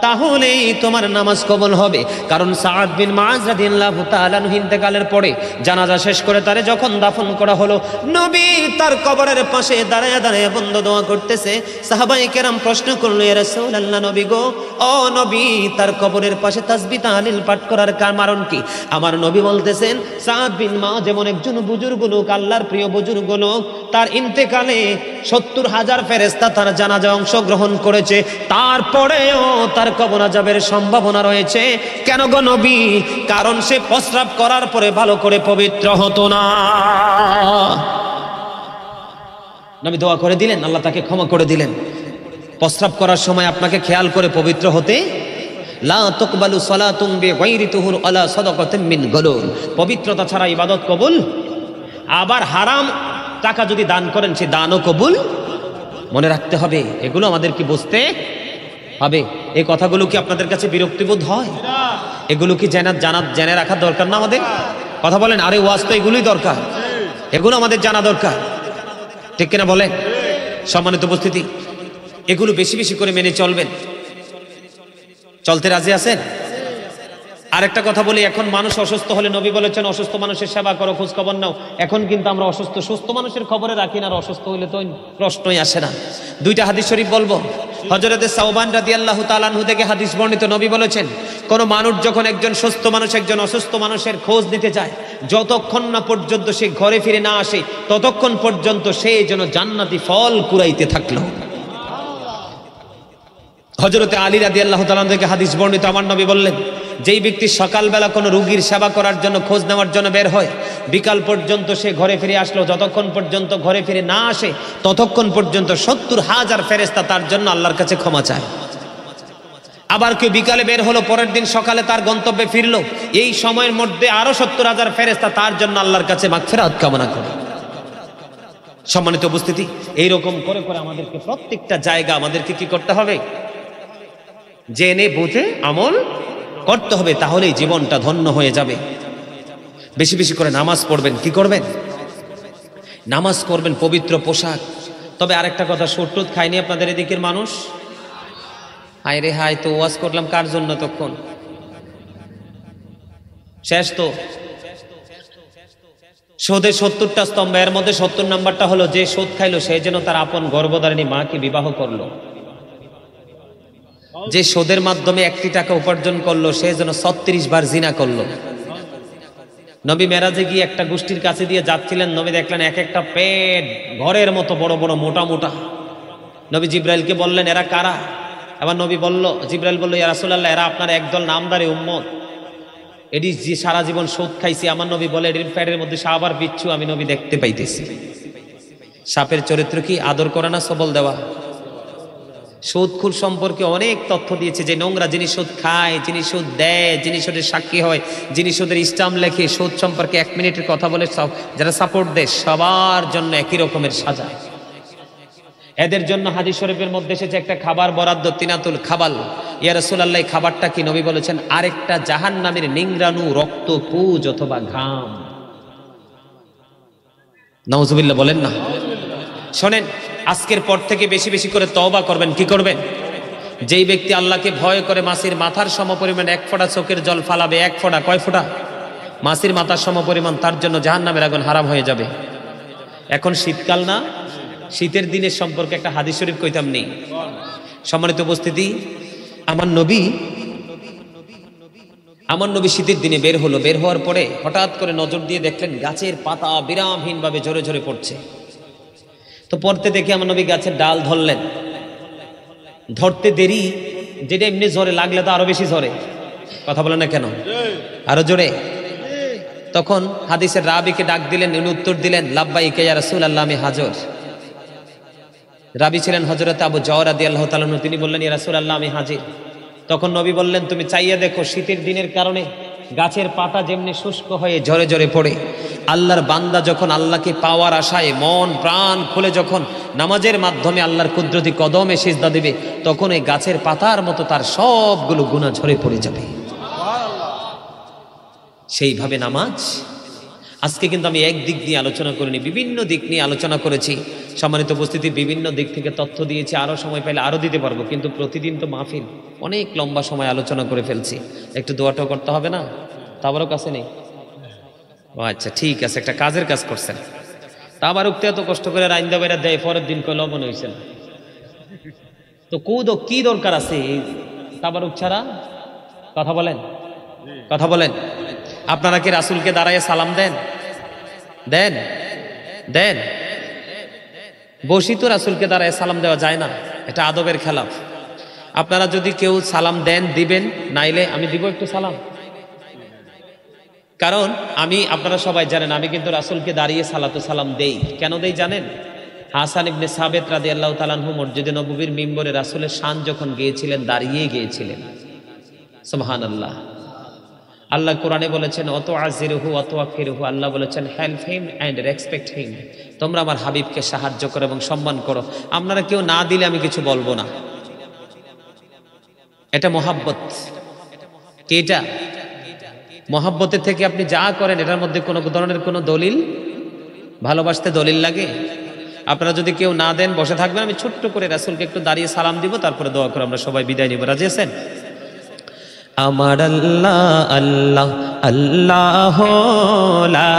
তাহলেই তোমার নামাজ কবুল হবে। কারণ সাদ বিন মুআজ রাদিয়াল্লাহু তাআলা আনহু ইন্তেকালের পরে জানাজা শেষ করে তারে যখন দাফন করা হলো, নবী তার কবরের পাশে দাঁড়ায় দাঁড়ায় বন্ধ দোয়া করতেছে। সাহাবায়ে কেরাম প্রশ্ন করলো, ইয়া রাসূলুল্লাহ, নবী গো, ও নবী, তার কবরের পাশে তাসবিহ তাহলিল পাঠ করার কারণ কি? আমার নবী বলতেছেন সাদ বিন মুআজ যেমন একজন বুজুর্গ লোক, আল্লাহর প্রিয় বুজুর্গ লোক, তার ইন্তেকালে 70,000 ফেরেশতা তার জানাজায় অংশগ্রহণ করেছে, তারপরেও তার কবর আযাবের সম্ভাবনা রয়েছে। কেন গো নবী? কারণ সে প্রস্রাব করার পরে ভালো করে পবিত্র হতো না। নবী দোয়া করে দিলেন, আল্লাহ তাকে ক্ষমা করে দিলেন। প্রস্রাব করার সময় আপনাকে খেয়াল করে পবিত্র হতে। লা তুকবালু সালাতুন বিগাইরি তুহুর আলা সাদাকাতিন মিন গুলুল, পবিত্রতা ছাড়া ইবাদত কবুল। আবার হারাম টাকা যদি দান করেন সে দানও কবুল। মনে রাখতে হবে, এগুলো আমাদের কি বুঝতে হবে। এই কথাগুলো কি আপনাদের কাছে বিরক্তিবোধ হয়? এগুলো কি জেনে রাখার দরকার না আমাদের? কথা বলেন। আরে ওয়াজ তো এগুলোই দরকার, এগুলো আমাদের জানা দরকার, ঠিক কিনা বলেন? সম্মানিত উপস্থিতি, এগুলো বেশি বেশি করে মেনে চলবেন। চলতে রাজি আছেন? আরেকটা কথা বলি, এখন মানুষ অসুস্থ হলে নবী বলেছেন অসুস্থ মানুষের সেবা করো, খোঁজ খবর নাও। এখন কিন্তু আমরা অসুস্থ, সুস্থ মানুষের খবরে রাখি না, আর অসুস্থ হইলে তো প্রশ্নই আসে না। দুইটা হাদিস শরীফ বলবো। হযরতে সাওবান রাদিয়াল্লাহু তাআলা আনহু থেকে হাদিস বর্ণিত, নবী বলেছেন কোন মানুষ যখন একজন সুস্থ মানুষ একজন অসুস্থ মানুষের খোঁজ নিতে যায়, যতক্ষণ না পর্যন্ত সে ঘরে ফিরে না আসে ততক্ষণ পর্যন্ত সে যেন জান্নাতি ফল কুড়াইতে থাকলো। হযরতে আলী রাদিয়াল্লাহু তাআলা থেকে হাদিস বর্ণিত, আমার নবী বললেন যেই ব্যক্তি সকালবেলা কোনো রোগীর সেবা করার জন্য খোঁজ নেওয়ার জন্য বের হয়, বিকাল পর্যন্ত সে ঘরে ফিরে আসলো, যতক্ষণ পর্যন্ত ঘরে ফিরে না আসে ততক্ষণ পর্যন্ত 70,000 ফেরেশতা তার জন্য আল্লাহর কাছে ক্ষমা চায়। আবার কেউ বিকালে বের হলো, পরের দিন সকালে তার গন্তব্যে ফিরলো, এই সময়ের মধ্যে আরো 70,000 ফেরেশতা তার জন্য আল্লাহর কাছে মাগফিরাত কামনা করে। সম্মানিত উপস্থিতি, এইরকম করে করে আমাদেরকে প্রত্যেকটা জায়গা আমাদেরকে কি করতে হবে? জেনে বুঝে আমল করতে হবে, তাহলেই জীবনটা ধন্য হয়ে যাবে। বেশি বেশি করে নামাজ পড়বেন। কি করবেন? নামাজ করবেন, পবিত্র পোশাক। তবে আরেকটা কথা, সুটটুত খায়নি আপনাদের এদিকের মানুষ? হায় রে হায়, তো ওয়াজ করলাম কার জন্য? তখন শেষ তো। সুদের 70টা স্তম্ভ, এর মধ্যে 70 নাম্বারটা হলো যে সুদ খাইলো সে যেন তার আপন গর্ভধারিণী মাকে বিবাহ করলো। যে সুদের মাধ্যমে 1 টাকা উপার্জন করলো সে যেন 36 বার জিনা করলো। নবী মেরাজে গিয়ে একটা গোষ্ঠীর কাছে দিয়ে যাচ্ছিলেন, নবী দেখলেন এক একটা পেট ঘরের মতো বড় বড় মোটা মোটা। নবী জিব্রাইলকে বললেন এরা কারা? আবার নবী বলল, জিব্রাইল বলল ইয়া রাসূলুল্লাহ, এরা আপনার একদল নামদারি উম্মত, এটি যে সারা জীবন সুদ খাইছে। আমার নবী বলে এটির পেটের মধ্যে সাপ আর বিচ্ছু আমি নবী দেখতে পাইতেছি। সাপের চরিত্র কি? আদর করা না সবল দেওয়া? সুদখোর সম্পর্কে অনেক তথ্য দিয়েছে, যে নোংরা যিনি সুদ খায়, যিনি সুদ দেয়, যিনি সুদের সাক্ষী হয়, যিনি সুদের ইসলাম লেখে, সুদ সম্পর্কে 1 মিনিটের কথা বলে যারা সাপোর্ট দেয় সবার জন্য একই রকমের সাজা। এদের জন্য হাদিস শরীফের মধ্যে এসেছে একটা খাবার বরাদ্দ, তিনাতুল খাবাল। ইয়া রাসূলুল্লাহ, খাবারটা কি? নবী বলেছেন আরেকটা জাহান্নামের নিংরানু, রক্ত, পুজ অথবা ঘাম। নাউজুবিল্লাহ বলেন না। শোনেন, আজকের পর থেকে বেশি বেশি করে তওবা করবেন। কি করবেন? যেই ব্যক্তি আল্লাহকে ভয় করে মাছির মাথার সমপরিমাণ 1 ফোঁটা চোখের জল ফালাবে, 1 ফোঁটা, কয় ফোঁটা? মাছির মাথার সমপরিমাণ, তার জন্য জাহান্নামের আগুন হারাম হয়ে যাবে। এখন শীতকাল না, শীতের দিনের সম্পর্কে একটা হাদিস শরীফ কইতাম নেই। সম্মানিত উপস্থিতি, আমার নবী শীতের দিনে বের হলো। বের হওয়ার পরে হঠাৎ করে নজর দিয়ে দেখলেন গাছের পাতা বিরামহীন ভাবে ঝরে ঝরে পড়ছে। তো পড়তে দেখে আমার নবী গাছের ডাল ধরলেন। ধরতে দেরি, যেটা এমনি ঝরে লাগলে তো আরো বেশি ঝরে। কথা বলে না কেন? আরো জোরে। তখন হাদিসের রাবিকে ডাক দিলেন, উনি উত্তর দিলেন লাব্বাইকা ইয়া রাসূলুল্লাহ, আমি হাজর। রাবি ছিলেন হযরত আবু যর রাদিয়াল্লাহু তাআলা আনহু। তিনি বললেন ইয়া রাসূলুল্লাহ, আমি হাজির। তখন নবী বললেন তুমি চাইয়া দেখো, শীতের দিনের কারণে গাছের পাতা যেমনি শুষ্ক হয়ে ঝরে ঝরে পড়ে, আল্লাহর বান্দা যখন আল্লাহকে পাওয়ার আশায় মন প্রাণ খুলে যখন নামাজের মাধ্যমে আল্লাহর কুদরতি কদমে সিজদা দিবে, তখন এই গাছের পাতার মতো তার সবগুলো গুনাহ ঝরে পড়ে যাবে। সেইভাবে নামাজ। আজকে কিন্তু আমি এক দিক নিয়ে আলোচনা করিনি, বিভিন্ন দিক নিয়ে আলোচনা করেছি। সম্মানিত উপস্থিতি, বিভিন্ন দিক থেকে তথ্য দিয়েছি। আরো সময় পেলে আরো দিতে পারবো, কিন্তু প্রতিদিন তো মাহফিল, অনেক লম্বা সময় আলোচনা করে ফেলছি। একটু দোয়াটাও করতে হবে না? তাবারও কাছে নেই? ও আচ্ছা, ঠিক আছে, একটা কাজের কাজ করছেন। তাবার উঠতে এত কষ্ট করে রাইন্দা বেড়া দেয়, পরের দিন কয় লবণ হয়েছে না। তো কি দরকার আছে তাবারুক ছাড়া? কথা বলেন, কথা বলেন। আপনারা কি রাসূলকে দাঁড়ায় সালাম দেন? দেন? দেন? বসি তো রাসূলকে দাঁড়ায় সালাম দেওয়া যায় না, এটা আদবের খেলাফ। আপনারা যদি কেউ সালাম দেন দিবেন, নাইলে আমি দিব একটু সালাম। কারণ আপনারা সবাই জানেন আমি কিন্তু রাসূলকে দাঁড়িয়ে সালাতু সালাম দেই। কেন দেই জানেন? হাসান ইবনে সাবিত রাদিয়াল্লাহু তাআলা আনহু মসজিদে নববীর মিম্বরে রাসূলের শান যখন গিয়েছিলেন দাঁড়িয়ে গিয়েছিলেন। সুবহানাল্লাহ। আল্লাহ কোরআনে বলেছেন অত আজিরহু অত আখিরহু, আল্লাহ বলেছেন হেল্প হিম অ্যান্ড রেসপেক্ট হিম, তোমরা আমার হাবিবকে সাহায্য করো এবং সম্মান করো। আপনারা কেউ না দিলে আমি কিছু বলবো না, এটা মহাব্বত। কি এটা? মহাব্বতের থেকে আপনি যা করেন এটার মধ্যে কোনো ধরনের কোনো দলিল, ভালোবাসতে দলিল লাগে? আপনারা যদি কেউ না দেন বসে থাকবেন, আমি ছোট্ট করে রাসূলকে একটু দাঁড়িয়ে সালাম দিব, তারপরে দোয়া করে আমরা সবাই বিদায় নিব। রাজি আছেন? আমার আল্লাহ আল্লাহ আল্লাহ লা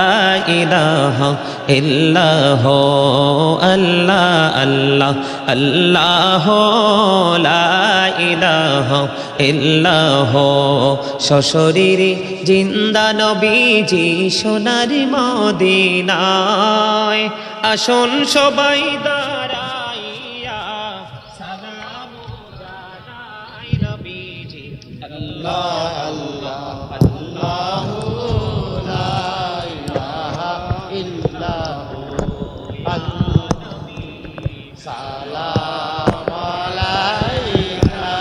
ইলাহা ইল্লাহ, আল্লাহ আল্লাহ আল্লাহ লা ইলাহা ইল্লাহ। সশরীরে জিন্দা নবীজি সোনার মদিনায়, আসুন সবাই দাঁড়াইয়া সালাম জানাই নবীজি। আল্লাহ আল্লাহ আল্লাহ লা ইলাহা ইল্লাহু, সালাম আলাইকা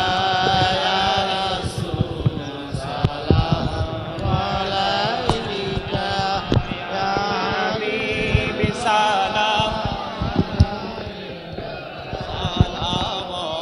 ইয়া রাসূল, সালাম আলাইকা ইয়া হাবিব, সালাম সালামাতুল্লাহ।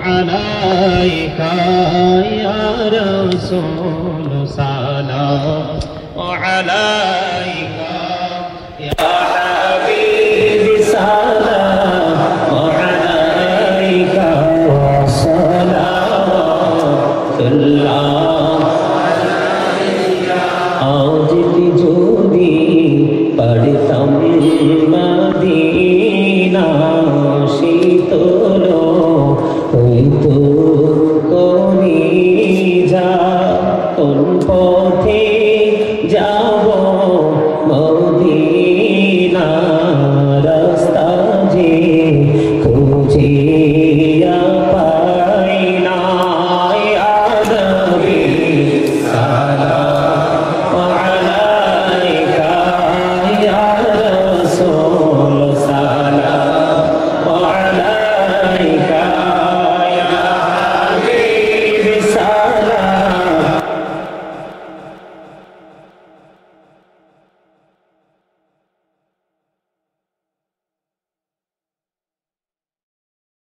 عليك يا رسول سلام عليك يا حبيب سلام عليك صلاة الله عليك। আজ যদি পড়তাম মদিনা শীতল হইতো